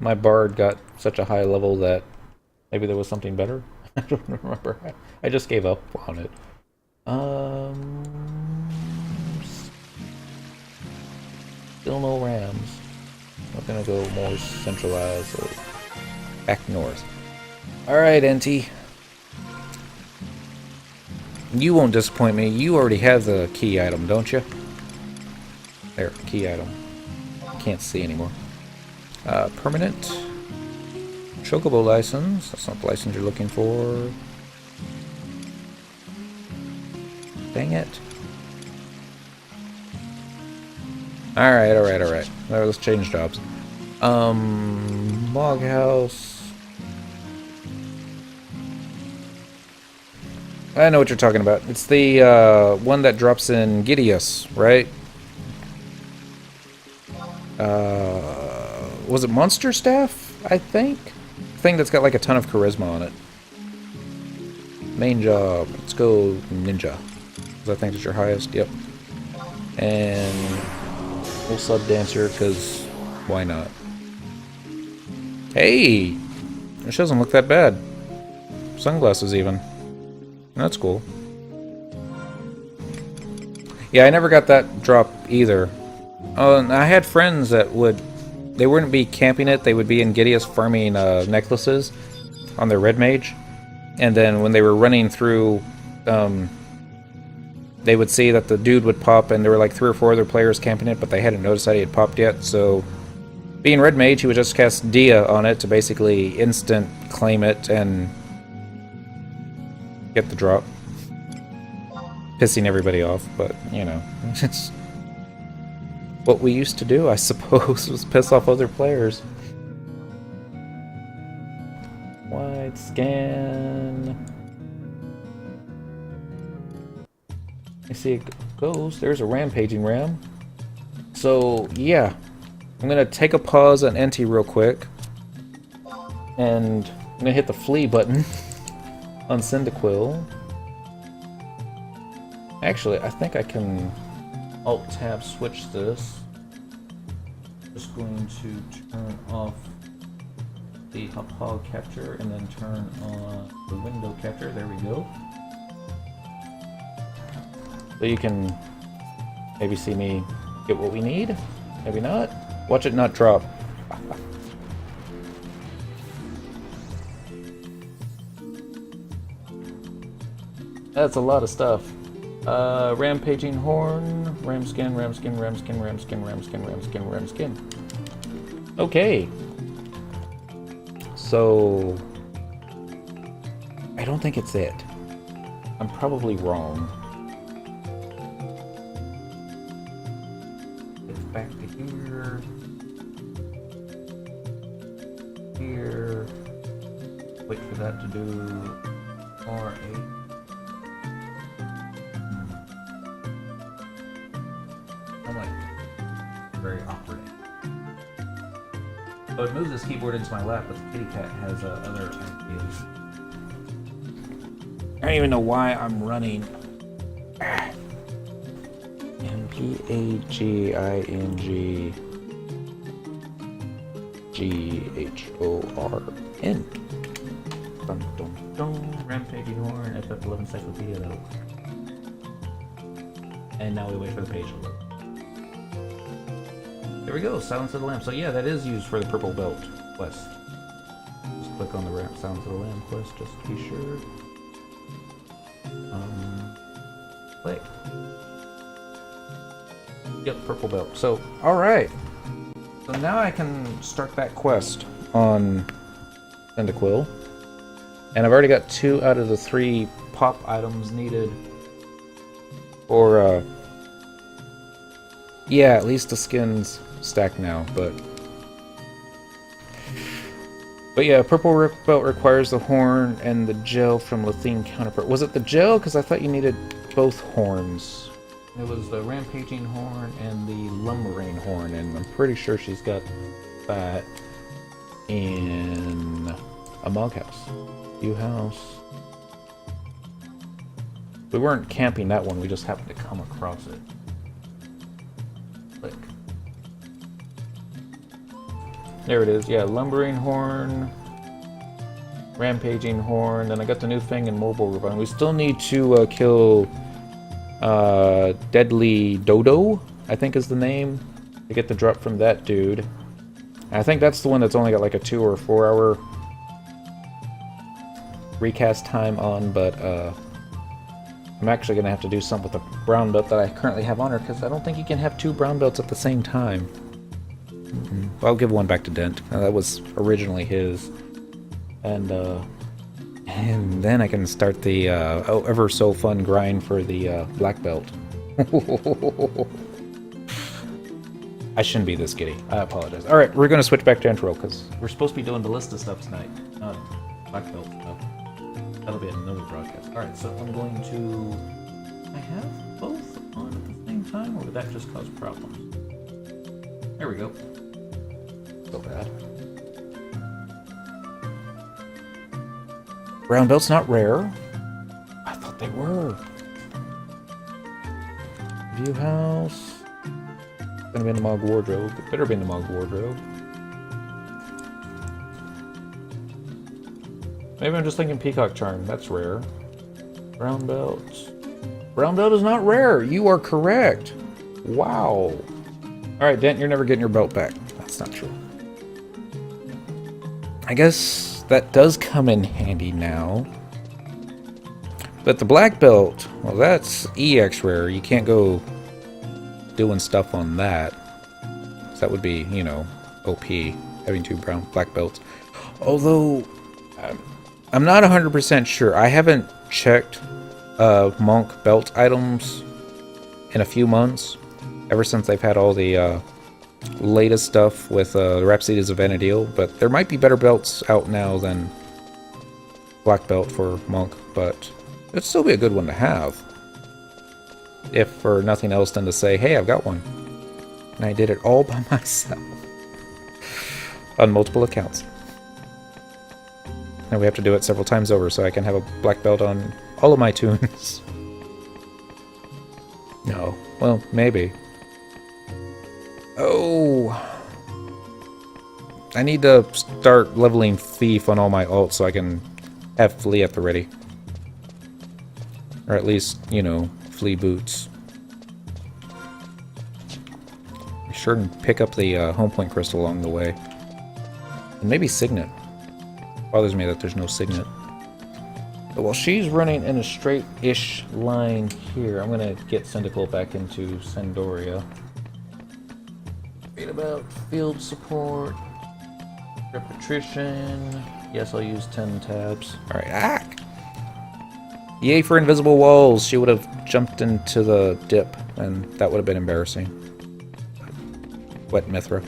my bard got such a high level that maybe there was something better. I don't remember. I just gave up on it. Still no Rams. I'm gonna go more centralized, so back north. Alright, NT. You won't disappoint me. You already have the key item, don't you? There, key item. Can't see anymore. Permanent. Chocobo license. That's not the license you're looking for. Dang it. Alright. Alright, let's change jobs. Log house. I know what you're talking about. It's the one that drops in Gideus, right? Was it Monster Staff, I think? Thing that's got like a ton of charisma on it. Main job. Let's go Ninja. I think it's your highest. Yep. And we'll sub Dancer, because why not? Hey! This doesn't look that bad. Sunglasses even. That's cool. Yeah, I never got that drop either. And I had friends that would... They wouldn't be camping it, they would be in Gideus farming necklaces on their red mage. And then when they were running through, they would see that the dude would pop, and there were like 3 or 4 other players camping it, but they hadn't noticed that he had popped yet, so... Being red mage, he would just cast Dia on it to basically instant claim it and get the drop. Pissing everybody off, but, you know, it's... what we used to do, I suppose, was piss off other players. Wide scan. I see it goes. There's a rampaging ram. So, yeah. I'm gonna take a pause on NT real quick. And I'm gonna hit the flee button on Cyndaquil. Actually, I think I can Alt-Tab switch this. Just going to turn off the hog capture and then turn on the window capture. There we go. So you can maybe see me get what we need. Maybe not. Watch it not drop. That's a lot of stuff. Rampaging horn, ram skin. Okay. So I don't think it's it. I'm probably wrong. It's back to here. Here. Wait for that to do R8. moved this keyboard into my lap, but the kitty cat has other ideas. I don't even know why I'm running. MPAGINGGHORN. Dun dun dun. Rampaging Horn, FF11 Encyclopedia though. And now we wait for the page to load. There we go, Silence of the Lamb. So yeah, that is used for the Purple Belt quest. Just click on the Silence of the Lamb quest just to be sure. Play. Yep, Purple Belt. So, alright. So now I can start that quest on Cyndaquil. And I've already got 2 out of the 3 pop items needed for, yeah, at least the skin's stacked now, but yeah, Purple Belt requires the horn and the gel from Lethine counterpart. Was it the gel? Because I thought you needed both horns. It was the Rampaging Horn and the Lumbering Horn, and I'm pretty sure she's got that in a Mog House. View House. We weren't camping that one, we just happened to come across it. Click. There it is, yeah, Lumbering Horn, Rampaging Horn, and I got the new thing in Mobile Revive. We still need to kill Deadly Dodo, I think is the name, to get the drop from that dude. And I think that's the one that's only got like a 2 or 4 hour recast time on, but I'm actually going to have to do something with the brown belt that I currently have on her, because I don't think you can have 2 brown belts at the same time. I'll give one back to Dent. That was originally his. And then I can start the ever so fun grind for the black belt. I shouldn't be this giddy. I apologize. Alright, we're going to switch back to intro, because we're supposed to be doing Ballista stuff tonight. Not black belt stuff. That'll be another broadcast. Alright, so I'm going to... I have both on at the same time, or would that just cause problems? There we go. So bad. Brown belt's not rare. I thought they were. View House. Gonna be in the Mog Wardrobe. It better be in the Mog Wardrobe. Maybe I'm just thinking Peacock Charm. That's rare. Brown belt. Brown belt is not rare. You are correct. Wow. Alright, Dent, you're never getting your belt back. That's not true. I guess that does come in handy now. But the black belt, well, that's EX rare. You can't go doing stuff on that. So that would be, you know, OP, having 2 black belts. Although, I'm not 100% sure. I haven't checked monk belt items in a few months. Ever since they've had all the latest stuff with Rhapsodies of Vana'diel. But there might be better belts out now than black belt for monk. But it'd still be a good one to have. If for nothing else than to say, hey, I've got one. And I did it all by myself. On multiple accounts. And we have to do it several times over so I can have a black belt on all of my tunes. No. Well, maybe. Oh. I need to start leveling Thief on all my ults so I can have Flea at the ready. Or at least, you know, Flea boots. Be sure and pick up the home point crystal along the way. And maybe Signet. Bothers me that there's no Signet. But while she's running in a straight-ish line here, I'm gonna get Cyndaquil back into Sandoria. Read about field support, repetition. Yes, I'll use 10 tabs. All right, Yay for invisible walls! She would have jumped into the dip, and that would have been embarrassing. Wet Mithra.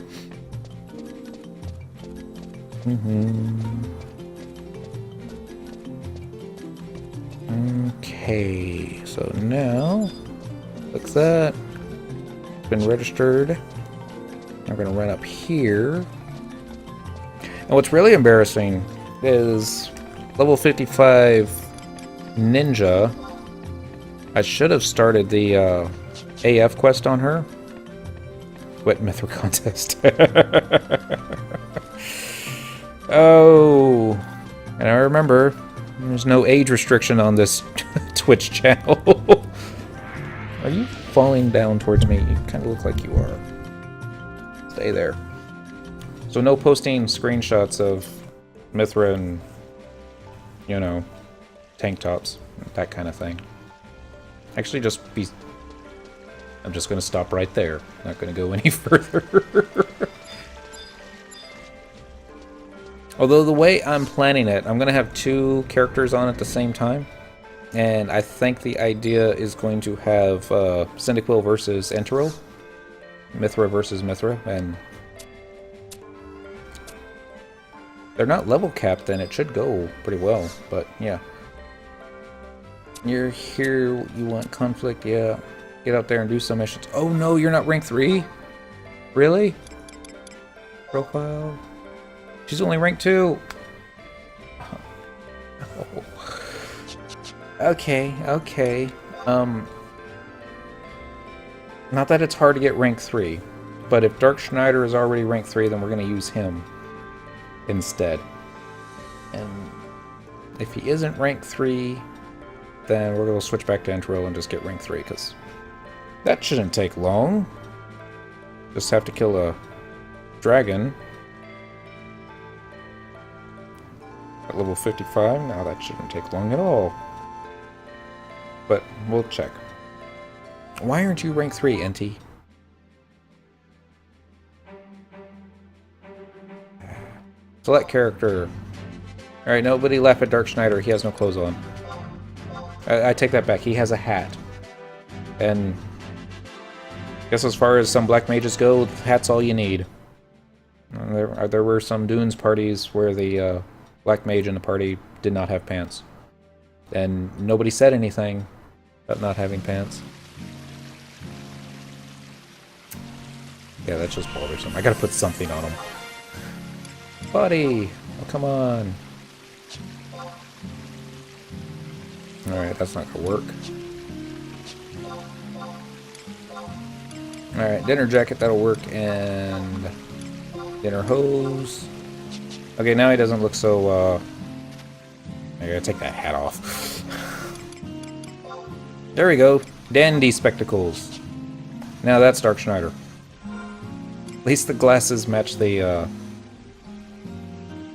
Okay, so now, look at that. It's been registered. I'm gonna run up here. And what's really embarrassing is level 55 Ninja. I should have started the AF quest on her. Wet Mithra contest. Oh, and I remember there's no age restriction on this Twitch channel. Are you falling down towards me? You kind of look like you are. Stay there. So no posting screenshots of Mithra and, you know, tank tops, that kind of thing. Actually, I'm just going to stop right there. Not going to go any further. Although the way I'm planning it, I'm going to have 2 characters on at the same time. And I think the idea is going to have Cyndaquil versus Enteril. Mithra versus Mithra. And they're not level capped, then it should go pretty well. But yeah. You're here, you want conflict, yeah. Get out there and do some missions. Oh no, you're not rank 3? Really? Profile? She's only rank 2. Oh. Okay. Not that it's hard to get rank 3, but if Dark Schneider is already rank 3, then we're going to use him instead. And if he isn't rank 3, then we're going to switch back to Enteril and just get rank 3, because that shouldn't take long. Just have to kill a dragon. At level 55, now that shouldn't take long at all. But we'll check. Why aren't you rank 3, NT? Select character. Alright, nobody laugh at Dark Schneider. He has no clothes on. I take that back. He has a hat. And I guess as far as some black mages go, hat's all you need. There were some Dunes parties where the black mage in the party did not have pants. And nobody said anything about not having pants. Yeah, that's just bothersome. I gotta put something on him. Buddy! Oh, come on. Alright, that's not gonna work. Alright, dinner jacket, that'll work, and dinner hose. Okay, now he doesn't look so, I gotta take that hat off. There we go. Dandy spectacles. Now that's Dark Schneider. At least the glasses match the,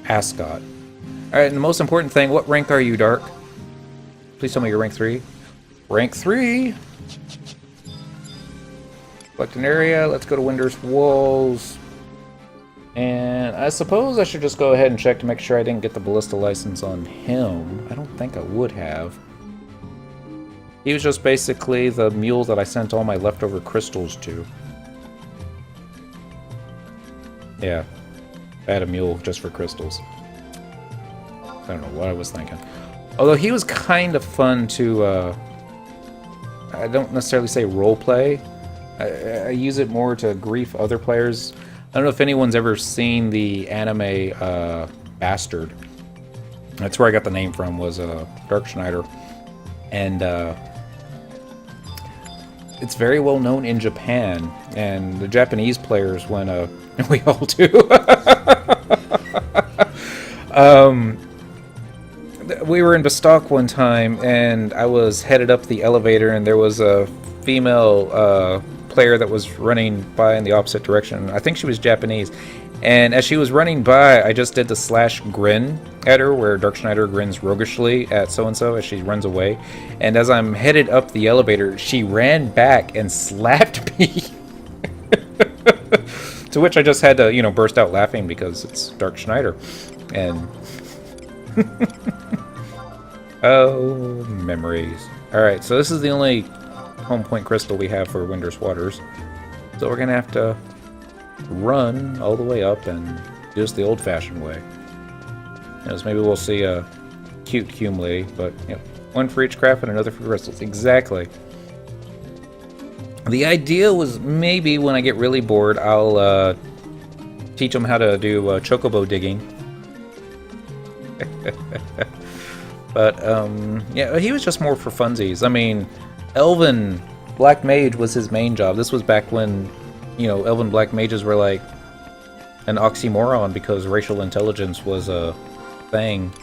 ascot. Alright, and the most important thing, what rank are you, Dark? Please tell me you're rank 3. Rank 3! Select an area, let's go to Winder's Walls. And I suppose I should just go ahead and check to make sure I didn't get the Ballista license on him. I don't think I would have. He was just basically the mule that I sent all my leftover crystals to. Yeah. I had a mule just for crystals. I don't know what I was thinking. Although he was kind of fun to, I don't necessarily say roleplay. I use it more to grief other players. I don't know if anyone's ever seen the anime Bastard. That's where I got the name from, was Dark Schneider. And it's very well known in Japan. And the Japanese players, when we all do. We were in Bastock one time, and I was headed up the elevator, and there was a female player that was running by in the opposite direction. I think she was Japanese. And as she was running by, I just did the slash grin at her, where Dark Schneider grins roguishly at so-and-so as she runs away. And as I'm headed up the elevator, she ran back and slapped me. To which I just had to, you know, burst out laughing because it's Dark Schneider. And... oh, memories. Alright, so this is the only home point crystal we have for Winder's Waters. So we're going to have to run all the way up and do this the old-fashioned way. As maybe we'll see a cute Cume lady, but yep, one for each craft and another for crystals. Exactly. The idea was maybe when I get really bored, I'll teach them how to do chocobo digging. But, yeah, he was just more for funsies. I mean, Elven Black Mage was his main job. This was back when, you know, Elven Black Mages were like an oxymoron because racial intelligence was a thing.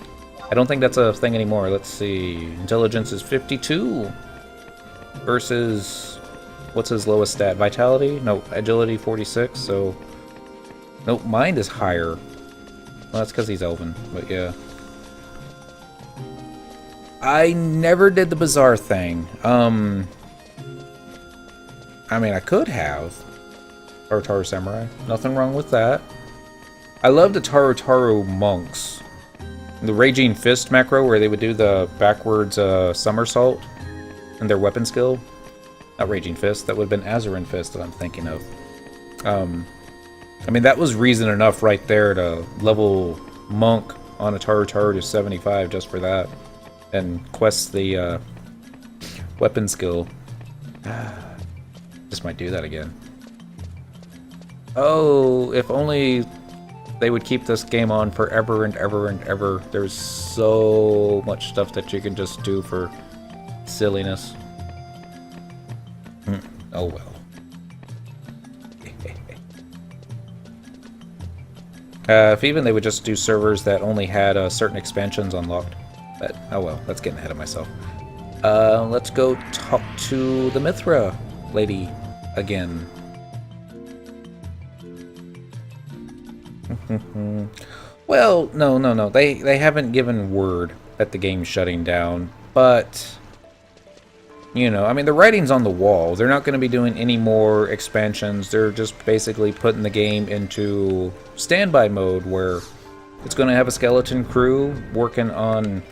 I don't think that's a thing anymore. Let's see. Intelligence is 52 versus, what's his lowest stat? Vitality? No, agility 46, so... Nope, mind is higher. Well, that's because he's Elven, but yeah. I never did the bizarre thing. I mean, I could have. Taru Samurai. Nothing wrong with that. I love the Taru monks. The Raging Fist macro, where they would do the backwards somersault and their weapon skill. Not Raging Fist, that would have been Azurin Fist that I'm thinking of. I mean, that was reason enough right there to level Monk on a Taru to 75 just for that. And quest the weapon skill. Just might do that again. Oh, if only they would keep this game on forever and ever and ever. There's so much stuff that you can just do for silliness. Oh well. If even they would just do servers that only had certain expansions unlocked. But, oh well, that's getting ahead of myself. Let's go talk to the Mithra lady again. Well, no. They haven't given word that the game's shutting down, but... You know, I mean, the writing's on the wall. They're not going to be doing any more expansions. They're just basically putting the game into standby mode, where it's going to have a skeleton crew working on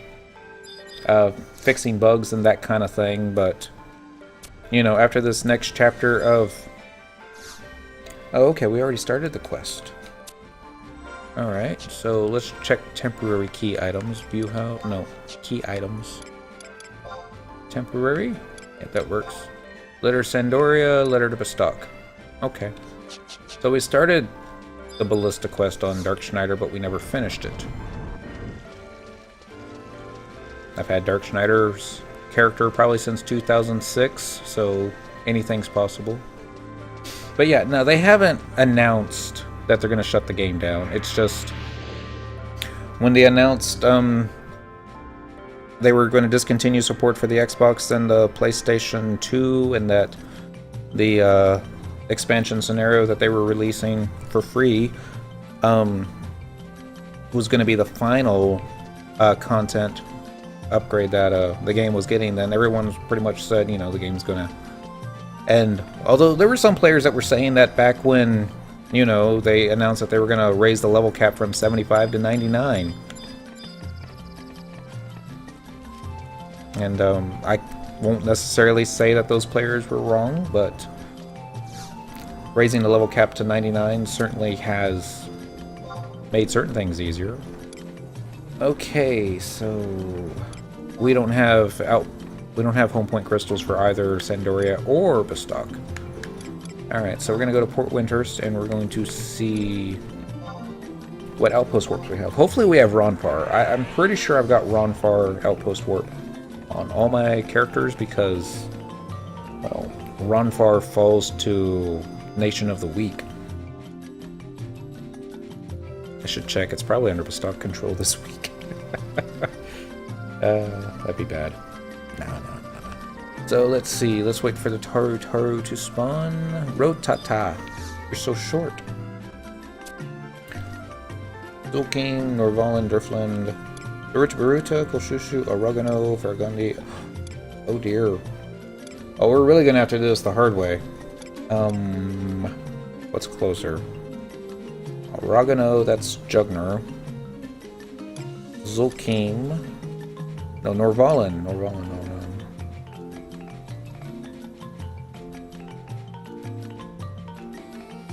fixing bugs and that kind of thing. But, you know, after this next chapter of... Oh, okay, we already started the quest. Alright, so let's check temporary key items. View how... No, key items. Temporary? Yeah, that works. Letter Sandoria, letter to Bastok. Okay. So we started the Ballista quest on Dark Schneider, but we never finished it. I've had Dark Schneider's character probably since 2006, so anything's possible. But yeah, no, they haven't announced that they're going to shut the game down. It's just... When they announced, they were going to discontinue support for the Xbox and the PlayStation 2, and that the expansion scenario that they were releasing for free was going to be the final content upgrade that the game was getting. Then everyone pretty much said, you know, the game's going to end. Although there were some players that were saying that back when, you know, they announced that they were going to raise the level cap from 75 to 99. And I won't necessarily say that those players were wrong, but raising the level cap to 99 certainly has made certain things easier. Okay, so we don't have home point crystals for either Sandoria or Bastok. Alright, so we're going to go to Port Windhurst and we're going to see what outpost warps we have. Hopefully we have Ronfar. I'm pretty sure I've got Ronfar outpost warp on all my characters because, well, Ronfar falls to Nation of the Week. I should check. It's probably under Bastok control this week. That'd be bad. No. So let's see. Let's wait for the Taru to spawn. Rotata. You're so short. Zulking, Norvalen, Durfland, Baruta, Kolshushu, Oregano, Fargundi. Oh dear. Oh, we're really gonna have to do this the hard way. What's closer? Oregano, that's Jugner. Zulkim. No, Norvalen. No.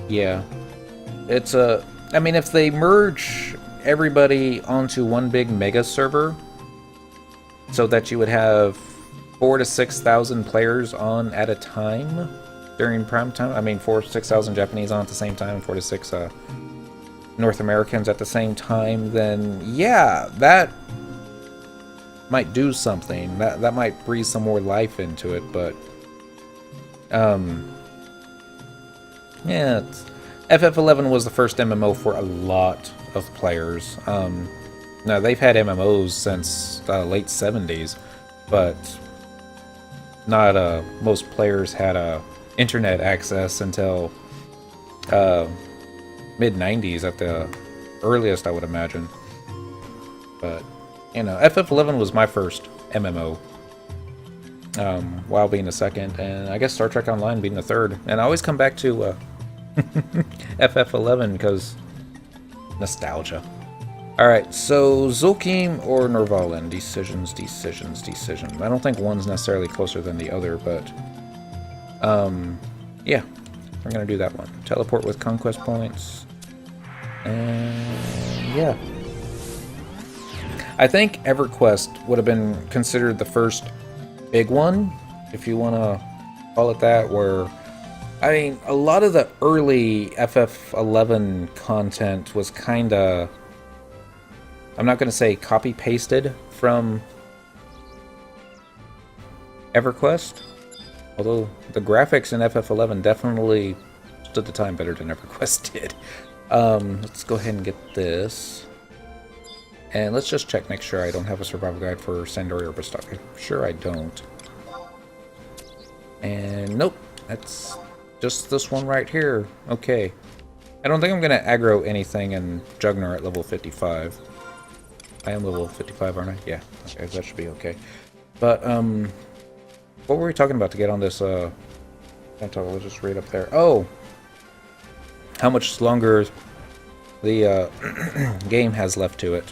Yeah. It's a... I mean, if they merge everybody onto one big mega server, so that you would have 4,000 to 6,000 players on at a time during prime time. I mean, 4,000 to 6,000 Japanese on at the same time, 4,000 to 6,000 North Americans at the same time, then yeah, that might do something. That might breathe some more life into it, but yeah, FF11 was the first MMO for a lot of players. Now they've had MMOs since the late 70s, but not most players had internet access until mid 90s at the earliest, I would imagine. But you know, FF11 was my first MMO. WoW being the second, and I guess Star Trek Online being the third. And I always come back to FF11 because nostalgia. Alright, so Zul'Kim or Norvalen? Decisions. I don't think one's necessarily closer than the other, but yeah, we're gonna do that one. Teleport with conquest points. And yeah. I think EverQuest would have been considered the first big one, if you want to call it that, where, I mean, a lot of the early FF11 content was kind of, I'm not going to say copy-pasted from EverQuest, although the graphics in FF11 definitely stood the time better than EverQuest did. Let's go ahead and get this. And let's just check, make sure I don't have a survival guide for Sandori or Bastard. Sure I don't. And nope, that's just this one right here. Okay. I don't think I'm going to aggro anything in Jugner at level 55. I am level 55, aren't I? Yeah, okay, that should be okay. But, what were we talking about to get on this, I'll just read up there. Oh! How much longer the, game has left to it.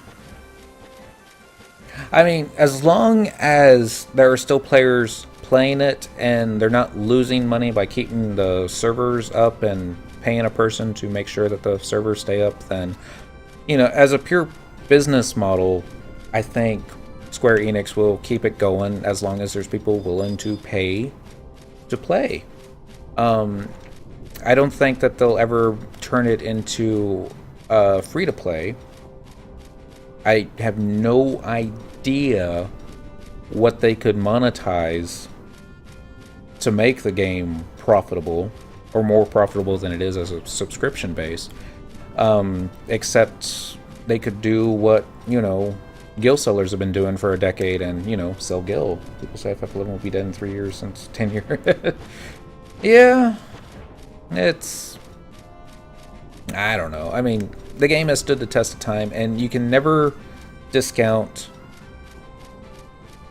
I mean, as long as there are still players playing it and they're not losing money by keeping the servers up and paying a person to make sure that the servers stay up, then, you know, as a pure business model, I think Square Enix will keep it going as long as there's people willing to pay to play. I don't think that they'll ever turn it into free-to-play. I have no idea what they could monetize to make the game profitable, or more profitable than it is as a subscription base. Except they could do what, you know, Gil sellers have been doing for a decade and, you know, sell Gil. People say FF11 will be dead in 3 years since 10 years. Yeah, it's... I don't know. I mean, the game has stood the test of time, and you can never discount...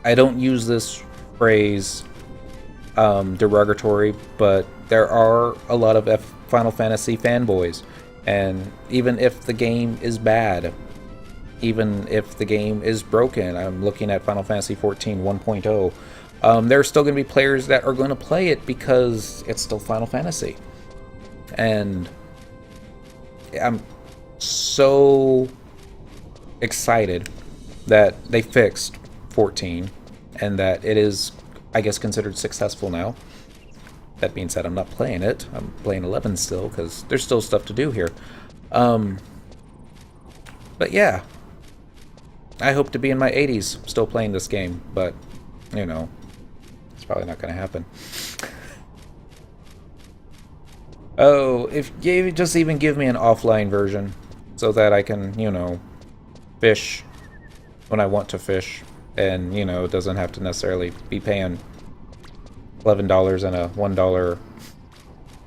I don't use this phrase derogatory, but there are a lot of Final Fantasy fanboys, and even if the game is bad, even if the game is broken, I'm looking at Final Fantasy 14 1.0, there are still going to be players that are going to play it because it's still Final Fantasy. And I'm so excited that they fixed 14 and that it is, I guess, considered successful now. That being said, I'm not playing it. I'm playing 11 still because there's still stuff to do here. But yeah, I hope to be in my 80s still playing this game, but, you know, it's probably not going to happen. Oh, if you just even give me an offline version so that I can, you know, fish when I want to fish, and, you know, it doesn't have to necessarily be paying $11 and a $1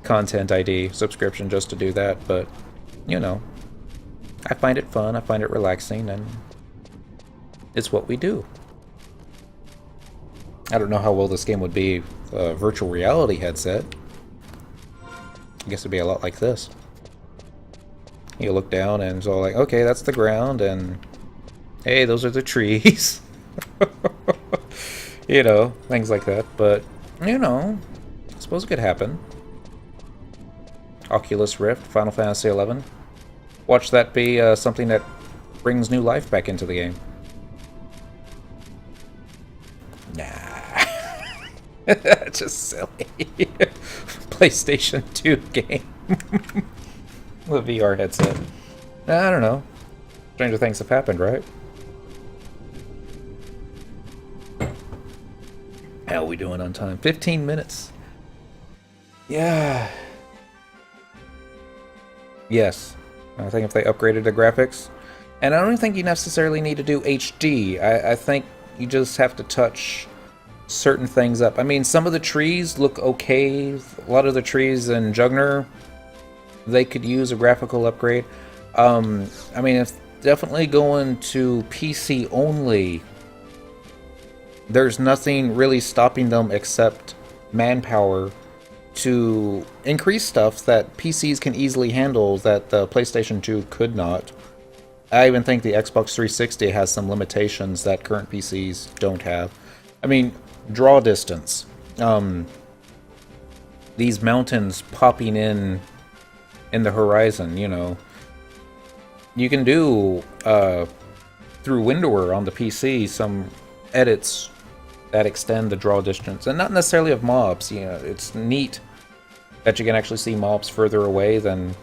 content ID subscription just to do that, but, you know, I find it fun, I find it relaxing, and it's what we do. I don't know how well this game would be a virtual reality headset. I guess it'd be a lot like this. You look down and it's all like, okay, that's the ground, and hey, those are the trees. You know, things like that. But, you know, I suppose it could happen. Oculus Rift, Final Fantasy XI. Watch that be something that brings new life back into the game. Nah. Just silly. PlayStation 2 game. The VR headset. I don't know. Stranger things have happened, right? How are we doing on time? 15 minutes. Yeah. Yes. I think if they upgraded the graphics. And I don't think you necessarily need to do HD. I think you just have to touch certain things up. I mean, some of the trees look okay. A lot of the trees in Jugner, they could use a graphical upgrade. I mean, it's definitely going to PC only. There's nothing really stopping them except manpower to increase stuff that PCs can easily handle that the PlayStation 2 could not. I even think the Xbox 360 has some limitations that current PCs don't have. I mean, draw distance. These mountains popping in the horizon, you know. You can do, through Windower on the PC, some edits that extend the draw distance. And not necessarily of mobs, you know. It's neat that you can actually see mobs further away than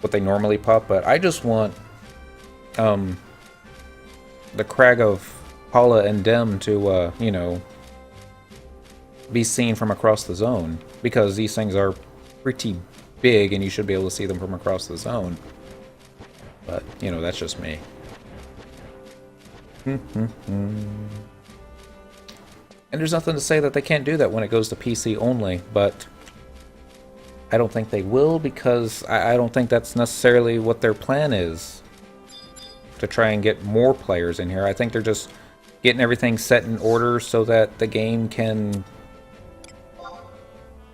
what they normally pop, but I just want the crag of Hala and Dem to, you know, be seen from across the zone, because these things are pretty big and you should be able to see them from across the zone. But, you know, that's just me. And there's nothing to say that they can't do that when it goes to PC only, but I don't think they will, because I don't think that's necessarily what their plan is, to try and get more players in here. I think they're just getting everything set in order so that the game can,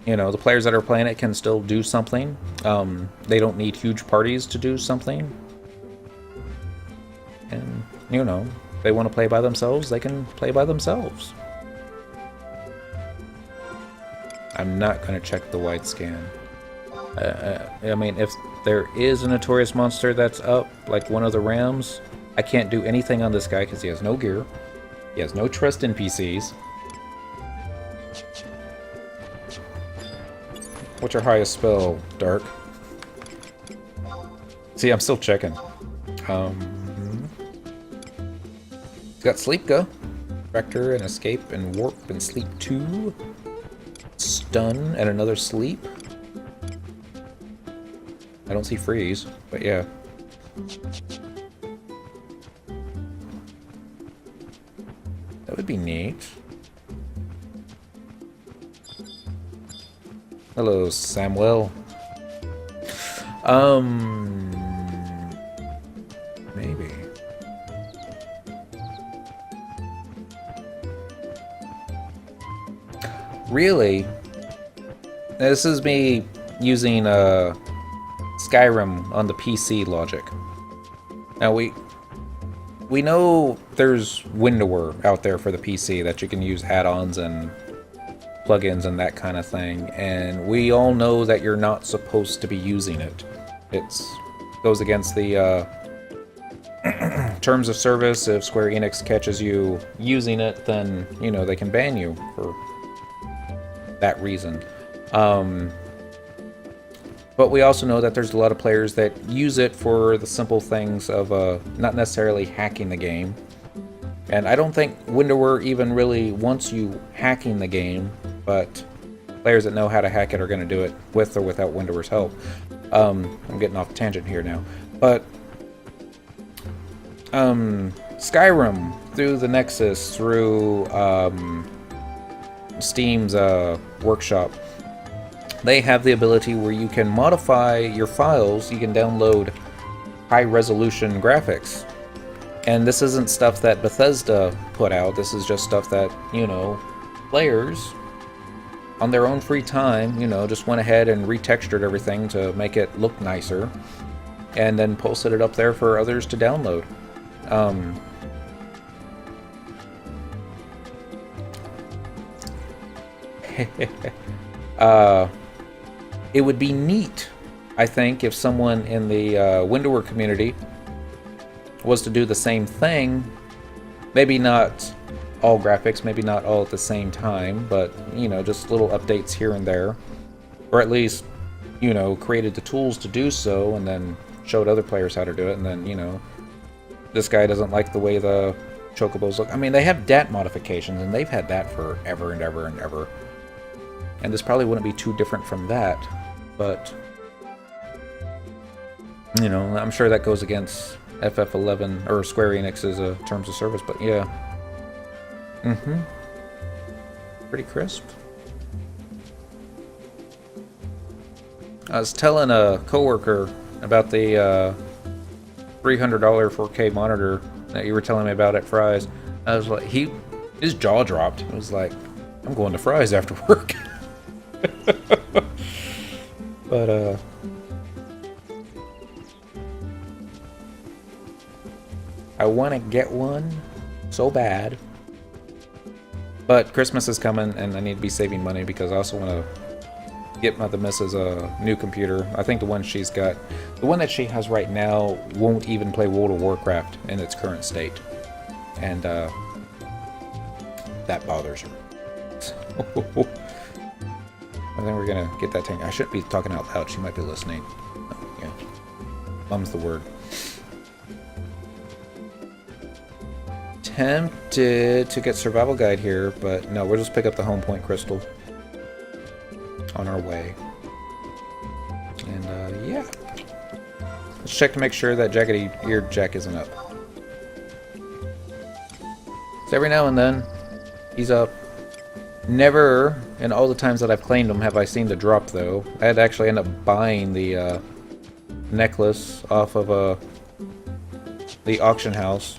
you know, the players that are playing it can still do something. They don't need huge parties to do something. And, you know, if they want to play by themselves, they can play by themselves. I'm not going to check the wide scan. I mean, if there is a notorious monster that's up, like one of the Rams, I can't do anything on this guy because he has no gear. He has no trust in PCs. What's your highest spell, Dark? See, I'm still checking. He's got Sleep Go, Rector, and Escape, and Warp, and Sleep 2. Stun, and another Sleep. I don't see Freeze, but yeah. That would be neat. Hello, Samuel. Maybe. Really? This is me using Skyrim on the PC logic. Now we know there's Windower out there for the PC that you can use add-ons and plugins and that kind of thing, and we all know that you're not supposed to be using it. It goes against the terms of service. If Square Enix catches you using it, then, you know, they can ban you for that reason. But we also know that there's a lot of players that use it for the simple things of not necessarily hacking the game. And I don't think Windower even really wants you hacking the game, but players that know how to hack it are going to do it with or without Windower's help. I'm getting off tangent here now. But Skyrim, through the Nexus, through Steam's workshop, they have the ability where you can modify your files. You can download high-resolution graphics. And this isn't stuff that Bethesda put out. This is just stuff that, you know, players, on their own free time, you know, just went ahead and retextured everything to make it look nicer, and then posted it up there for others to download. It would be neat, I think, if someone in the Windower community was to do the same thing. Maybe not all graphics, maybe not all at the same time, but, you know, just little updates here and there. Or at least, you know, created the tools to do so and then showed other players how to do it, and then, you know, this guy doesn't like the way the chocobos look. I mean, they have DAT modifications, and they've had that for ever and ever and ever. And this probably wouldn't be too different from that, but, you know, I'm sure that goes against FF11, or Square Enix's terms of service, but yeah. Pretty crisp. I was telling a coworker about the $300 4K monitor that you were telling me about at Fry's. I was like, his jaw dropped. I was like, I'm going to Fry's after work. But I want to get one so bad. But Christmas is coming, and I need to be saving money because I also want to get the missus a new computer. I think the one she's got, the one that she has right now, won't even play World of Warcraft in its current state, and that bothers her. I think we're gonna get that thing. I shouldn't be talking out loud. She might be listening. Oh, yeah, mum's the word. Tempted to get survival guide here, but no, we'll just pick up the home point crystal on our way. And yeah, let's check to make sure that jaggedy-eared Jack isn't up. So every now and then he's up. Never in all the times that I've claimed him have I seen the drop, though. I had to actually end up buying the necklace off of the auction house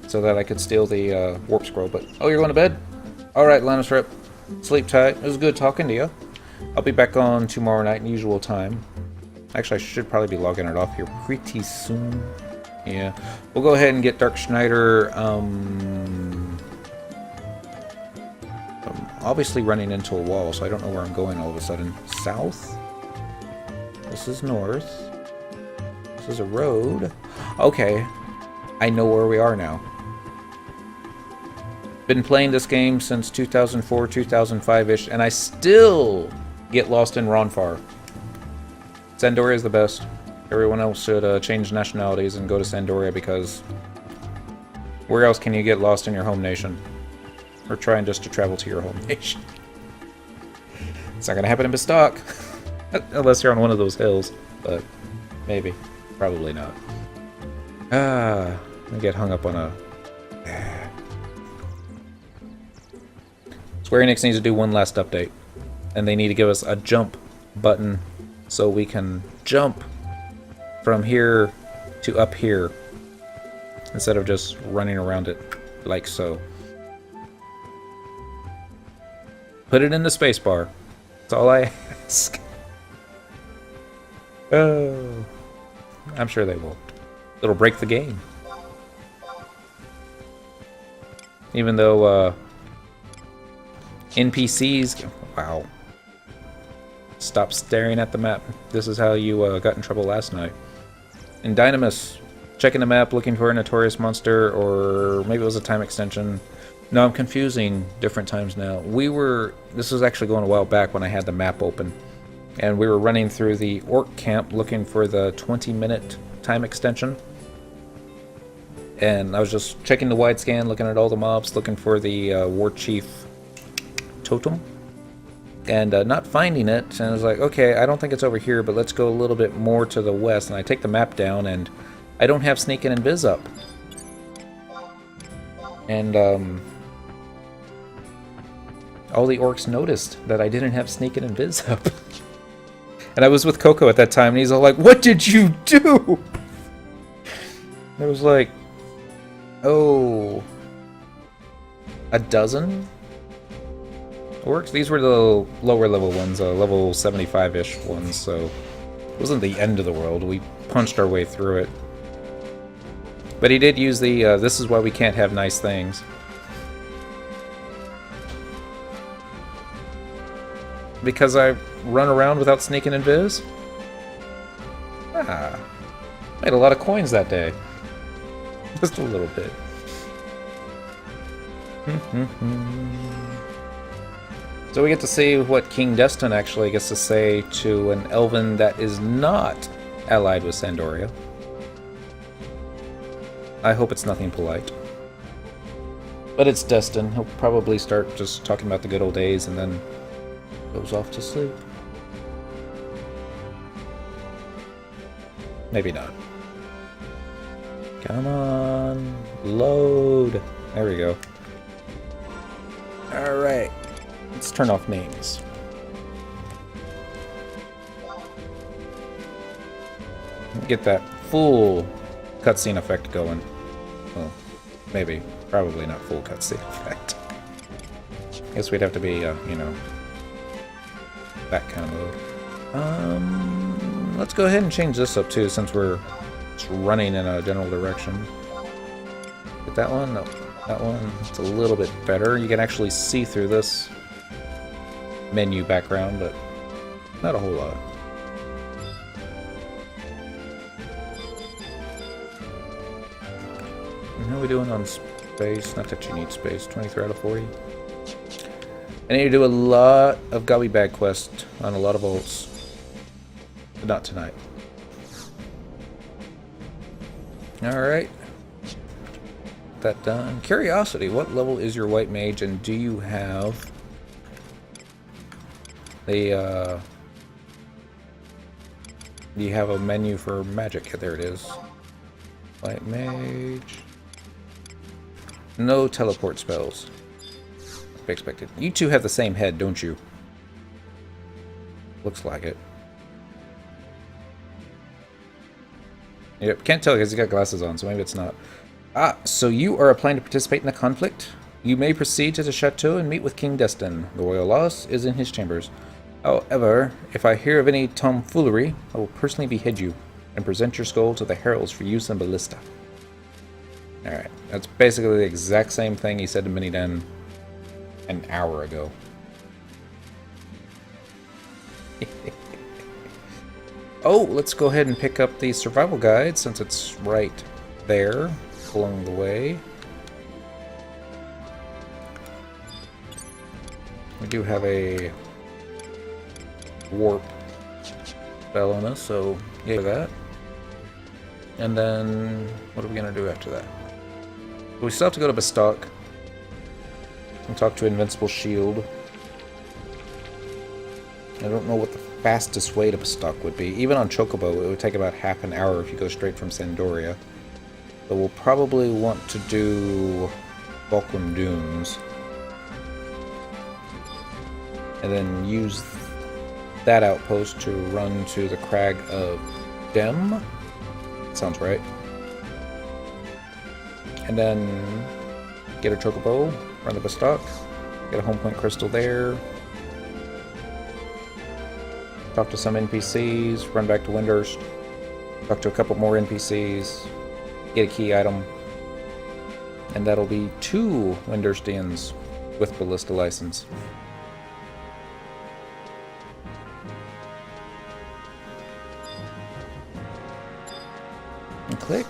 so that I could steal the warp scroll. But oh, you're going to bed? Alright, Lannis Rip. Sleep tight. It was good talking to you. I'll be back on tomorrow night, usual time. Actually, I should probably be logging it off here pretty soon. Yeah. We'll go ahead and get Dark Schneider. I'm obviously running into a wall, so I don't know where I'm going all of a sudden. South? This is north. This is a road. Okay. I know where we are now. Been playing this game since 2004, 2005-ish, and I still get lost in Ronfar. Sandoria is the best. Everyone else should change nationalities and go to Sandoria, because where else can you get lost in your home nation? Or trying just to travel to your home nation. It's not gonna happen in Bastok. Unless you're on one of those hills. But maybe. Probably not. I get hung up on a... Square Enix needs to do one last update. And they need to give us a jump button so we can jump from here to up here instead of just running around it like so. Put it in the spacebar. That's all I ask. Oh, I'm sure they will. It'll break the game. Even though NPCs... Wow. Stop staring at the map. This is how you got in trouble last night. In Dynamis, checking the map, looking for a notorious monster, or maybe it was a time extension. No, I'm confusing different times now. This was actually going a while back when I had the map open. And we were running through the orc camp looking for the 20-minute time extension. And I was just checking the wide scan, looking at all the mobs, looking for the war chief totem. And not finding it. And I was like, okay, I don't think it's over here, but let's go a little bit more to the west. And I take the map down, and I don't have Sneak In and Viz up. And all the orcs noticed that I didn't have Sneak In and Viz up. And I was with Coco at that time, and he's all like, what did you do? And I was like, oh, a dozen orcs? These were the lower level ones, level 75-ish ones, so it wasn't the end of the world. We punched our way through it. But he did use the, this is why we can't have nice things. Because I run around without sneaking in Viz? Ah. Made a lot of coins that day. Just a little bit. So we get to see what King Destin actually gets to say to an elven that is not allied with Sandoria. I hope it's nothing polite. But it's Destin. He'll probably start just talking about the good old days and then goes off to sleep. Maybe not. Come on. Load. There we go. Alright. Let's turn off names. Get that full cutscene effect going. Well, maybe. Probably not full cutscene effect. Guess we'd have to be, you know, that kind of mode. Let's go ahead and change this up too, since we're just running in a general direction. Get that one? No. That one, it's a little bit better. You can actually see through this menu background, but not a whole lot. And how are we doing on space? Not that you need space. 23 out of 40. I need to do a lot of gobby bag quests on a lot of vaults. But not tonight. Alright. That done. Curiosity, what level is your white mage, and do you have the do you have a menu for magic? There it is. White mage. No teleport spells. Be expected. You two have the same head, don't you? Looks like it. Yep, can't tell because he's got glasses on, so maybe it's not. Ah, so you are applying to participate in the conflict? You may proceed to the chateau and meet with King Destin. The royal loss is in his chambers. However, if I hear of any tomfoolery, I will personally behead you and present your skull to the heralds for use in Ballistar. Alright, that's basically the exact same thing he said to Minidan an hour ago. Oh, let's go ahead and pick up the survival guide since it's right there along the way. We do have a warp spell on us, so yeah, for that. And then what are we gonna do after that? We still have to go to Ballistar and talk to Invincible Shield. I don't know what the fastest way to Ballistar would be. Even on Chocobo, it would take about half an hour if you go straight from Sandoria. But we'll probably want to do Fulcrum Dunes. And then use that outpost to run to the Crag of Dem. Sounds right. And then get a Chocobo, run to Ballistar, get a home point crystal there. Talk to some NPCs, run back to Windurst, talk to a couple more NPCs, get a key item, and that'll be 2 Windurstians with Ballista license. And click.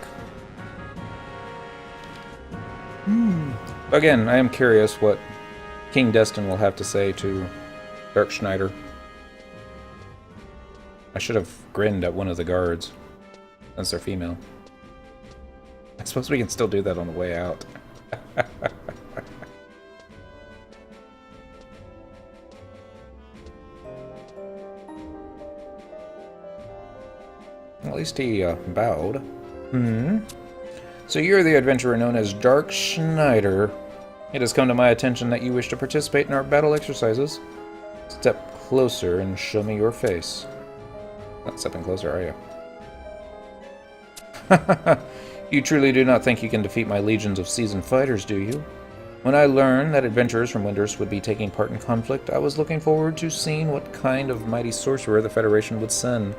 Again, I am curious what King Destin will have to say to Dark Schneider. I should have grinned at one of the guards, since they're female. I suppose we can still do that on the way out. At least he bowed. So you're the adventurer known as Dark Schneider. It has come to my attention that you wish to participate in our battle exercises. Step closer and show me your face. Not stepping closer, are you? You truly do not think you can defeat my legions of seasoned fighters, do you? When I learned that adventurers from Windurst would be taking part in conflict, I was looking forward to seeing what kind of mighty sorcerer the Federation would send.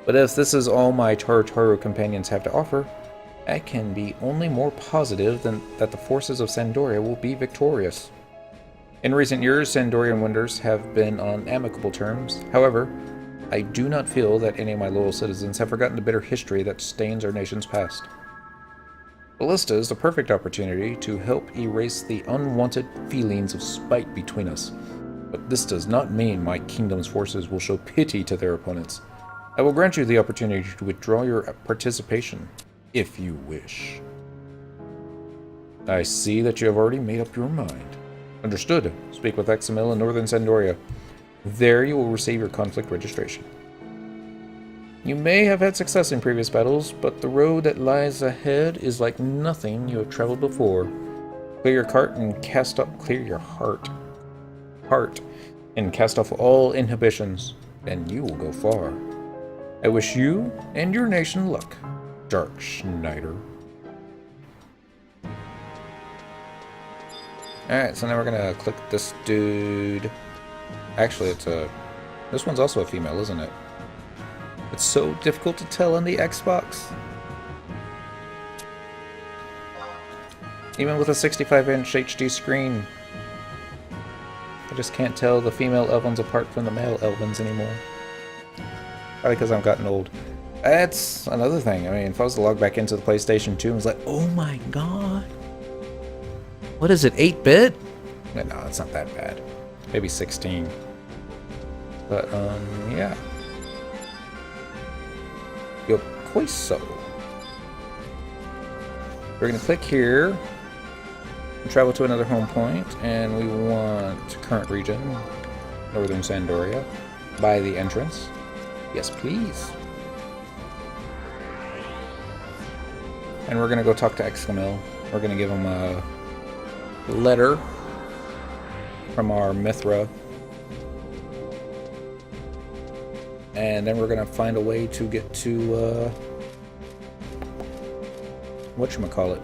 But if this is all my Tartaru companions have to offer, I can be only more positive than that the forces of Sandoria will be victorious. In recent years, Sandoria and Windurst have been on amicable terms. However, I do not feel that any of my loyal citizens have forgotten the bitter history that stains our nation's past. Ballistar is the perfect opportunity to help erase the unwanted feelings of spite between us. But this does not mean my kingdom's forces will show pity to their opponents. I will grant you the opportunity to withdraw your participation, if you wish. I see that you have already made up your mind. Understood. Speak with Examil in Northern Sandoria. There you will receive your conflict registration. You may have had success in previous battles, but the road that lies ahead is like nothing you have traveled before. Clear your heart and cast off all inhibitions, and you will go far. I wish you and your nation luck, Dark Schneider. Alright, so now we're gonna click this dude. Actually, this one's also a female, isn't it? It's so difficult to tell on the Xbox. Even with a 65-inch HD screen, I just can't tell the female Elvins apart from the male Elvins anymore. Probably because I've gotten old. That's another thing. I mean, if I was to log back into the PlayStation 2 and was like, oh my god. What is it, 8-bit? No, it's not that bad. Maybe 16. But, yeah. Yo Queso. We're going to click here. Travel to another home point, and we want current region, Northern Sandoria, by the entrance. Yes, please. And we're going to go talk to Examil. We're going to give him a letter from our Mithra. And then we're going to find a way to get to, whatchamacallit?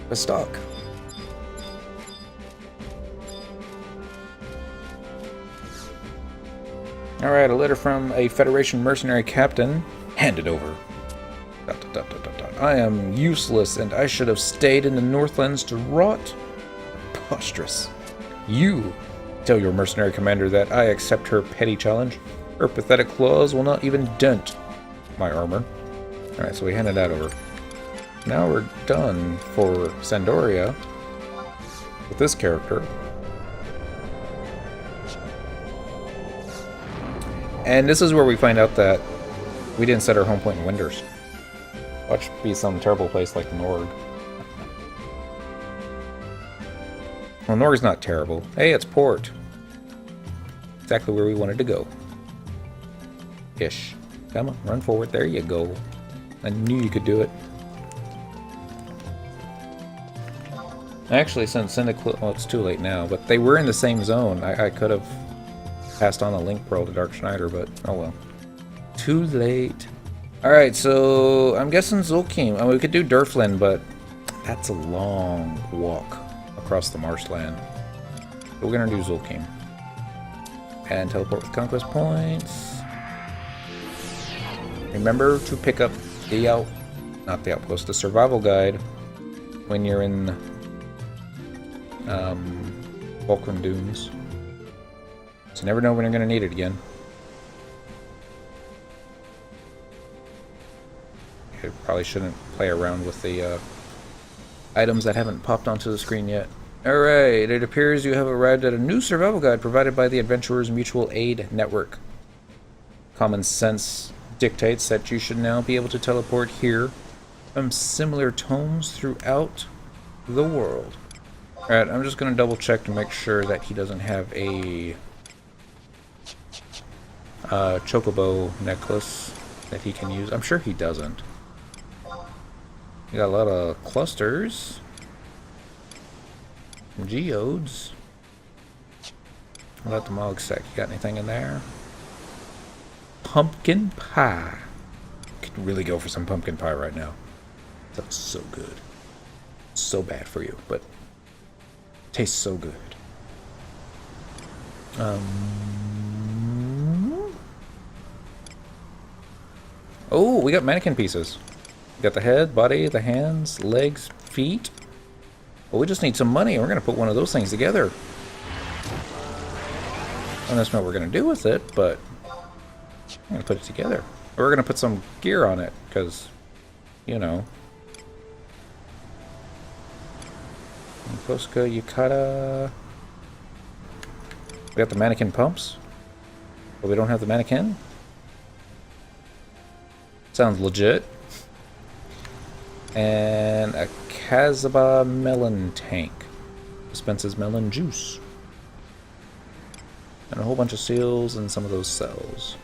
A stock. Alright, a letter from a Federation mercenary captain. Hand it over. ... I am useless and I should have stayed in the Northlands to rot. Preposterous. You tell your mercenary commander that I accept her petty challenge. Her pathetic claws will not even dent my armor. Alright, so we handed that over. Now we're done for Sandoria with this character. And this is where we find out that we didn't set our home point in Winders. Watch be some terrible place like Norg. Well, Norg's not terrible. Hey, it's Port. Exactly where we wanted to go. Ish. Come on, run forward. There you go. I knew you could do it. Actually, since well, it's too late now, but they were in the same zone. I could have passed on a link pearl to Dark Schneider, but oh well. Too late. Alright, so I'm guessing Zul'Kim. I mean, we could do Durflin, but that's a long walk across the marshland. So we're gonna do Zul'Kim. And teleport with conquest points. Remember to pick up the the survival guide when you're in Fulcrum Dunes. So you never know when you're gonna need it again. You probably shouldn't play around with the items that haven't popped onto the screen yet. Alright, it appears you have arrived at a new survival guide provided by the Adventurers Mutual Aid Network. Common sense dictates that you should now be able to teleport here from similar tomes throughout the world. Alright, I'm just going to double check to make sure that he doesn't have a chocobo necklace that he can use. I'm sure he doesn't. You got a lot of clusters. Geodes. What about the Mog Sec? You got anything in there? Pumpkin pie. Could really go for some pumpkin pie right now. That's so good. So bad for you, but tastes so good. Oh, we got mannequin pieces. We got the head, body, the hands, legs, feet. Well, we just need some money, and we're going to put one of those things together. And that's not what we're going to do with it, but I'm going to put it together. We're going to put some gear on it, because, you know. Koska, Yukata. We got the mannequin pumps, but we don't have the mannequin. Sounds legit. And a Kazaba melon tank. Dispenses melon juice. And a whole bunch of seals and some of those cells.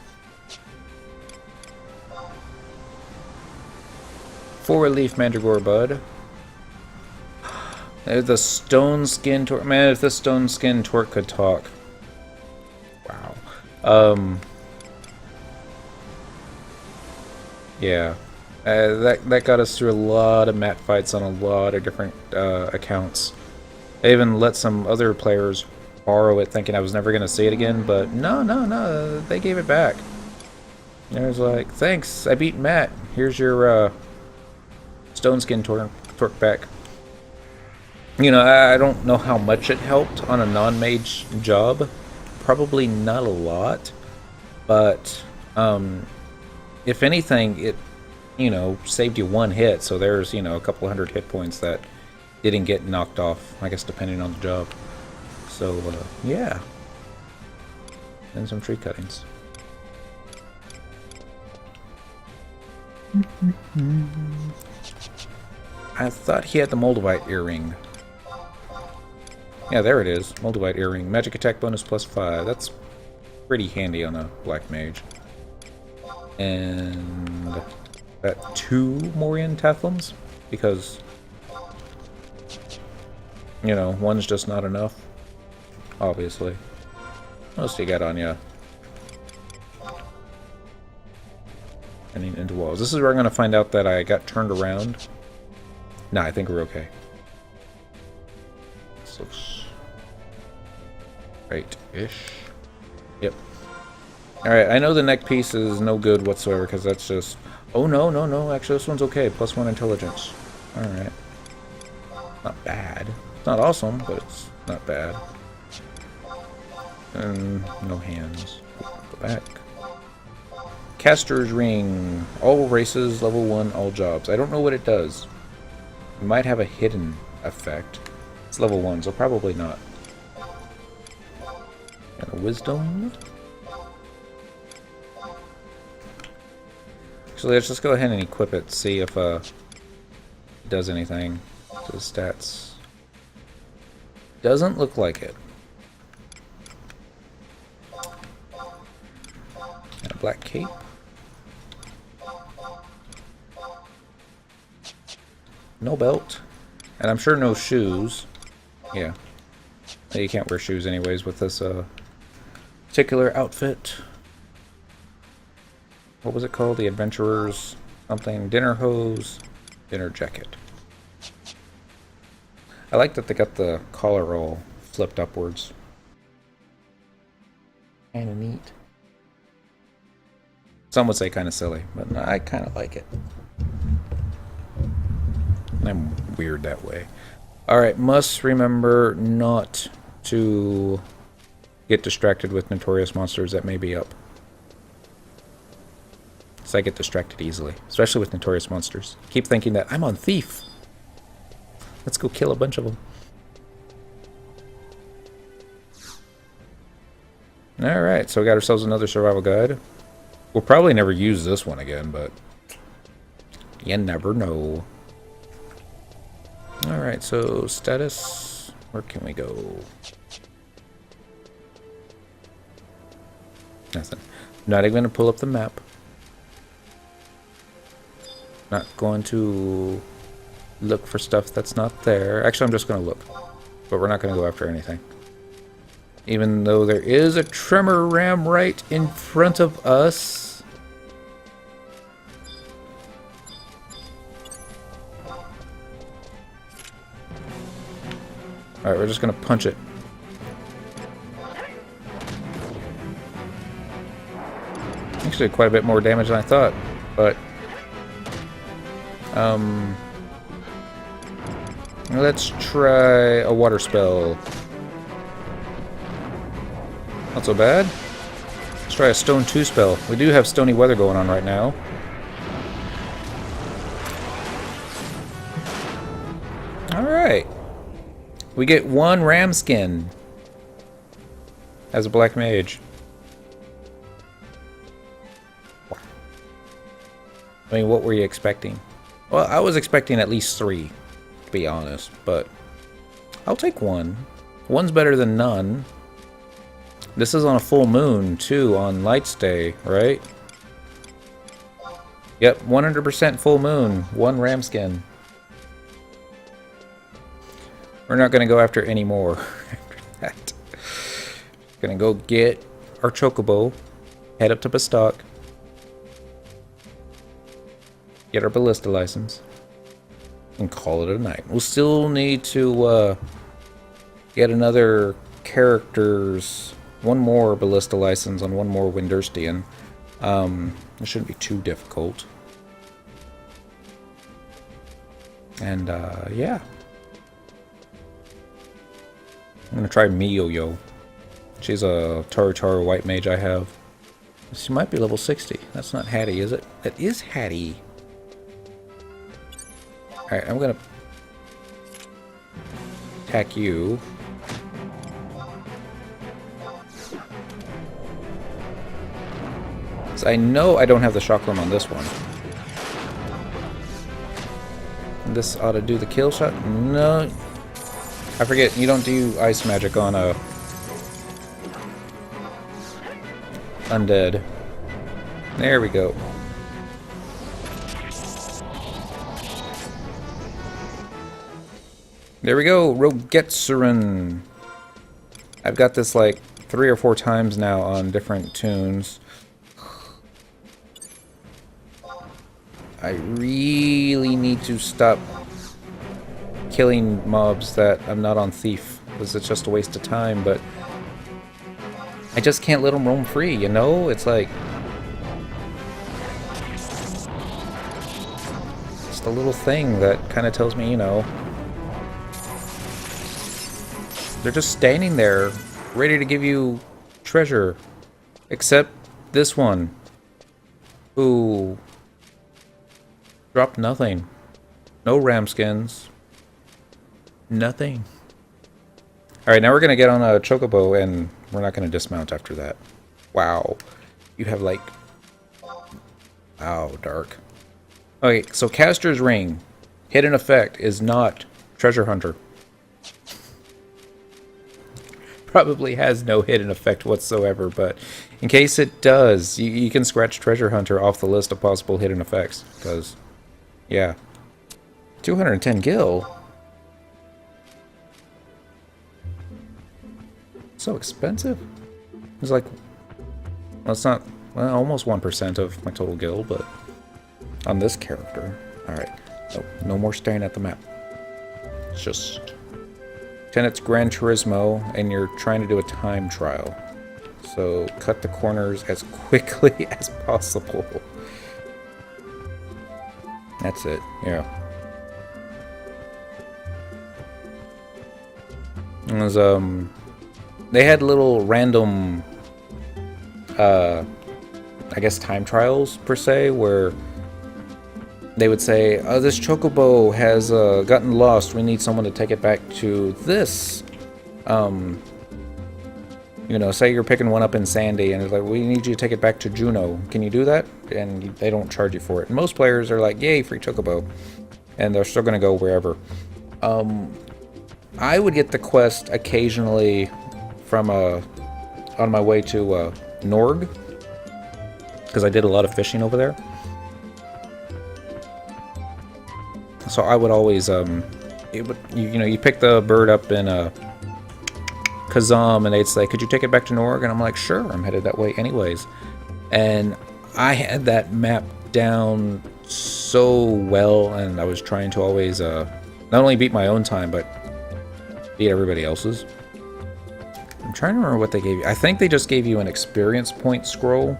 4-leaf mandragora bud. The stone skin torque. Man, if the stone skin torque could talk. Wow. Yeah. That got us through a lot of mat fights on a lot of different accounts. I even let some other players borrow it thinking I was never going to see it again, but no, they gave it back. And I was like, thanks, I beat Matt. Here's your stone skin torque back. You know, I don't know how much it helped on a non-mage job. Probably not a lot. But, if anything, it, you know, saved you one hit. So there's, you know, a couple hundred hit points that didn't get knocked off, I guess, depending on the job. So, yeah. And some tree cuttings. I thought he had the Moldavite earring. Yeah, there it is. Moldavite earring. Magic attack bonus +5. That's pretty handy on a black mage. And got 2 Morian Tathams because, you know, one's just not enough. Obviously. What else do you got on ya? Running into walls. This is where I'm going to find out that I got turned around. Nah, I think we're okay. This looks right-ish. Yep. Alright, I know the neck piece is no good whatsoever because that's just... Oh, no. Actually, this one's okay. +1 intelligence. Alright. Not bad. It's not awesome, but it's not bad. And no hands. Go back. Caster's Ring. All races, level 1, all jobs. I don't know what it does. It might have a hidden effect. It's level 1, so probably not. And a Wisdom. Actually, let's just go ahead and equip it, see if it does anything to the stats. Doesn't look like it. And a black cape. No belt. And I'm sure no shoes. Yeah. You can't wear shoes anyways with this particular outfit. What was it called? The Adventurer's something. Dinner hose. Dinner jacket. I like that they got the collar all flipped upwards. Kinda neat. Some would say kinda silly, but no, I kinda like it. I'm weird that way. Alright, must remember not to get distracted with notorious monsters that may be up. So I get distracted easily, especially with notorious monsters. Keep thinking that I'm on thief. Let's go kill a bunch of them. Alright, so we got ourselves another survival guide. We'll probably never use this one again, but you never know. Alright, so status. Where can we go? Nothing. Not even going to pull up the map. Not going to look for stuff that's not there. Actually, I'm just going to look. But we're not going to go after anything. Even though there is a tremor ram right in front of us. Alright, we're just going to punch it. Actually, quite a bit more damage than I thought. But let's try a water spell. Not so bad. Let's try a stone 2 spell. We do have stony weather going on right now. Alright. We get 1 ram skin as a black mage. I mean, what were you expecting? Well, I was expecting at least 3, to be honest, but I'll take 1. 1's better than none. This is on a full moon, too, on Lights Day, right? Yep, 100% full moon, 1 ram skin. We're not going to go after any more after that. Gonna go get our chocobo, head up to Bastock, get our ballista license, and call it a night. We'll still need to get another character's, 1 more ballista license on 1 more Winderstian. It shouldn't be too difficult. And yeah. I'm gonna try Miyo-Yo. She's a Taru white mage I have. She might be level 60. That's not Hattie, is it? That is Hattie. Alright, I'm gonna attack you. So I know I don't have the chakram on this one. This ought to do the kill shot? No. I forget, you don't do ice magic on a undead. There we go. There we go, Rogetsurin. I've got this like 3 or 4 times now on different tunes. I really need to stop killing mobs that I'm not on Thief, because it's just a waste of time, but I just can't let them roam free, you know? It's like... just a little thing that kind of tells me, you know... they're just standing there, ready to give you treasure. Except this one, who dropped nothing. No ramskins. Nothing. Alright, now we're going to get on a chocobo, and we're not going to dismount after that. Wow. You have, like... wow, dark. Okay, so Caster's Ring, hidden effect, is not Treasure Hunter. Probably has no hidden effect whatsoever, but in case it does, you can scratch Treasure Hunter off the list of possible hidden effects, because, yeah. 210 gil? So expensive? It's like, well, it's not, well, almost 1% of my total gil, but on this character. Alright, so no more staring at the map. It's just... Tenet's Gran Turismo, and you're trying to do a time trial. So cut the corners as quickly as possible. That's it, yeah. It was, they had little random, I guess time trials, per se, where they would say, oh, this chocobo has gotten lost. We need someone to take it back to this. You know, say you're picking one up in Sandy, and it's like, we need you to take it back to Juneau. Can you do that? And they don't charge you for it. And most players are like, yay, free chocobo. And they're still going to go wherever. I would get the quest occasionally from on my way to Norg, because I did a lot of fishing over there. So I would always, you pick the bird up in Kazam, and they'd say, could you take it back to Norg? And I'm like, sure, I'm headed that way anyways. And I had that map down so well, and I was trying to always not only beat my own time, but beat everybody else's. I'm trying to remember what they gave you. I think they just gave you an experience point scroll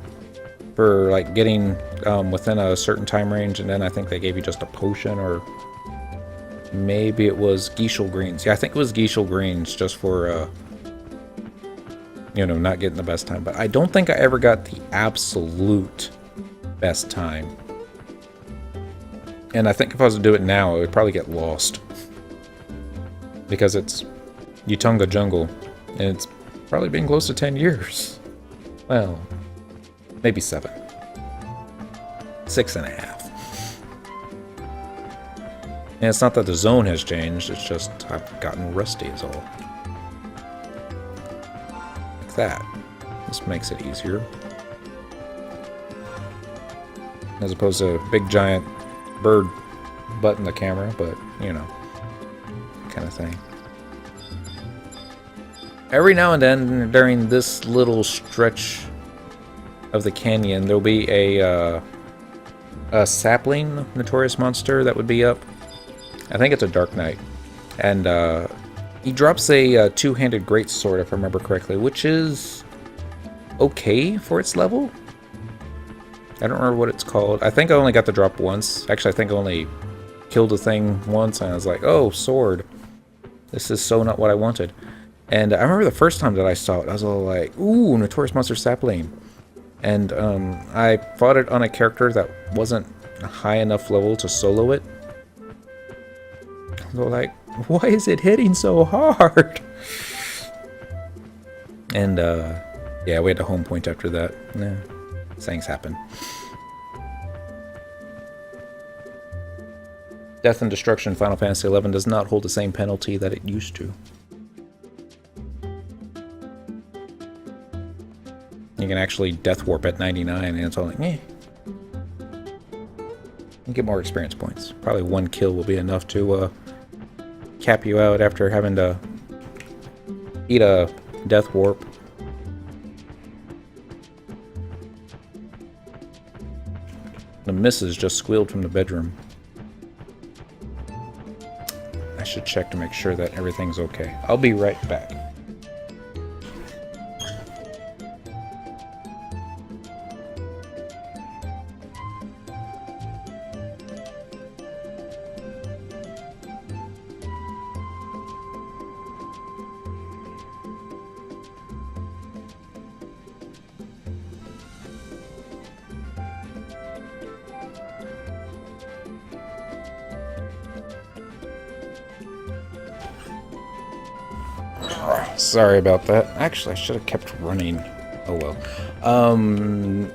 for like getting within a certain time range, and then I think they gave you just a potion, or maybe it was Geishel Greens. Yeah, I think it was Geishel Greens, just for not getting the best time. But I don't think I ever got the absolute best time. And I think if I was to do it now, I would probably get lost, because it's Utunga Jungle, and it's probably been close to 10 years. Well, maybe 7. 6.5. And it's not that the zone has changed, it's just I've gotten rusty is all. Like that. This makes it easier. As opposed to a big giant bird butt in the camera, but you know, kind of thing. Every now and then during this little stretch of the canyon, there'll be a sapling notorious monster that would be up. I think it's a Dark Knight. And he drops a two-handed greatsword, if I remember correctly, which is okay for its level. I don't remember what it's called. I think I only got the drop once. Actually, I think I only killed the thing once, and I was like, oh, sword. This is so not what I wanted. And I remember the first time that I saw it, I was all like, ooh, Notorious Monster Sapling. And I fought it on a character that wasn't a high enough level to solo it. I was all like, why is it hitting so hard? And yeah, we had a home point after that. Yeah, things happen. Death and Destruction Final Fantasy XI does not hold the same penalty that it used to. You can actually death warp at 99 and it's all like, eh. You get more experience points. Probably one kill will be enough to cap you out after having to eat a death warp. The missus just squealed from the bedroom. I should check to make sure that everything's okay. I'll be right back. Sorry about that. Actually, I should have kept running. Oh well.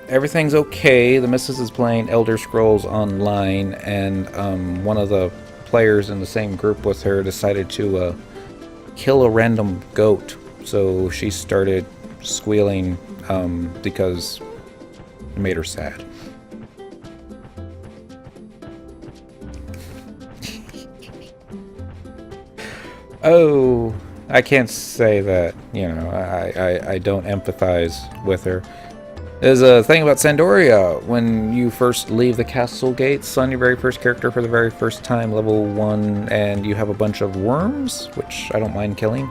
Everything's okay. The missus is playing Elder Scrolls Online, and one of the players in the same group with her decided to kill a random goat. So she started squealing because it made her sad. Oh, I can't say that, you know, I don't empathize with her. There's a thing about Sandoria. When you first leave the castle gates on your very first character for the very first time, level 1, and you have a bunch of worms, which I don't mind killing,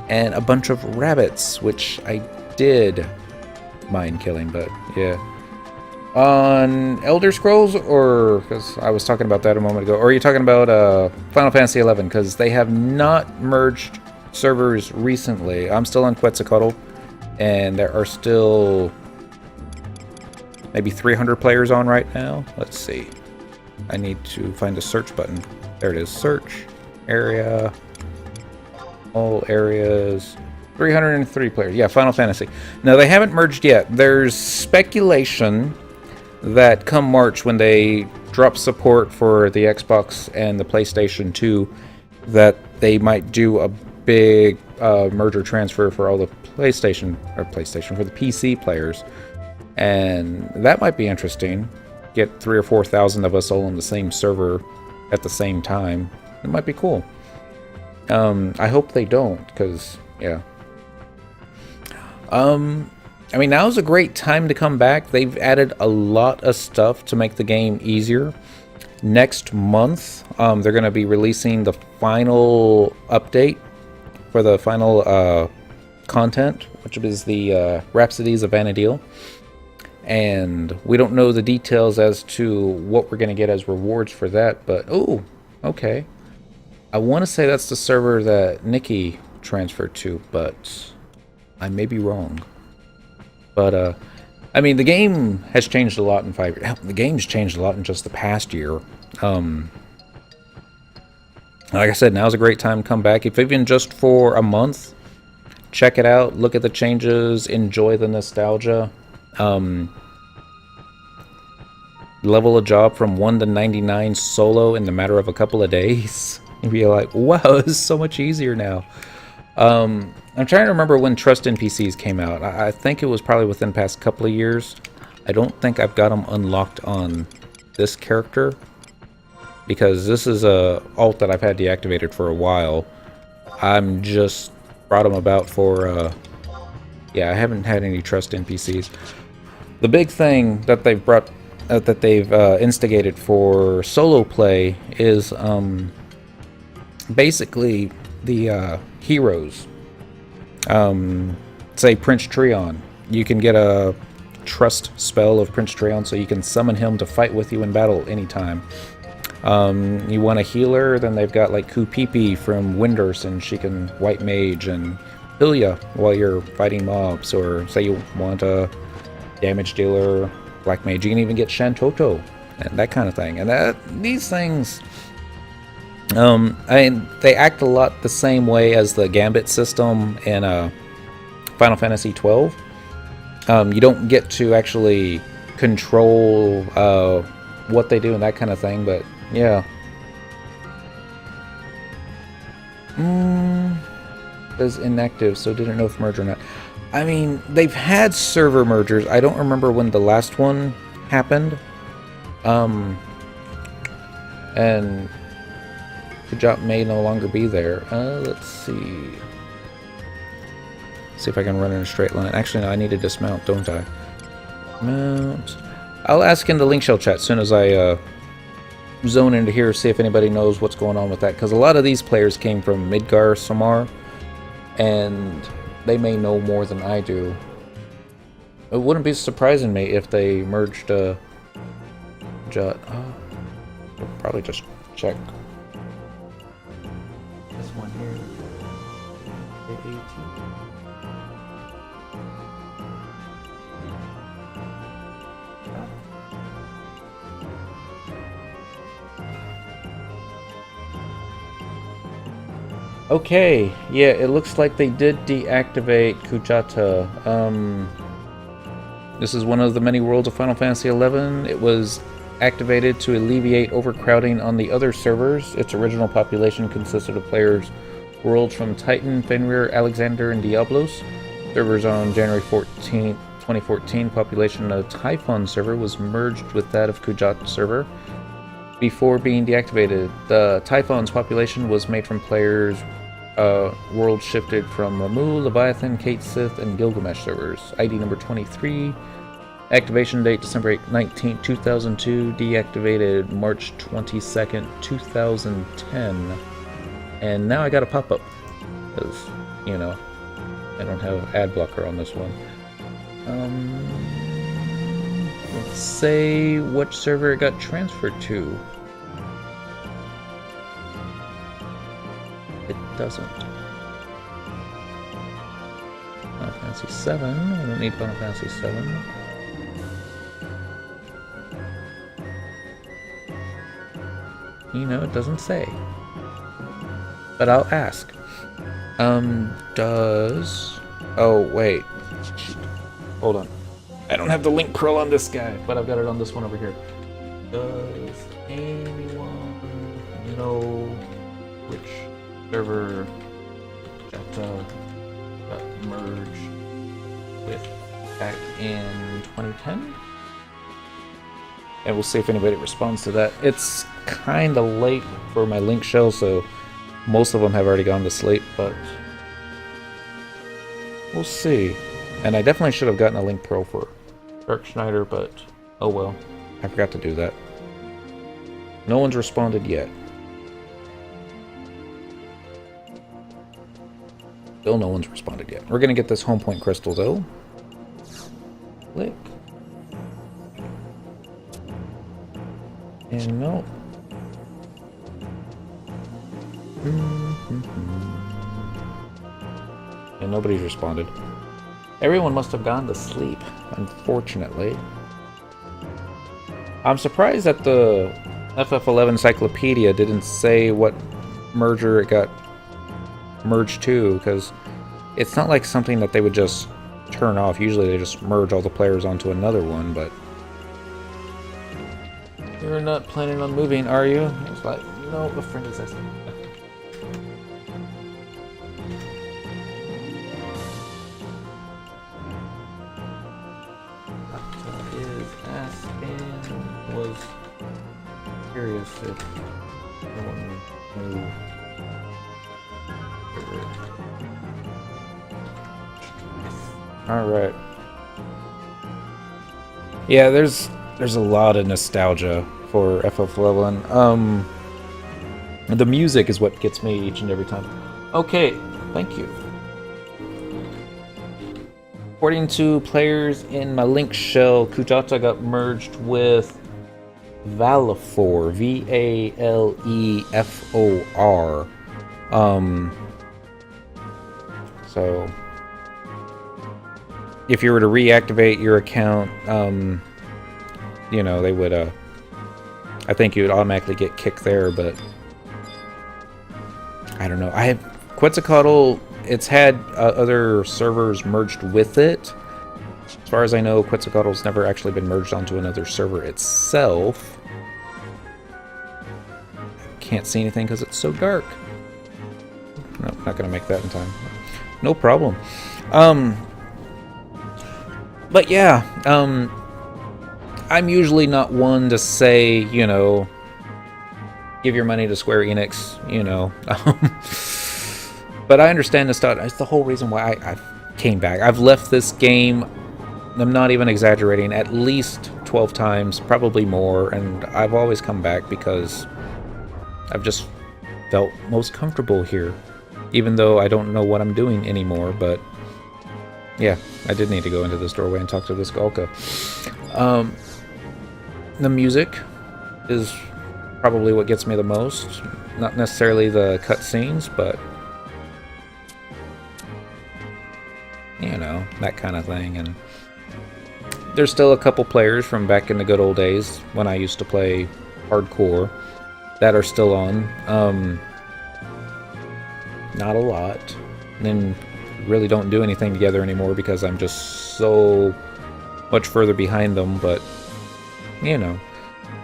and a bunch of rabbits, which I did mind killing, but yeah. On Elder Scrolls, or, because I was talking about that a moment ago, or are you talking about Final Fantasy XI, because they have not merged servers recently. I'm still on Quetzalcoatl, and there are still maybe 300 players on right now. Let's see. I need to find a search button. There it is. Search. Area. All areas. 303 players. Yeah, Final Fantasy. No, they haven't merged yet. There's speculation that come March, when they drop support for the Xbox and the PlayStation 2, that they might do a big merger transfer for all the PlayStation for the PC players, and that might be interesting. Get 3,000 or 4,000 of us all on the same server at the same time. It might be cool. I hope they don't, because yeah. I mean, now's a great time to come back. They've added a lot of stuff to make the game easier. Next month, they're going to be releasing the final update for the final content, which is the Rhapsodies of Vana'diel. And we don't know the details as to what we're going to get as rewards for that, but oh, okay. I want to say that's the server that Nikki transferred to, but I may be wrong. But, I mean, the game has changed a lot in 5 years. The game's changed a lot in just the past year. Like I said, now's a great time to come back. If even just for a month, check it out, look at the changes, enjoy the nostalgia. level a job from 1 to 99 solo in the matter of a couple of days. You'd be like, wow, this is so much easier now. I'm trying to remember when Trust NPCs came out. I think it was probably within the past couple of years. I don't think I've got them unlocked on this character, because this is a alt that I've had deactivated for a while. I'm just brought them about for, yeah, I haven't had any Trust NPCs. The big thing that they've brought, that they've instigated for solo play is basically the heroes. Say Prince Treon. You can get a trust spell of Prince Treon, so you can summon him to fight with you in battle anytime. You want a healer, then they've got like Kupipi from Windurst, and she can white mage and heal you while you're fighting mobs. Or say you want a damage dealer, black mage, you can even get Shantoto and that kind of thing. And these things, they act a lot the same way as the Gambit system in Final Fantasy XII. You don't get to actually control what they do and that kind of thing, but yeah. Is inactive, so didn't know if merge or not. I mean, they've had server mergers. I don't remember when the last one happened. And Kujat may no longer be there. Let's see. See if I can run in a straight line. Actually, no, I need to dismount, don't I? Mount. I'll ask in the link shell chat as soon as I zone into here, see if anybody knows what's going on with that. Because a lot of these players came from Midgar Samar, and they may know more than I do. It wouldn't be surprising me if they merged Jut. We'll probably just check. This one here. Okay, yeah, it looks like they did deactivate Kujata. This is one of the many worlds of Final Fantasy XI. It was activated to alleviate overcrowding on the other servers. Its original population consisted of players worlds from Titan, Fenrir, Alexander, and Diablos. Servers on January 14th, 2014, population of Typhon server was merged with that of Kujata server. Before being deactivated, the Typhon's population was made from players world shifted from Ramu, Leviathan, Kate Sith, and Gilgamesh servers. ID number 23. Activation date December 19, 2002. Deactivated March 22nd, 2010. And now I got a pop-up. Because, you know, I don't have ad blocker on this one. Let's say what server it got transferred to. It doesn't. Final Fantasy 7. I don't need Final Fantasy 7. You know, it doesn't say. But I'll ask. Does... Oh, wait. Hold on. I don't have the link curl on this guy, but I've got it on this one over here. Does anyone know which server got merged with back in 2010? And we'll see if anybody responds to that. It's kind of late for my link shell, so most of them have already gone to sleep, but we'll see. And I definitely should have gotten a link pro for Dark Schneider, but oh well. I forgot to do that. No one's responded yet. Still no one's responded yet. We're gonna get this home point crystal though. Click. And no. And nobody's responded. Everyone must have gone to sleep, unfortunately. I'm surprised that the FF11 Encyclopedia didn't say what merger it got merged to, because it's not like something that they would just turn off. Usually they just merge all the players onto another one, but You're not planning on moving, are you? I was like, no, a friend is asking. Was curious if someone moved. Alright. Yeah, there's a lot of nostalgia for FF11. The music is what gets me each and every time. Okay, thank you. According to players in my link shell, Kujata got merged with Valefor, Valefor. So if you were to reactivate your account, you know, they would, I think you would automatically get kicked there, but I don't know. I have Quetzalcoatl, it's had other servers merged with it. As far as I know, Quetzalcoatl's never actually been merged onto another server itself. Can't see anything because it's so dark. No, not gonna make that in time. No problem. But yeah, I'm usually not one to say, you know, give your money to Square Enix, you know. But I understand this. That's the whole reason why I came back. I've left this game, I'm not even exaggerating, at least 12 times, probably more, and I've always come back because I've just felt most comfortable here, even though I don't know what I'm doing anymore. But yeah, I did need to go into this doorway and talk to this Galka. The music is probably what gets me the most. Not necessarily the cutscenes, but you know, that kind of thing. And there's still a couple players from back in the good old days when I used to play hardcore that are still on. Not a lot. And then really don't do anything together anymore because I'm just so much further behind them. But you know,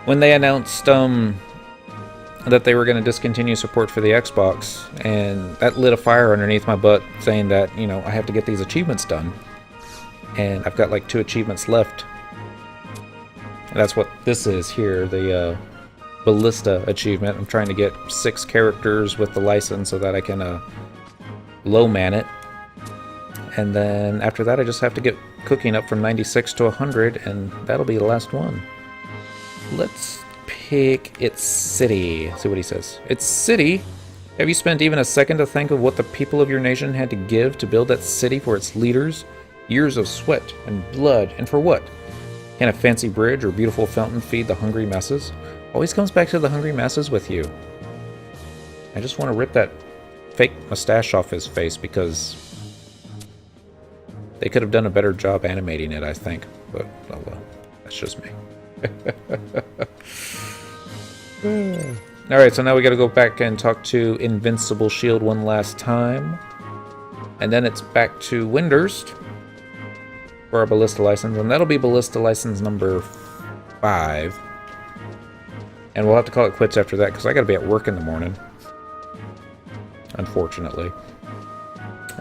when they announced that they were going to discontinue support for the Xbox, and that lit a fire underneath my butt, saying that, you know, I have to get these achievements done, and I've got like 2 achievements left. And that's what this is here, the Ballista achievement. I'm trying to get 6 characters with the license so that I can low man it, and then after that I just have to get cooking up from 96 to 100, and that'll be the last one. Let's pick its city. See what he says. Its city? Have you spent even a second to think of what the people of your nation had to give to build that city for its leaders? Years of sweat and blood, and for what? Can a fancy bridge or beautiful fountain feed the hungry masses? Always comes back to the hungry masses with you. I just want to rip that fake mustache off his face because they could have done a better job animating it, I think. But, oh well, that's just me. Alright, so now we gotta go back and talk to Invincible Shield one last time. And then it's back to Windurst for our Ballista license, and that'll be Ballista license number 5. And we'll have to call it quits after that, because I gotta be at work in the morning. Unfortunately.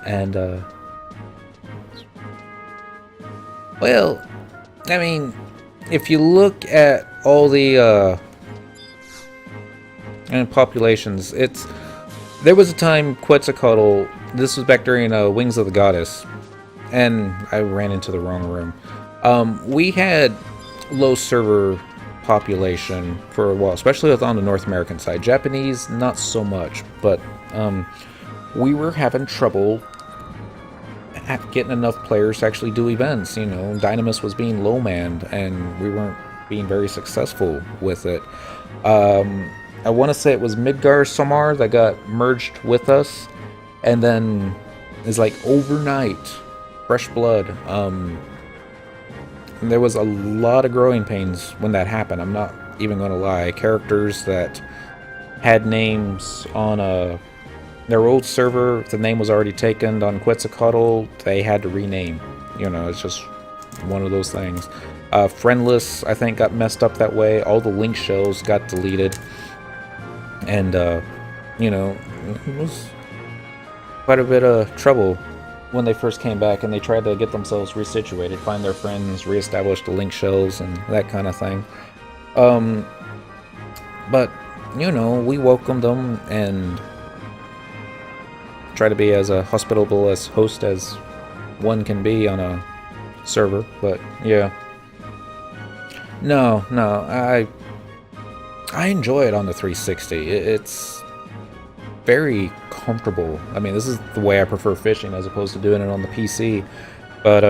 And, well, I mean, if you look at all the, and populations, there was a time Quetzalcoatl, this was back during Wings of the Goddess, and I ran into the wrong room. We had low server population for a while, especially on the North American side. Japanese, not so much, but we were having trouble at getting enough players to actually do events. You know, Dynamis was being low manned, and we weren't being very successful with it. I want to say it was Midgar Samar that got merged with us, and then it's like overnight, fresh blood. And there was a lot of growing pains when that happened. I'm not even going to lie. Characters that had names on their old server, if the name was already taken on Quetzalcoatl, they had to rename. You know, it's just one of those things. Friendless, I think, got messed up that way. All the link shells got deleted. And, you know, it was quite a bit of trouble when they first came back and they tried to get themselves resituated, find their friends, reestablish the link shells, and that kind of thing. But, you know, we welcomed them and try to be as a hospitable as host as one can be on a server. But, yeah. No, I enjoy it on the 360. It's very comfortable. I mean, this is the way I prefer fishing as opposed to doing it on the PC. But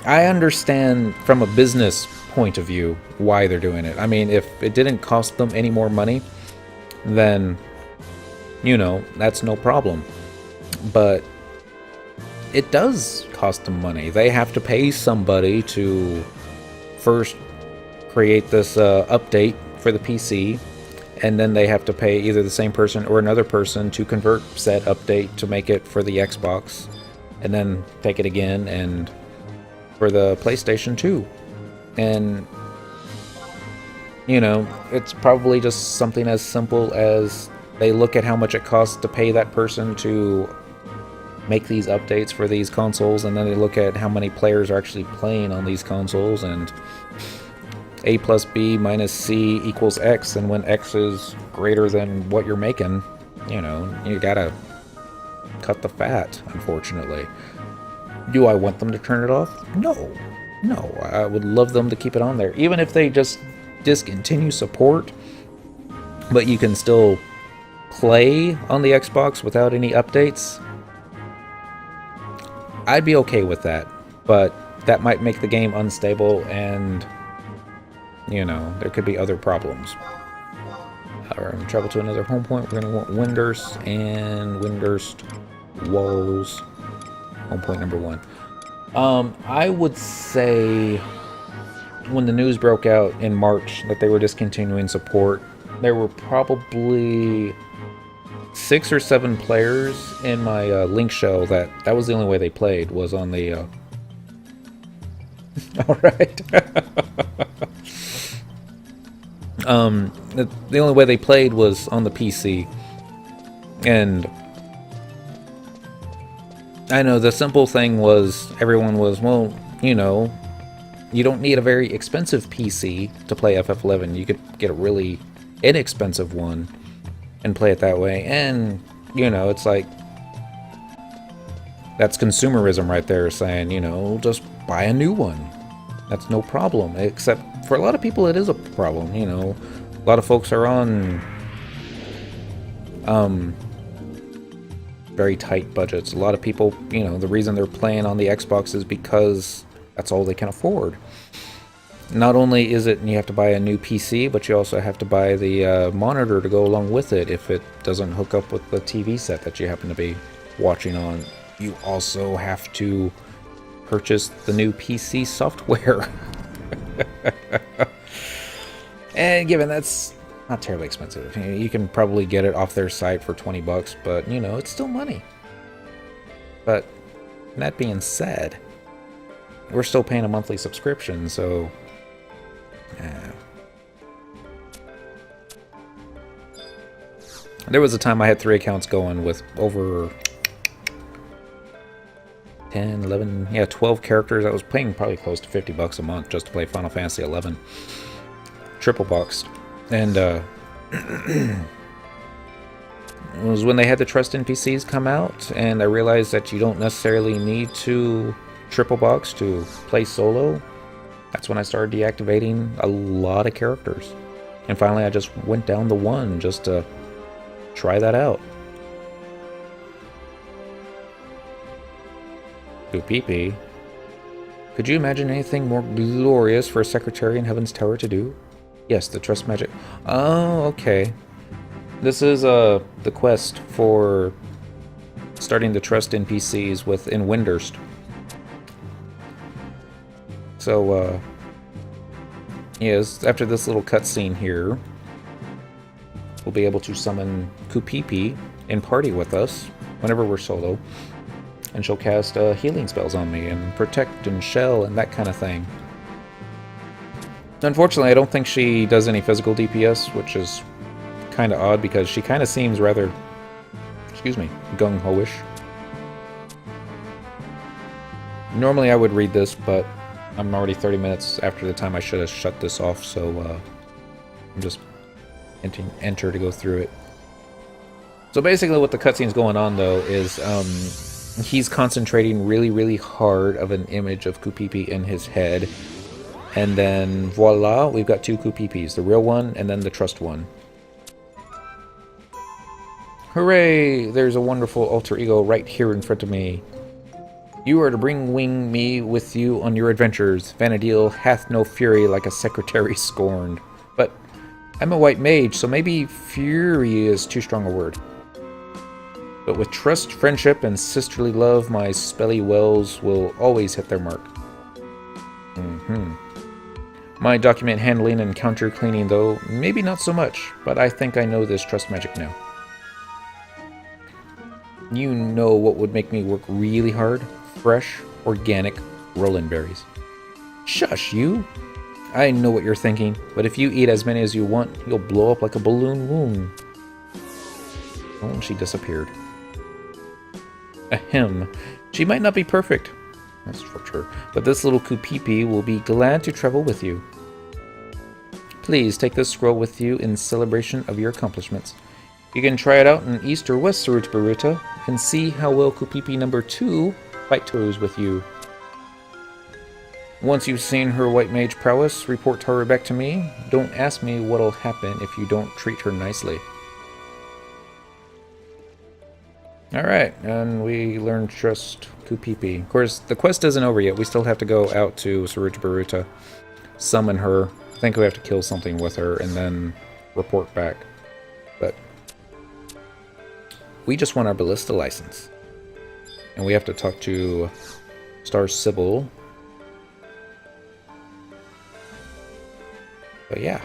I understand from a business point of view why they're doing it. I mean, if it didn't cost them any more money, then, you know, that's no problem. But it does cost them money. They have to pay somebody to first create this update for the PC, and then they have to pay either the same person or another person to convert said update to make it for the Xbox, and then take it again and for the PlayStation 2. And, you know, it's probably just something as simple as they look at how much it costs to pay that person to make these updates for these consoles, and then they look at how many players are actually playing on these consoles, and A plus B minus C equals X, and when X is greater than what you're making, you know, you gotta cut the fat, unfortunately. Do I want them to turn it off? No. I would love them to keep it on there. Even if they just discontinue support, but you can still play on the Xbox without any updates, I'd be okay with that. But that might make the game unstable, and, you know, there could be other problems. Alright, travel to another home point. We're going to want Windurst and Windurst Walls. Home point number 1. I would say when the news broke out in March that they were discontinuing support, there were probably 6 or 7 players in my link shell that was the only way they played, was on the... Alright. The only way they played was on the PC. And I know the simple thing was, everyone was, well, you know, you don't need a very expensive PC to play FF11. You could get a really inexpensive one and play it that way. And, you know, it's like, that's consumerism right there, saying, you know, just buy a new one. That's no problem. Except for a lot of people, it is a problem, you know. A lot of folks are on very tight budgets. A lot of people, you know, the reason they're playing on the Xbox is because that's all they can afford. Not only is it you have to buy a new PC, but you also have to buy the monitor to go along with it if it doesn't hook up with the TV set that you happen to be watching on. You also have to purchase the new PC software. And given that's not terribly expensive, you can probably get it off their site for $20, but, you know, it's still money. But that being said, we're still paying a monthly subscription, so there was a time I had 3 accounts going with over 10, 11, 12 characters. I was paying probably close to $50 a month just to play Final Fantasy 11. Triple boxed. And it was when they had the Trust NPCs come out, and I realized that you don't necessarily need to triple box to play solo. That's when I started deactivating a lot of characters. And finally I just went down to 1 just to try that out. PP. Could you imagine anything more glorious for a secretary in Heaven's Tower to do? Yes, the trust magic. Oh, okay. This is the quest for starting the trust NPCs in Windurst. So, yes, after this little cutscene here, we'll be able to summon Kupipi in party with us whenever we're solo. And she'll cast healing spells on me, and protect and shell and that kind of thing. Unfortunately, I don't think she does any physical DPS, which is kind of odd because she kind of seems rather, excuse me, gung-ho-ish. Normally I would read this, but I'm already 30 minutes after the time I should have shut this off, so I'm just enter to go through it. So basically what the cutscene's going on, though, is he's concentrating really, really hard of an image of Kupipi in his head. And then, voila, we've got two Kupipis. The real one, and then the trust one. Hooray! There's a wonderful alter ego right here in front of me. You are to bring me with you on your adventures. Vanadil hath no fury like a secretary scorned. But I'm a white mage, so maybe fury is too strong a word. But with trust, friendship, and sisterly love, my spelly wells will always hit their mark. My document handling and counter cleaning, though, maybe not so much, but I think I know this trust magic now. You know what would make me work really hard? Fresh, organic Roland berries. Shush, you! I know what you're thinking, but if you eat as many as you want, you'll blow up like a balloon wound. Oh, and she disappeared. Ahem. She might not be perfect, that's for sure, but this little Kupipi will be glad to travel with you. Please take this scroll with you in celebration of your accomplishments. You can try it out in East or West Sarut Baruta and see how well Kupipi number 2 fight toes with you. Once you've seen her white mage prowess, report her back to me. Don't ask me what'll happen if you don't treat her nicely. Alright, and we learned trust Kupipi. Of course, the quest isn't over yet. We still have to go out to Sarut Baruta, summon her. I think we have to kill something with her, and then report back. But we just want our Ballista license. And we have to talk to Star Sybil. But yeah.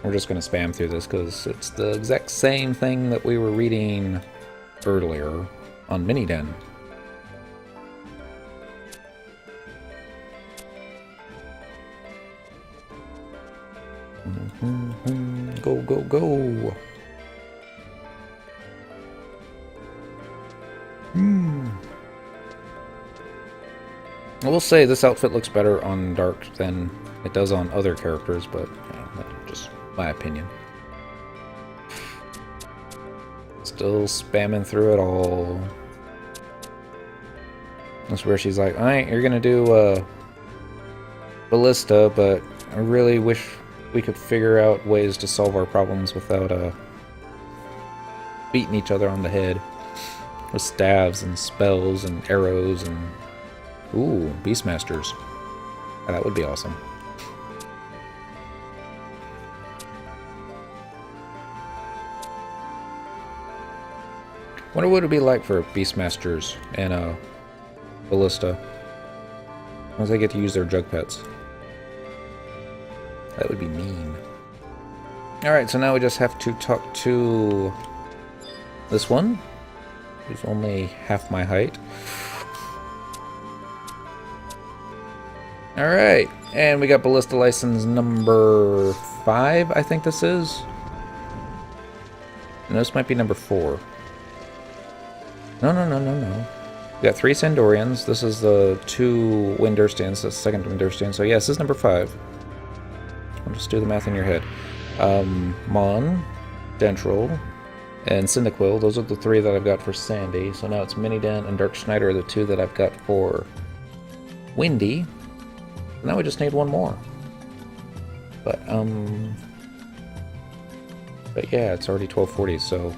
We're just going to spam through this because it's the exact same thing that we were reading earlier on Miniden. Go, go, go! I will say this outfit looks better on Dark than it does on other characters, but you know, that's just my opinion. Still spamming through it all. That's where she's like, alright, you're gonna do Ballista, but I really wish we could figure out ways to solve our problems without beating each other on the head with staves and spells and arrows and ooh, Beastmasters. Yeah, that would be awesome. Wonder what it would be like for Beastmasters and Ballista once they get to use their jug pets. That would be mean. Alright, so now we just have to talk to this one, who's only half my height. Alright, and we got Ballista license number 5, I think this is. And this might be number 4. No. We got 3 Sandorians. This is the 2 Windurstians, the second Windurstian. So yes, this is number 5. I'll just do the math in your head. Mon, Dentril, and Cyndaquil. Those are the 3 that I've got for Sandy. So now it's Miniden and Dark Schneider are the 2 that I've got for Windy. Now we just need 1 more. But yeah, it's already 12:40, so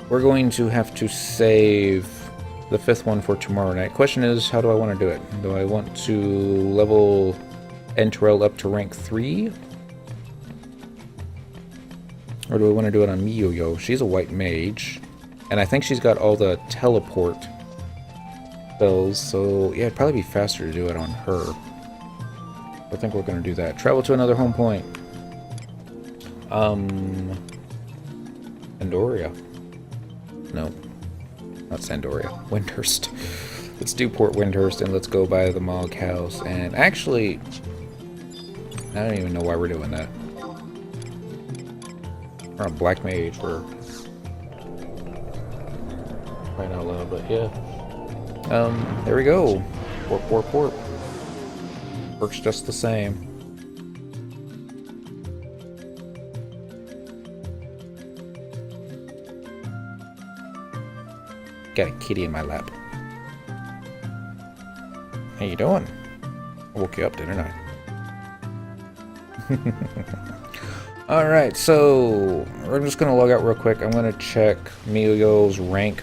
we're going to have to save the 5th one for tomorrow night. Question is, how do I want to do it? Do I want to level Enterel up to rank 3? Or do I want to do it on Miyoyo? She's a white mage, and I think she's got all the teleport spells, so yeah, it'd probably be faster to do it on her. I think we're going to do that. Travel to another home point. Pandoria. No. Not Sandoria. Windhurst. Let's do Port Windhurst and let's go by the Mog House. And actually, I don't even know why we're doing that. We're on Black Mage. We're right out loud, but yeah. There we go. Port. Works just the same. Got a kitty in my lap. How you doing? I woke you up, didn't I? Alright, so I'm just gonna log out real quick. I'm gonna check Milio's rank.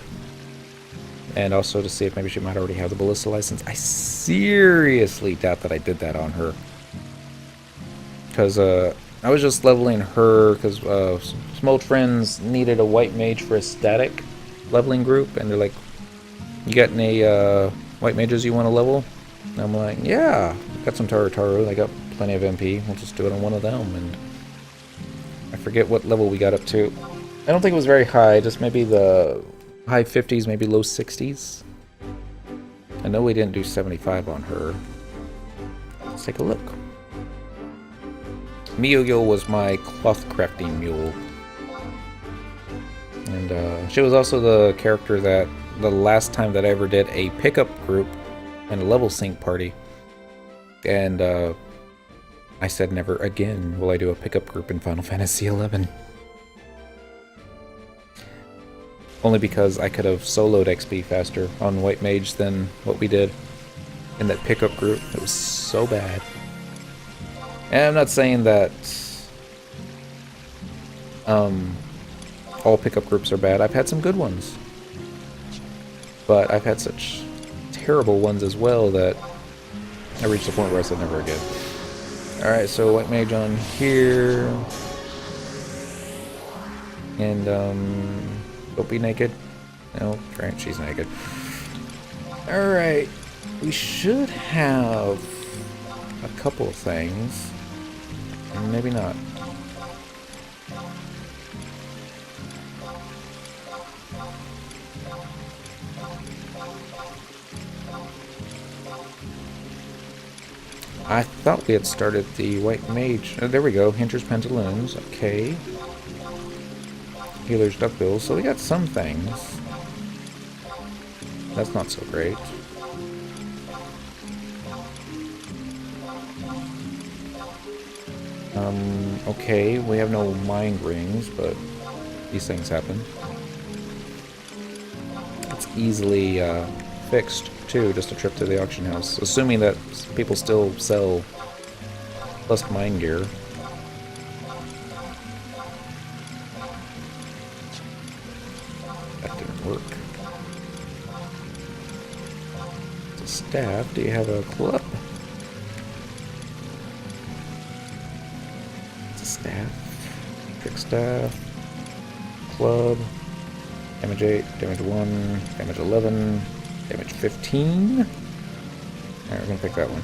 And also to see if maybe she might already have the Ballista license. I seriously doubt that I did that on her. Because I was just leveling her because some old friends needed a white mage for a static leveling group. And they're like, you got any white mages you want to level? And I'm like, yeah, got some Taru. They got plenty of MP. We'll just do it on one of them. And I forget what level we got up to. I don't think it was very high, just maybe the high 50s, maybe low 60s. I know we didn't do 75 on her. Let's take a look. Milio was my cloth crafting mule. And she was also the character that the last time that I ever did a pickup group and a level sync party. And I said never again will I do a pickup group in Final Fantasy XI. Only because I could have soloed XP faster on White Mage than what we did in that pickup group. It was so bad. And I'm not saying that all pickup groups are bad. I've had some good ones. But I've had such terrible ones as well that I reached the point where I said never again. Alright, so White Mage on here. And, don't be naked. No, right, she's naked. Alright, we should have a couple of things. And maybe not. I thought we had started the White Mage. Oh, there we go. Hinter's Pantaloons. Okay. Healer's Duckbills. So we got some things. That's not so great. Okay. We have no mind rings, but these things happen. It's easily fixed, too. Just a trip to the auction house. Assuming that people still sell plus mine gear. That didn't work. It's a staff. Do you have a club? It's a staff. Trick staff. Club. Damage 8, damage 1, damage 11, damage 15. Alright, we're gonna pick that one.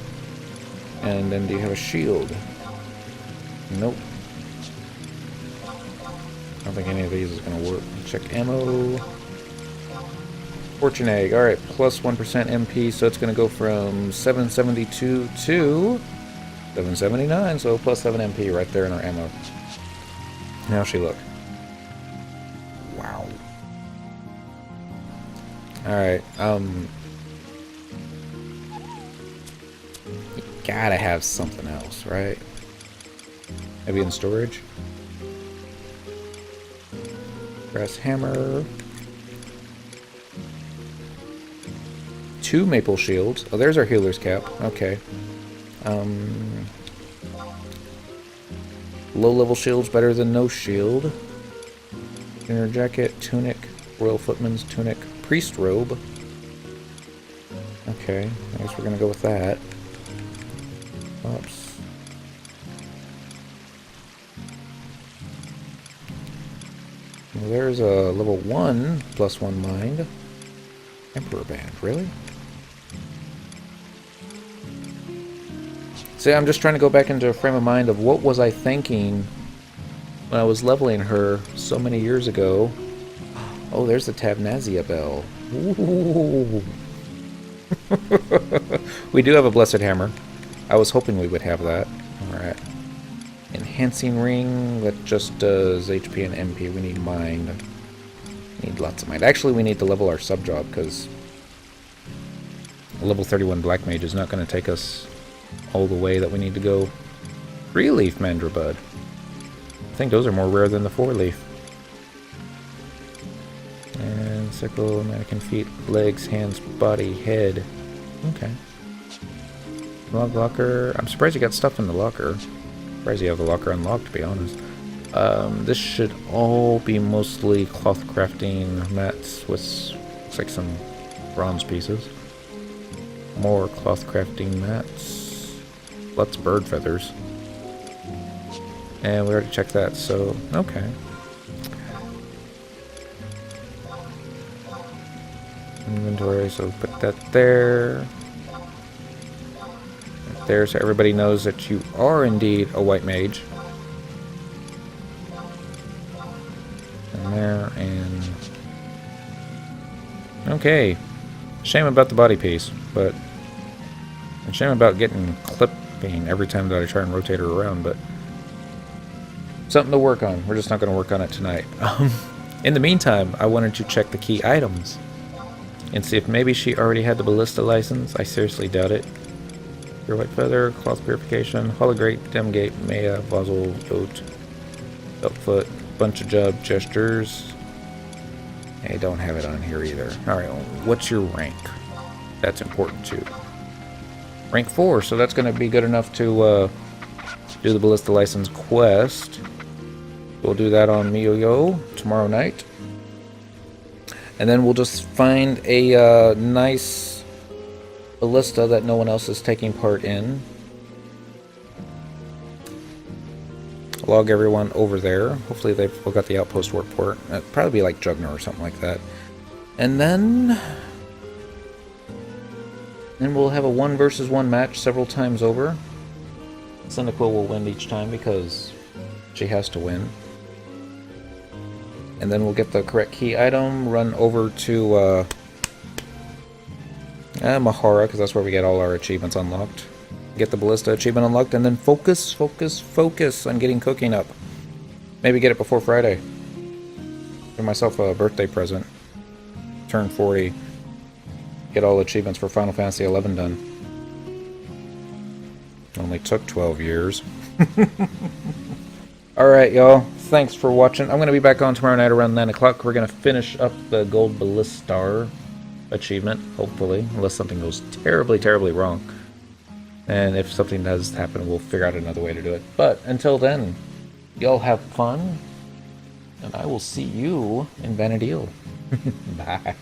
And then do you have a shield? Nope. I don't think any of these is gonna work. Check ammo. Fortune egg. Alright, plus 1% MP, so it's gonna go from 772 to 779, so plus 7 MP right there in our ammo. How's she look? Wow. Alright, you gotta have something else, right? Maybe in storage? Brass hammer. 2 maple shields. Oh, there's our healer's cap. Okay. Low-level shields better than no shield. Inner jacket, tunic, royal footman's tunic, priest robe. Okay, I guess we're gonna go with that. Oops. Well, there's a level 1 plus 1 mind. Emperor band, really? See, I'm just trying to go back into a frame of mind of what was I thinking when I was leveling her so many years ago. Oh, there's the Tabnazia bell. Ooh. We do have a blessed hammer. I was hoping we would have that. Alright. Enhancing ring that just does HP and MP. We need mind. Need lots of mind. Actually, we need to level our sub job because a level 31 black mage is not going to take us all the way that we need to go. 3-leaf Mandrabud. I think those are more rare than the 4-leaf. And sickle, mannequin feet, legs, hands, body, head. Okay. Log locker. I'm surprised you got stuff in the locker. Surprised you have the locker unlocked, to be honest. This should all be mostly cloth crafting mats with, looks like some bronze pieces. More cloth crafting mats. Lots of bird feathers. And we already checked that, so okay. Inventory, so put that there. Right there, so everybody knows that you are indeed a white mage. And there, and... okay. Shame about the body piece, but... and shame about getting clipping every time that I try and rotate her around, but... something to work on. We're just not going to work on it tonight. In the meantime, I wanted to check the key items and see if maybe she already had the Ballista license. I seriously doubt it. Pure white feather, cloth purification, holograte, demgate, maya, vozzle, oat, beltfoot, bunch of job gestures. I don't have it on here either. Alright, well, what's your rank? That's important too. Rank 4, so that's going to be good enough to do the Ballista license quest. We'll do that on Miyo tomorrow night. And then we'll just find a nice ballista that no one else is taking part in. Log everyone over there. Hopefully they've got the outpost work for it. It'd probably be like Jugner or something like that. And then we'll have a 1 versus 1 match several times over. Cynical will win each time because she has to win. And then we'll get the correct key item, run over to Mahara, because that's where we get all our achievements unlocked. Get the Ballista achievement unlocked, and then focus on getting cooking up. Maybe get it before Friday. Give myself a birthday present. Turn 40. Get all achievements for Final Fantasy XI done. Only took 12 years. Alright, y'all. Thanks for watching. I'm going to be back on tomorrow night around 9 o'clock. We're going to finish up the Gold Ballistar achievement, hopefully. Unless something goes terribly, terribly wrong. And if something does happen, we'll figure out another way to do it. But until then, y'all have fun. And I will see you in Vanadil. Bye.